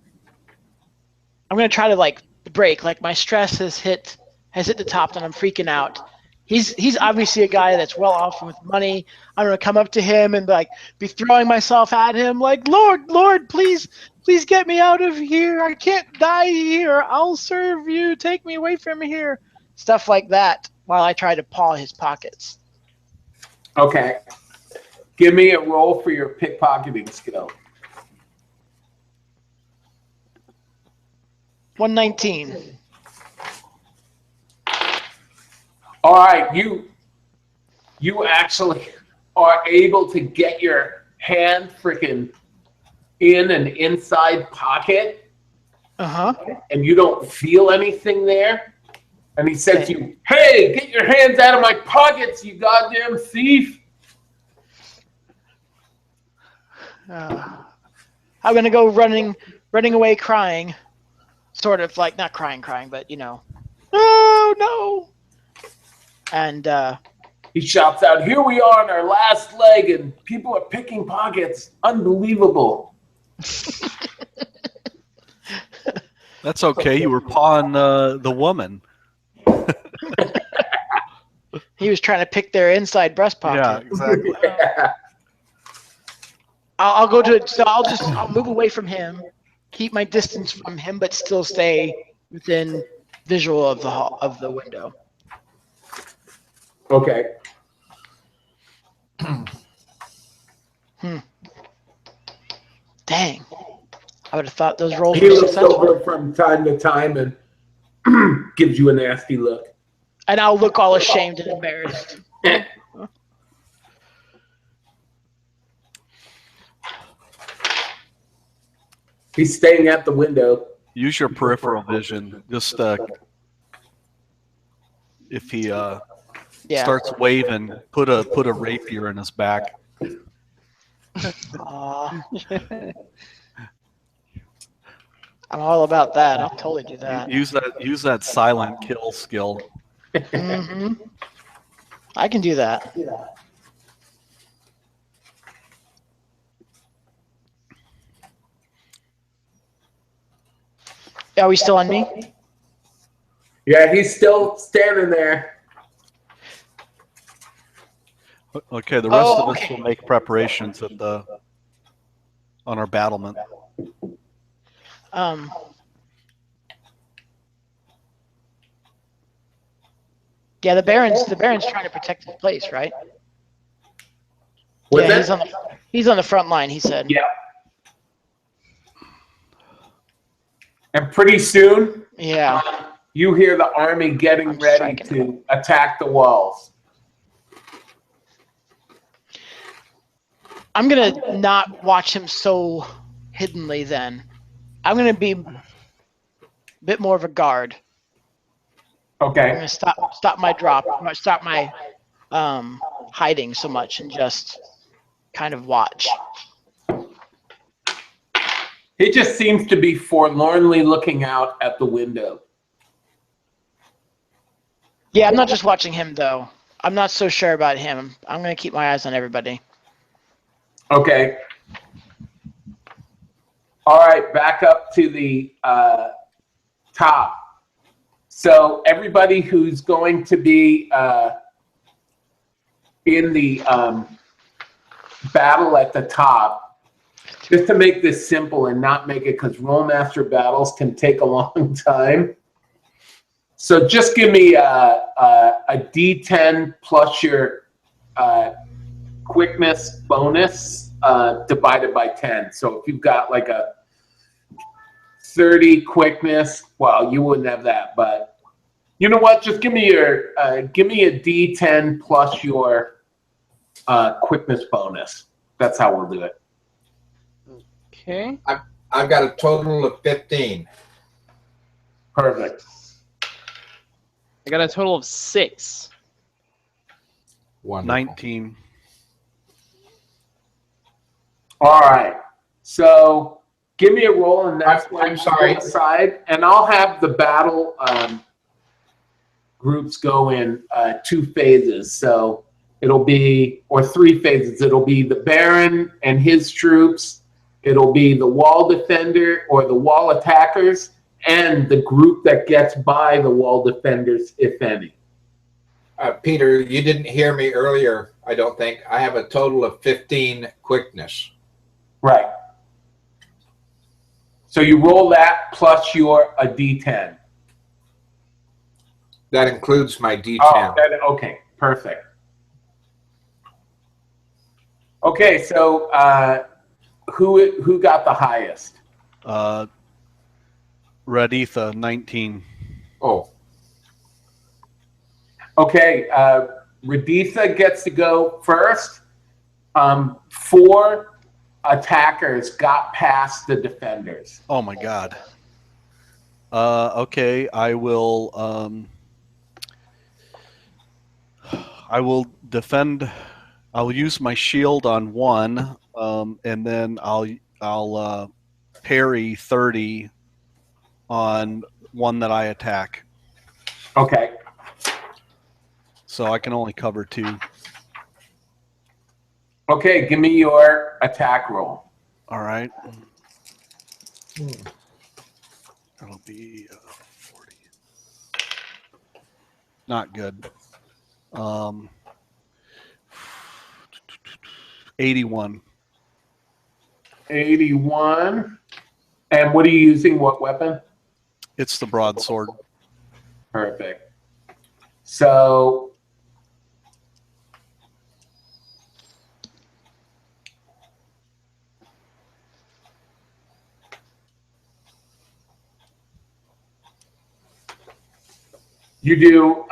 I'm going to try to break. My stress has hit the top, and I'm freaking out. He's obviously a guy that's well off with money. I'm going to come up to him and be throwing myself at him like, Lord, please get me out of here. I can't die here. I'll serve you. Take me away from here. Stuff like that while I try to paw his pockets. Okay. Give me a roll for your pickpocketing skill. 119. All right, you actually are able to get your hand freaking in an inside pocket. Uh-huh. And you don't feel anything there. And he says to you, "Hey, get your hands out of my pockets, you goddamn thief." I'm going to go running away crying. Sort of not crying, but, oh, no. And he shouts out, "Here we are on our last leg, and people are picking pockets. Unbelievable." That's okay. You were pawing the woman. He was trying to pick their inside breast pocket. Yeah, exactly. I'll go to it. So I'll move away from him, keep my distance from him, but still stay within visual of the window. Okay. Dang. I would have thought those rolls He were looks successful. over from time to time and gives you a nasty look. And I'll look all ashamed and embarrassed. He's staying at the window. Use your peripheral vision. Just if he starts waving, put a rapier in his back. I'm all about that. I'll totally do that. Use that silent kill skill. Mm-hmm. I can do that. Are we still on me? Yeah, he's still standing there. Okay, the rest Oh, of us okay. will make preparations at the on our battlement. Yeah, the Baron's trying to protect his place, right? What's Yeah, that? he's on the front line, he said. Yeah. And pretty soon, Yeah. you hear the army getting ready striking. to attack the walls. I'm gonna not watch him so hiddenly then. I'm gonna be a bit more of a guard. I'm Okay. gonna stop my drop, stop my hiding so much, and just kind of watch. He just seems to be forlornly looking out at the window. Yeah, I'm not just watching him though. I'm not so sure about him. I'm gonna keep my eyes on everybody. Okay. All right, back up to the top. So everybody who's going to be in the battle at the top, just to make this simple and not make it, because Rolemaster battles can take a long time. So just give me a D10 plus your quickness bonus divided by 10. So if you've got like a 30 quickness, well, you wouldn't have that, but you know what? Just give me a D10 plus your quickness bonus. That's how we'll do it. Okay. I've got a total of 15. Perfect. I got a total of 6. Wonderful. 19. All right. So give me a roll, and that's I'm sorry. Aside, and I'll have the battle groups go in 2 phases. So it'll be, or 3 phases. It'll be the Baron and his troops. It'll be the wall defender or the wall attackers, and the group that gets by the wall defenders, if any. Peter, you didn't hear me earlier, I don't think. I have a total of 15 quickness. Right. So you roll that plus your a D10. That includes my D10. Oh, okay, perfect. Okay, so who got the highest? Raditha, 19. Oh, Okay, Raditha gets to go first. 4 attackers got past the defenders. Oh my God. Okay, I will defend. I'll use my shield on 1, and then I'll parry 30 on one that I attack. Okay. So I can only cover 2. Okay, give me your attack roll. All right. That'll be 40. Not good. 81. 81. And what are you using? What weapon? It's the broadsword. Perfect. So you do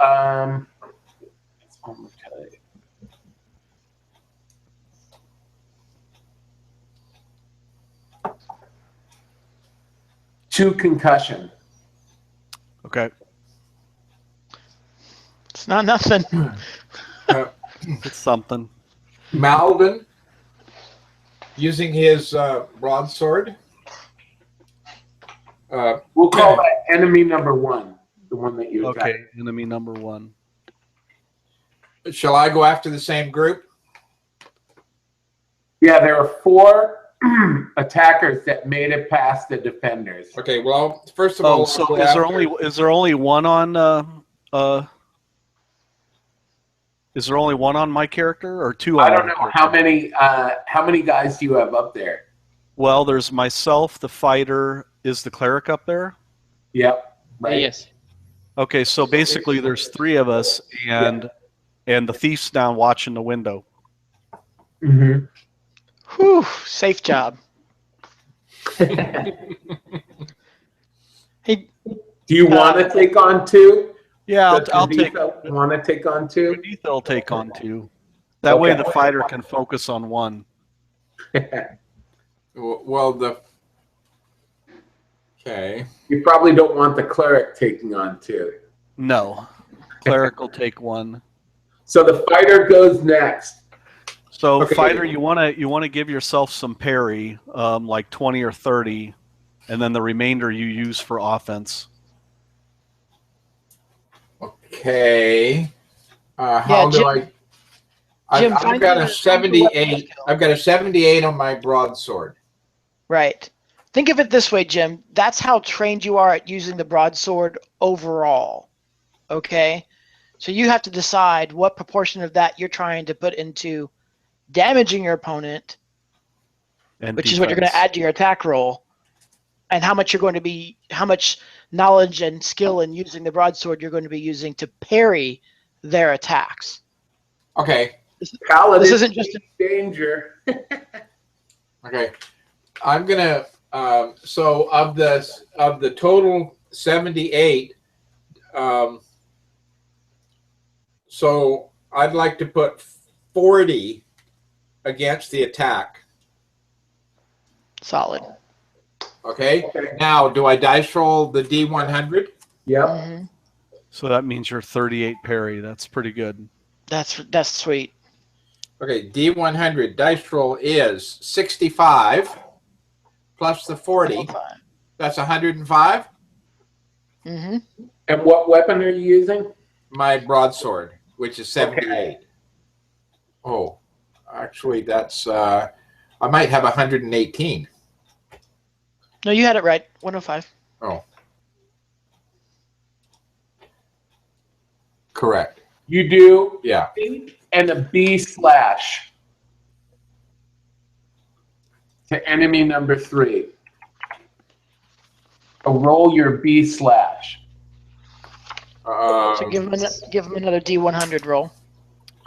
two concussion. Okay. It's not nothing. It's something. Malvin, using his broadsword. We'll call that enemy number 1, the one that you attacked. Okay, enemy number 1. Shall I go after the same group? Yeah, there are 4 attackers that made it past the defenders. Okay, well, first of all, Oh, so is there only one on Is there only one on my character or two? I on don't my know character? how many guys do you have up there? Well, there's myself, the fighter. Is the cleric up there? Yep. Right. Yes. Okay, so basically there's three of us, and the thief's down watching the window. Mm-hmm. Whew, safe job. Hey, Do you want to take on two? Yeah, Does I'll take. Renitha want to take on two? Renitha will take on two. That way Okay. the fighter can focus on one. Well, okay. You probably don't want the cleric taking on two. No, cleric will take one. So the fighter goes next. So Okay. fighter, you wanna give yourself some parry, like 20 or 30, and then the remainder you use for offense. Okay. How Yeah, do Jim- Jim, I've find got the- a find the 78. weapons. I've got a 78 on my broadsword. Right. Think of it this way, Jim. That's how trained you are at using the broadsword overall. Okay? So you have to decide what proportion of that you're trying to put into damaging your opponent, And which is what you're going to defense. add to your attack roll, and how much knowledge and skill in using the broadsword you're going to be using to parry their attacks. Okay. Paladin This isn't just danger. Okay. I'm gonna. So of the total 78. So I'd like to put 40 against the attack. solid. Okay. Okay. Now, do I dice roll the D100? Yep. Hmm. So that means you're 38 parry. That's pretty good. That's sweet. Okay, D100 dice roll is 65 plus the 40. That's 105. Mm-hmm. And what weapon are you using? My broadsword, which is 78. Oh, actually, that's I might have 118. No, you had it right. 105. Oh, correct. You do Yeah. and a B slash to enemy number 3. Roll your B slash. So give him another D100 roll.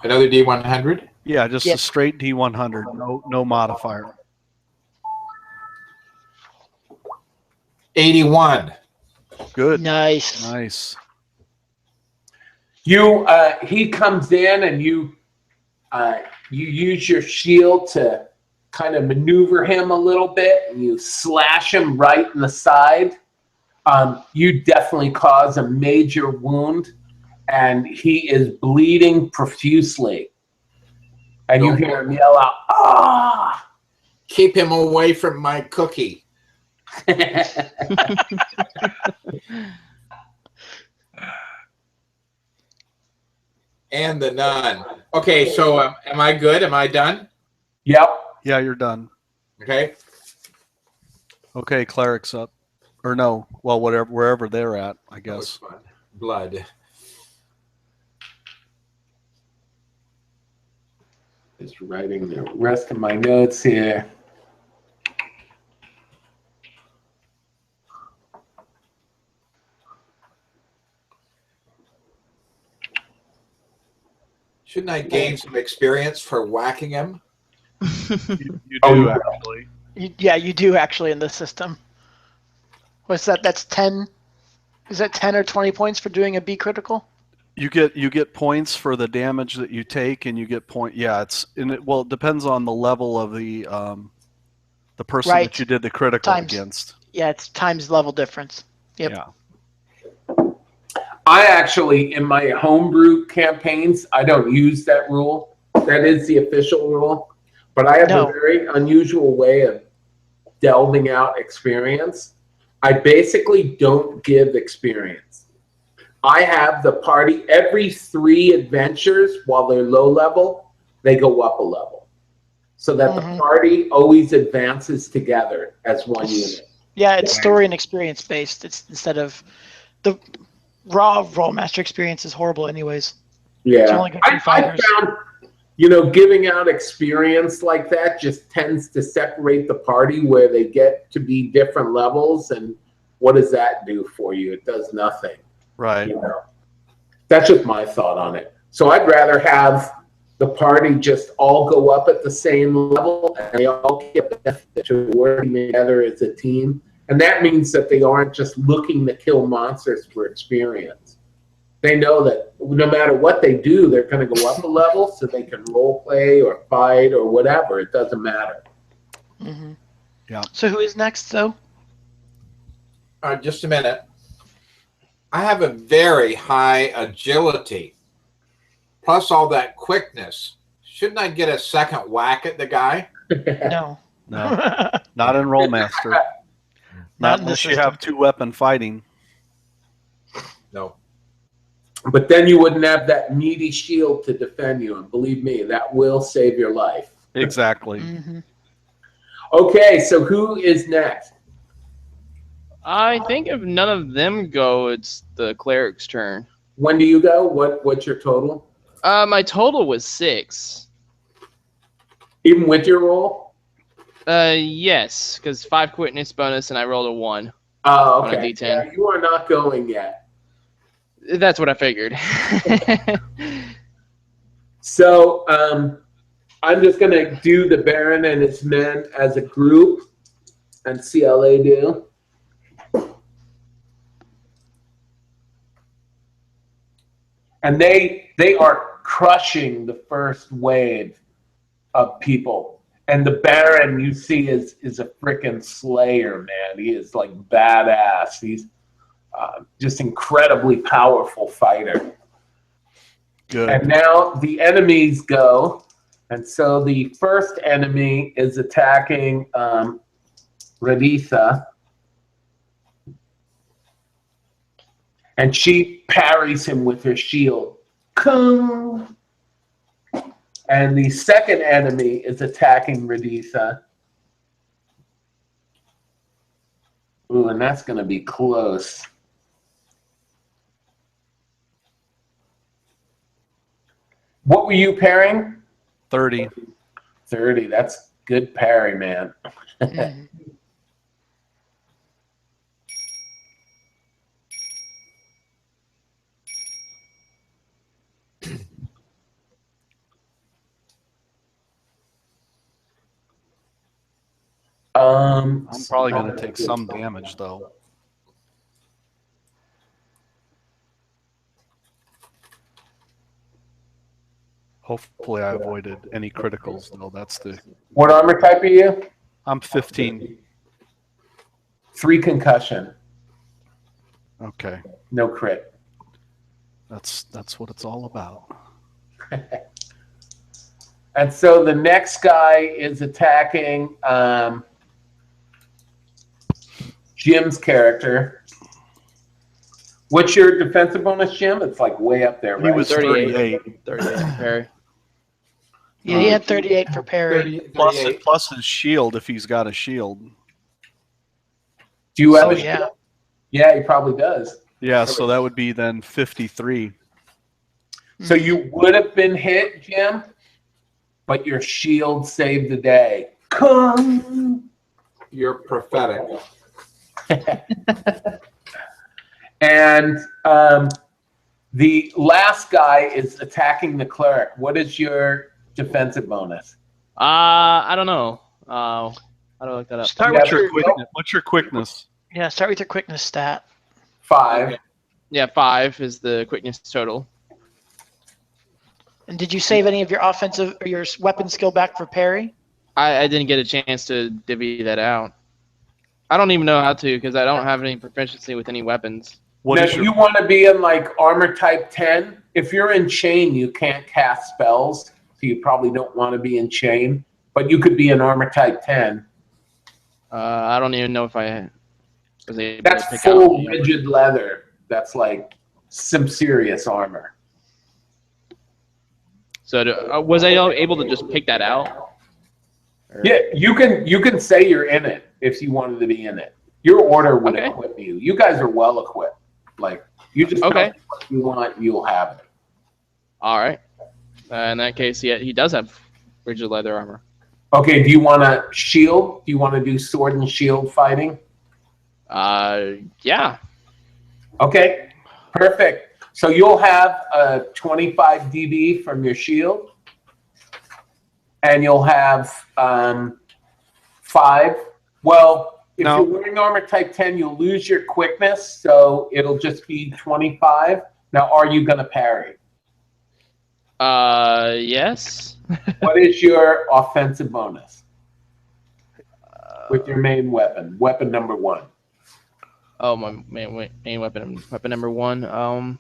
Another D100. Yeah, just Yeah. a straight D100. No modifier. 81. Good. Nice. Nice. He comes in and you use your shield to kind of maneuver him a little bit, and you slash him right in the side. You definitely cause a major wound, and he is bleeding profusely. And you hear him yell out, "Ah!" Keep him away from my cookie. And the nun. Okay, so am I good? Am I done? Yep. Yeah, you're done. Okay. Okay, cleric's up. Or no, well, wherever they're at, I That was guess. fun. Blood. Just writing the rest of my notes here. Shouldn't I gain some experience for whacking him? You Oh, do, you will. actually. Yeah, you do actually in this system. What's that? That's 10. Is that 10 or 20 points for doing a B critical? You get points for the damage that you take, and you get it depends on the level of the person Right. that you did the critical Times. against. Yeah, it's times level difference. Yep. Yeah. I actually, in my homebrew campaigns, I don't use that rule. That is the official rule. But I have No. a very unusual way of delving out experience. I basically don't give experience. I have the party, every 3 adventures, while they're low level, they go up a level. So that the party always advances together as one unit. Yeah, it's story and experience based. It's instead of the raw Rolemaster experience is horrible anyways. Yeah, only got two I fighters. found, giving out experience like that just tends to separate the party where they get to be different levels, and what does that do for you? It does nothing. Right. That's just my thought on it. So I'd rather have the party just all go up at the same level and they all get the benefit of working together as a team. And that means that they aren't just looking to kill monsters for experience. They know that no matter what they do, they're going to go up a level so they can role play or fight or whatever. It doesn't matter. Mm-hmm. Yeah. So who is next, though? Just a minute. I have a very high agility, plus all that quickness. Shouldn't I get a second whack at the guy? No. No, not in Rolemaster. Not in this unless you have system. 2-weapon fighting. No. But then you wouldn't have that meaty shield to defend you. And believe me, that will save your life. Exactly. Mm-hmm. Okay, so who is next? I think if none of them go, it's the cleric's turn. When do you go? What's your total? My total was 6. Even with your roll? Yes, because 5 quickness bonus and I rolled a 1. Oh, On a okay. D10. Yeah, you are not going yet. That's what I figured. So I'm just going to do the Baron and his men as a group and see how they do. And they are crushing the first wave of people. And the Baron, you see, is a freaking slayer, man. He is like badass. He's just incredibly powerful fighter. Good. And now the enemies go. And so the first enemy is attacking Raditha. And she parries him with her shield. Kung! And the second enemy is attacking Raditha. Ooh, and that's going to be close. What were you parrying? 30. 30. That's good parry, man. Mm-hmm. I'm probably going to take some damage, though. Hopefully I avoided any criticals, though. That's the... What armor type are you? I'm 15. 3 concussion. Okay. No crit. That's what it's all about. And so the next guy is attacking Jim's character. What's your defensive bonus, Jim? It's like way up there, He right? was 38. 38 parry. Yeah, he had 38 for parry. 38. Plus his shield if he's got a shield. Do you have Oh, a yeah. shield? Yeah, he probably does. Yeah, so that would be then 53. So you would have been hit, Jim, but your shield saved the day. Come. You're prophetic. And the last guy is attacking the cleric. What is your defensive bonus? I don't know. How do I look that up? Start Yeah, with your What's your quickness? start with your quickness stat. 5. Yeah, 5 is the quickness total. And did you save any of your offensive or your weapon skill back for parry? I didn't get a chance to divvy that out. I don't even know how to because I don't have any proficiency with any weapons. What Now, is if your you want to be in like armor type 10, if you're in chain, you can't cast spells, so you probably don't want to be in chain. But you could be in armor type 10. I don't even know if I was able to That's pick full out. rigid leather. That's like some serious armor. So was I able to just pick that out? Or- Yeah, you can say you're in it if you wanted to be in it. Your order would Okay. equip you. You guys are well equipped. Like you just tell Okay. me what you want, you'll have it. All right. In that case, he does have rigid leather armor. Okay, do you want to shield? Do you want to do sword and shield fighting? Yeah. Okay, perfect. So you'll have a 25 dB from your shield, and you'll have 5. Well, if No. you're wearing armor type 10, you'll lose your quickness, so it'll just be 25. Now, are you going to parry? Yes. What is your offensive bonus with your main weapon? Weapon number 1. Oh, my main weapon. Weapon number 1.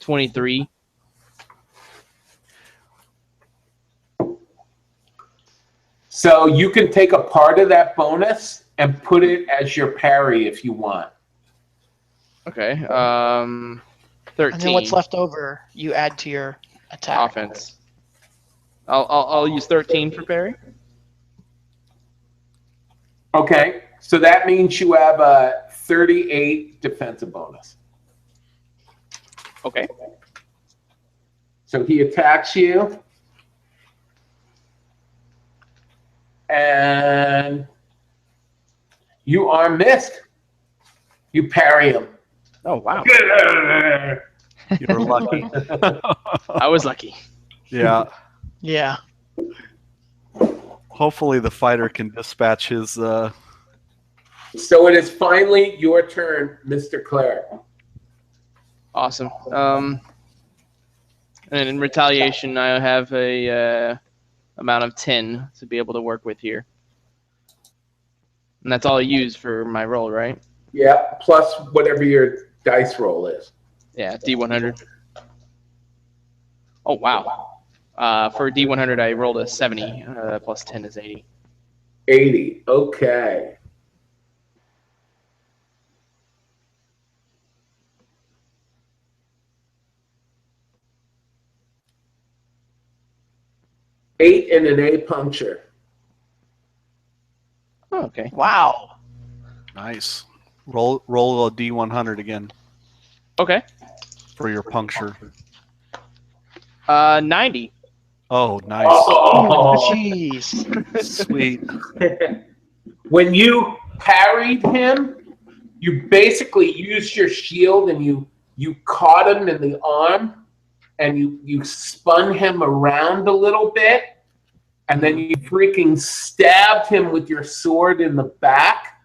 23. So you can take a part of that bonus and put it as your parry if you want. Okay. 13. And then what's left over, you add to your attack. Offense. I'll use 13 for parry. Okay, so that means you have a 38 defensive bonus. Okay. So he attacks you, and you are missed. You parry him. Oh wow. You're lucky. I was lucky. Yeah. Yeah. Hopefully the fighter can dispatch his. So it is finally your turn, Mr. Cleric. Awesome. And in retaliation, I have a amount of 10 to be able to work with here. And that's all I use for my roll, right? Yeah, plus whatever your dice roll is. Yeah, D100. Oh, wow. For D100, I rolled a 70. Plus 10 is 80. 80, okay. Eight and an A puncture. Oh, okay. Wow. Nice. Roll a D100 again Okay. for your puncture. 90. Oh, nice. Oh. Jeez. Sweet. When you parried him, you basically used your shield and you caught him in the arm and you spun him around a little bit and then you freaking stabbed him with your sword in the back.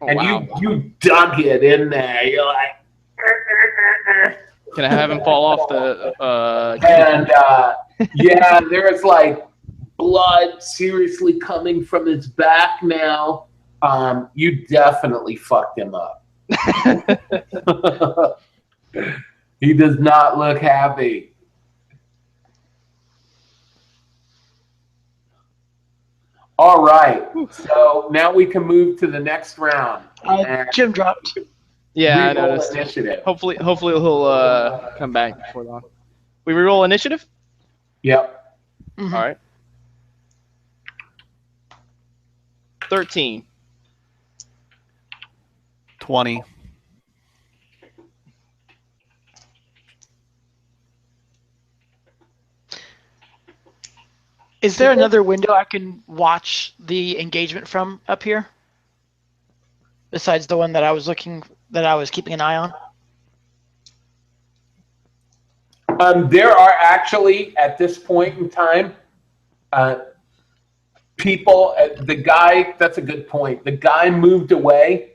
Oh, And wow. you dug it in there. You're like, Can I have him fall off the... and yeah, there's like blood seriously coming from his back now. You definitely fucked him up. He does not look happy. All right, so now we can move to the next round. And Jim dropped. Yeah, I re-roll noticed. initiative. Hopefully he'll come back before long. We reroll initiative? Yep. Mhm. All right. 13. 20. Is there another window I can watch the engagement from up here? Besides the one that I was keeping an eye on? There are actually, at this point in time, people, the guy, that's a good point. The guy moved away,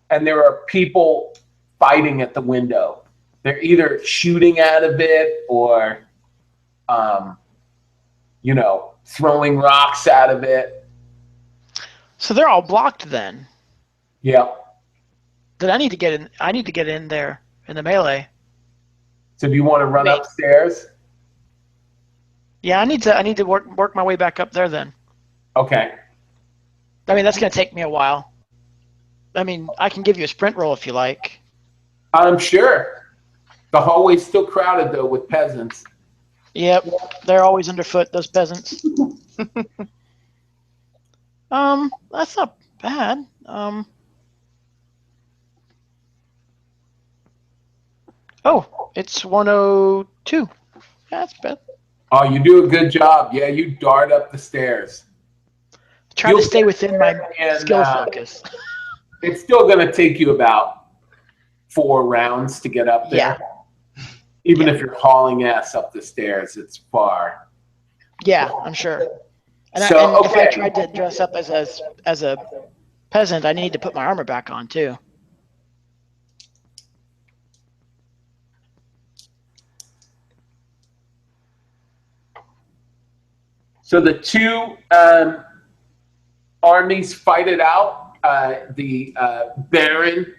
and there are people fighting at the window. They're either shooting out of it or, throwing rocks out of it. So they're all blocked then. Yeah. Then I need to get in. I need to get in there in the melee. So do you want to run Wait. upstairs? Yeah, I need to work my way back up there then. Okay. I mean, that's gonna take me a while. I mean, I can give you a sprint roll if you like. I'm sure. The hallway's still crowded, though, with peasants. Yep, they're always underfoot, those peasants. That's not bad. Oh, it's 102. That's bad. Oh, you do a good job. Yeah, you dart up the stairs. Try You'll to stay get within my there and, skill focus. It's still going to take you about 4 rounds to get up there. Yeah. Even Yeah. if you're hauling ass up the stairs, it's far. Yeah, I'm sure. And, So, if I okay. tried to dress up as a peasant, I need to put my armor back on too. So the two armies fight it out. The Baron,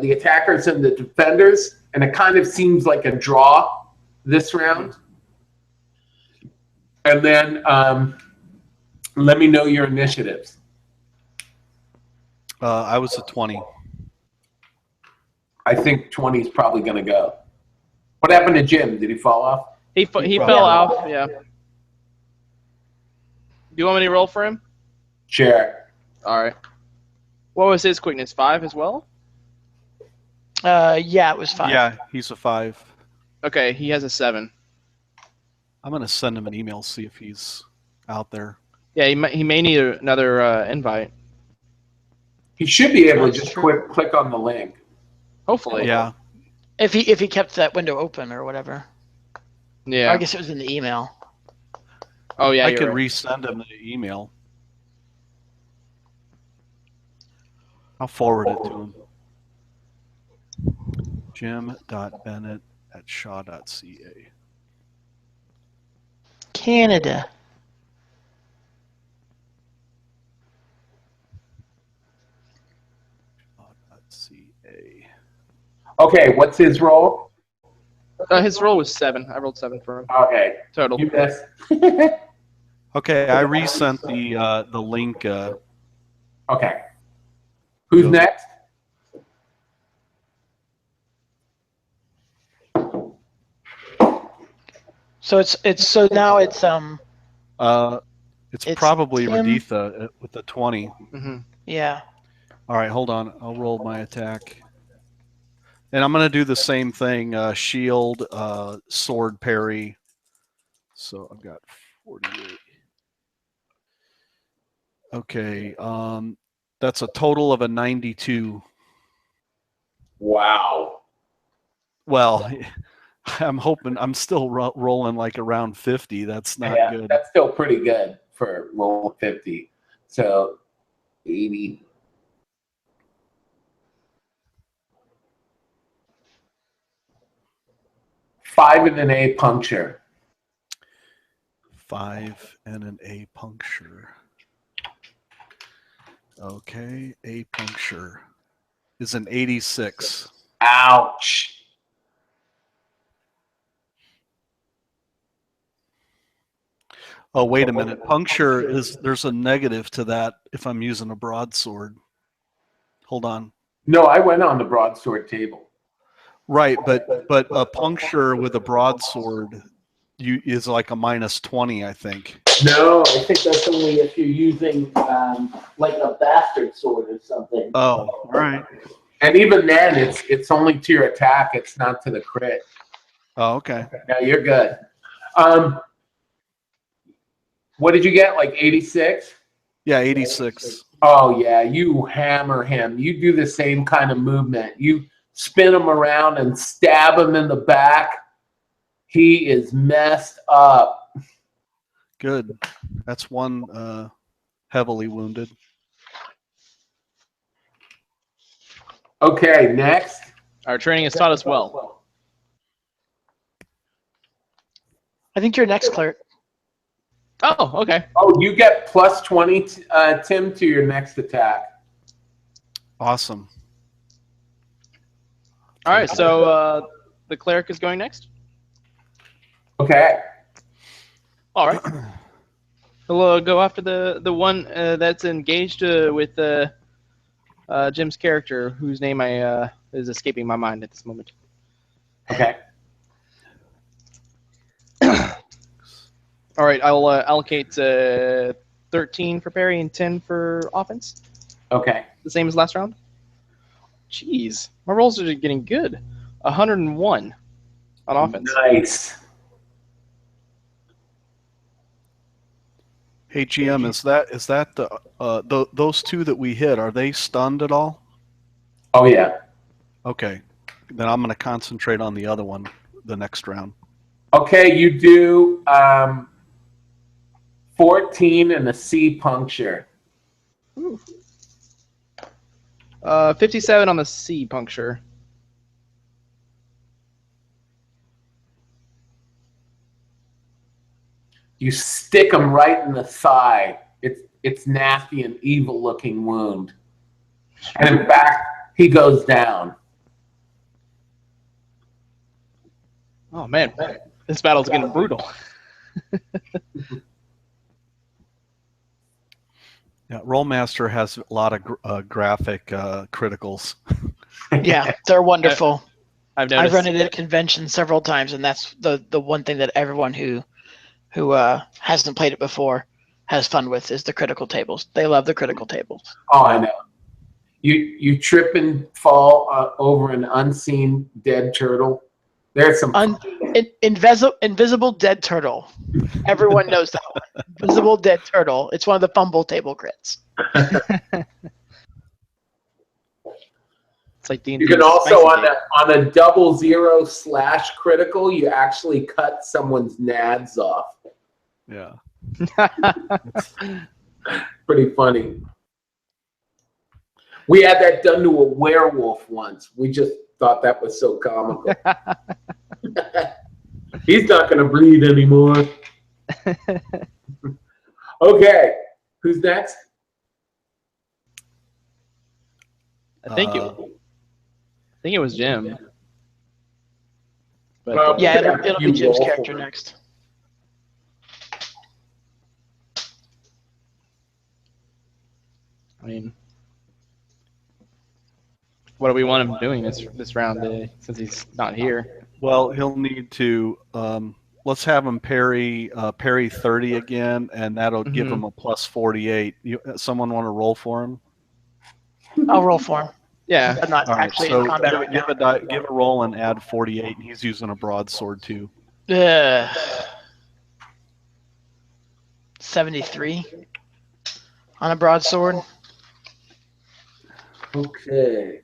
the attackers and the defenders, and it kind of seems like a draw this round. And then let me know your initiatives. I was a 20. I think 20 is probably going to go. What happened to Jim? Did he fall off? He fell off. Yeah. Do you want me to roll for him? Sure. All right. What was his quickness? 5 as well? Yeah, it was 5. Yeah, he's a 5. Okay, he has a 7. I'm going to send him an email, see if he's out there. Yeah, he may need another invite. He should be able to That's just true. click on the link. Hopefully. Yeah. If he kept that window open or whatever. Yeah. I guess it was in the email. Oh yeah. I you're could right. resend him the email. I'll forward it to him. jim.bennett@shaw.ca. Canada. shaw.ca. Okay, what's his role? His roll was 7. I rolled 7 for him Okay, total. you missed. Okay, I resent the link. Okay. Who's Go. next? So so now it's It's It's probably Tim. Raditha with the 20. Mm-hmm. yeah. All right, hold on. I'll roll my attack. And I'm going to do the same thing, shield, sword parry. So I've got 48. Okay, that's a total of a 92. Wow. Well, I'm hoping I'm still rolling like around 50. That's not Yeah, good. that's still pretty good for roll 50. So 80. Five and an A puncture. 5 and an A puncture. Okay, A puncture is an 86. Ouch. Oh, wait a minute. Puncture there's a negative to that if I'm using a broadsword. Hold on. No, I went on the broadsword table. Right, but a puncture with a broadsword is like a -20, I think. No, I think that's only if you're using like a bastard sword or something. Oh, all right. And even then, it's only to your attack. It's not to the crit. Oh, okay. No, you're good. What did you get? Like 86? Yeah, 86. Oh yeah, you hammer him. You do the same kind of movement. You spin him around and stab him in the back. He is messed up. Good. That's one heavily wounded. Okay, next. Our training has taught us well. I think you're next, Cleric. Oh, okay. Oh, you get plus 20, Tim, to your next attack. Awesome. All right, so the cleric is going next. Okay. All right. He'll go after the one that's engaged with Jim's character, whose name is escaping my mind at this moment. Okay. All right, I'll allocate 13 for parry and 10 for offense. Okay. The same as last round. Jeez, my rolls are getting good. 101 on offense. Nice. Hey GM, is that the those two that we hit? Are they stunned at all? Oh yeah. Okay, then I'm going to concentrate on the other one the next round. Okay, you do 14 and a C puncture. 57 on the C puncture. You stick him right in the thigh. It's nasty and evil looking wound. And in fact, he goes down. Oh man, this battle's getting brutal. Yeah, Rolemaster has a lot of graphic criticals. Yeah, they're wonderful. I've noticed. I've run it at a convention several times, and that's the one thing that everyone who hasn't played it before has fun with is the critical tables. They love the critical tables. Oh, I know. You trip and fall over an unseen dead turtle. There's some Invisible dead turtle. Everyone knows that one. Invisible dead turtle. It's one of the fumble table crits. It's like D&D. You can also on a 00/ critical, you actually cut someone's nads off. Yeah. Pretty funny. We had that done to a werewolf once. We just thought that was so comical. He's not going to breathe anymore. Okay, who's next? I think it was Jim. But, Well, Yeah, Yeah, it'll you be Jim's roll character for it. next. I mean, what do we want him doing this round since he's not here? Well, he'll need to. Let's have him parry 30 again, and that'll give him a plus 48. Someone want to roll for him? I'll roll for him. Yeah. I'm not All right, actually so in combat right now. give a roll and add 48, and he's using a broadsword too. 73 on a broadsword. Okay.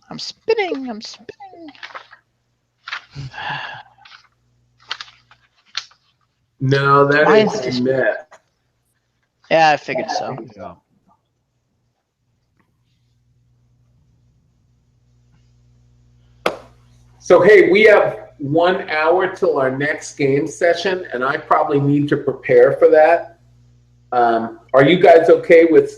I'm spinning. No, that Mine's is just- a myth. Yeah, I figured so. Yeah. So, hey, we have 1 hour till our next game session, and I probably need to prepare for that. Are you guys okay with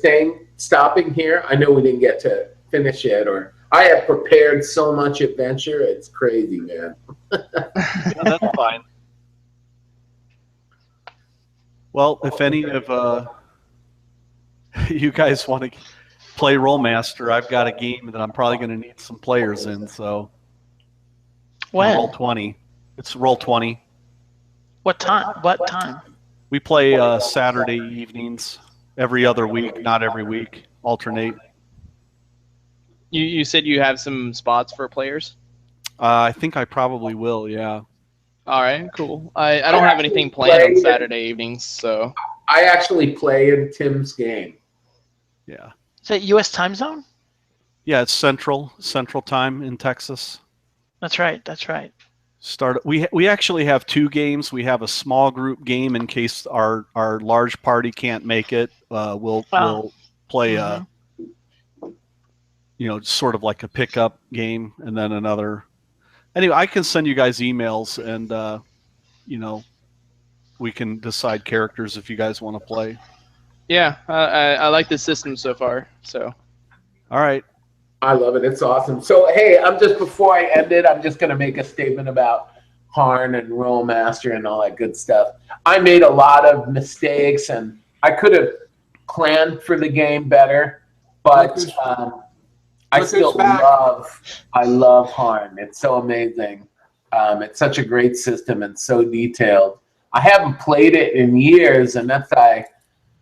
stopping here? I know we didn't get to finish it, or I have prepared so much adventure. It's crazy, man. Yeah, that's fine. Well, if any of you guys want to play Rolemaster, I've got a game that I'm probably going to need some players in. So When? roll 20. It's roll 20. What time? What time? We play Saturday evenings every other week, not every week. Alternate. You said you have some spots for players? I think I probably will. Yeah. All right, cool. I don't have anything planned on Saturday evenings, so. I actually play in Tim's game. Yeah. Is that U.S. time zone? Yeah, it's Central Time in Texas. That's right. We actually have two games. We have a small group game in case our large party can't make it. We'll play sort of like a pickup game, and then another. Anyway, I can send you guys emails, and we can decide characters if you guys want to play. Yeah, I like this system so far. So. All right. I love it. It's awesome. So, hey, before I end it, I'm just going to make a statement about Harn and Rolemaster and all that good stuff. I made a lot of mistakes, and I could have planned for the game better, but I still love Harn. It's so amazing. It's such a great system and so detailed. I haven't played it in years, and that's why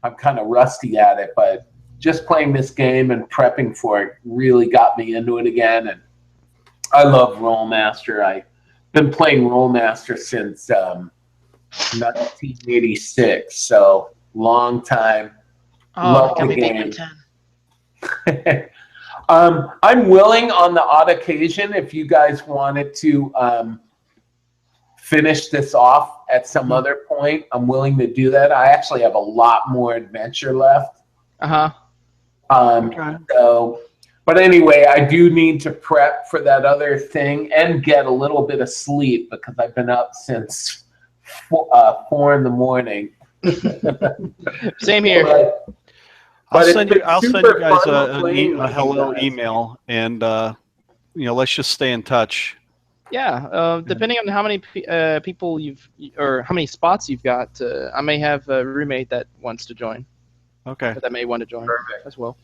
I'm kind of rusty at it, but just playing this game and prepping for it really got me into it again. And I love Rolemaster. I've been playing Rolemaster since 1986. So long time. Oh, Love got the me beat by game. 10. I'm willing on the odd occasion if you guys wanted to finish this off at some other point. I'm willing to do that. I actually have a lot more adventure left. Uh-huh. So, but anyway, I do need to prep for that other thing and get a little bit of sleep because I've been up since 4 in the morning. Same here. I'll But send it's you. been I'll send super you guys fun playing a with you hello guys. email, and let's just stay in touch. Yeah. Depending on how many people or how many spots you've got, I may have a roommate that wants to join. Okay. That may want to join Perfect. as well.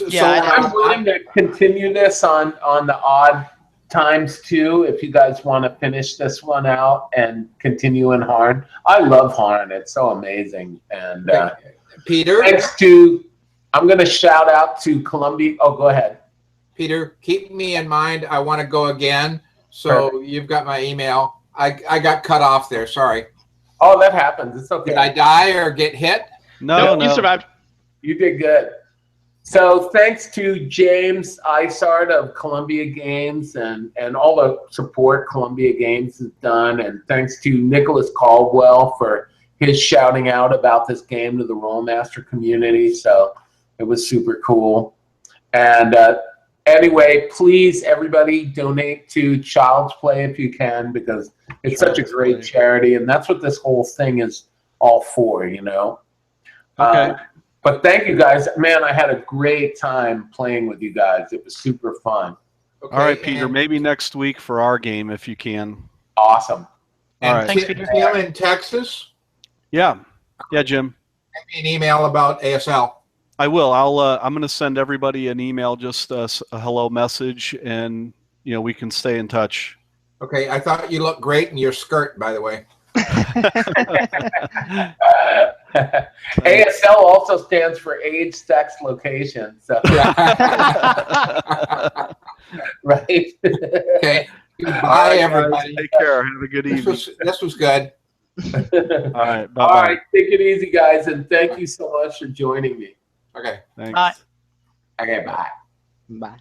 Yeah, I'm willing to continue this on the odd times too. If you guys want to finish this one out and continue in Harn, I love Harn. It's so amazing. And Peter, I'm going to shout out to Columbia. Oh, go ahead. Peter, keep me in mind. I want to go again. So you've got my email. I got cut off there. Sorry. Oh, that happens. It's okay. Did I die or get hit? No, You survived. You did good. So thanks to James Isard of Columbia Games and all the support Columbia Games has done. And thanks to Nicholas Caldwell for his shouting out about this game to the Rolemaster community. So it was super cool. And anyway, please, everybody, donate to Child's Play if you can, because it's such a great charity. And that's what this whole thing is all for, Okay. But thank you guys. Man, I had a great time playing with you guys. It was super fun. Okay, All right, Peter. Maybe next week for our game if you can. Awesome. And All right. Thanks, Peter. Tim in Texas, Yeah, Jim. send me an email about ASL. I will. I'm going to send everybody an email, just a hello message, and we can stay in touch. Okay, I thought you looked great in your skirt, by the way. ASL also stands for age, sex, location. So, right? Okay. All Bye, right, everybody. Take care. Have a good evening. This was good. All right. Bye-bye. All right, take it easy, guys, and thank you so much for joining me. Okay. Thanks. Bye. Okay, bye. Bye.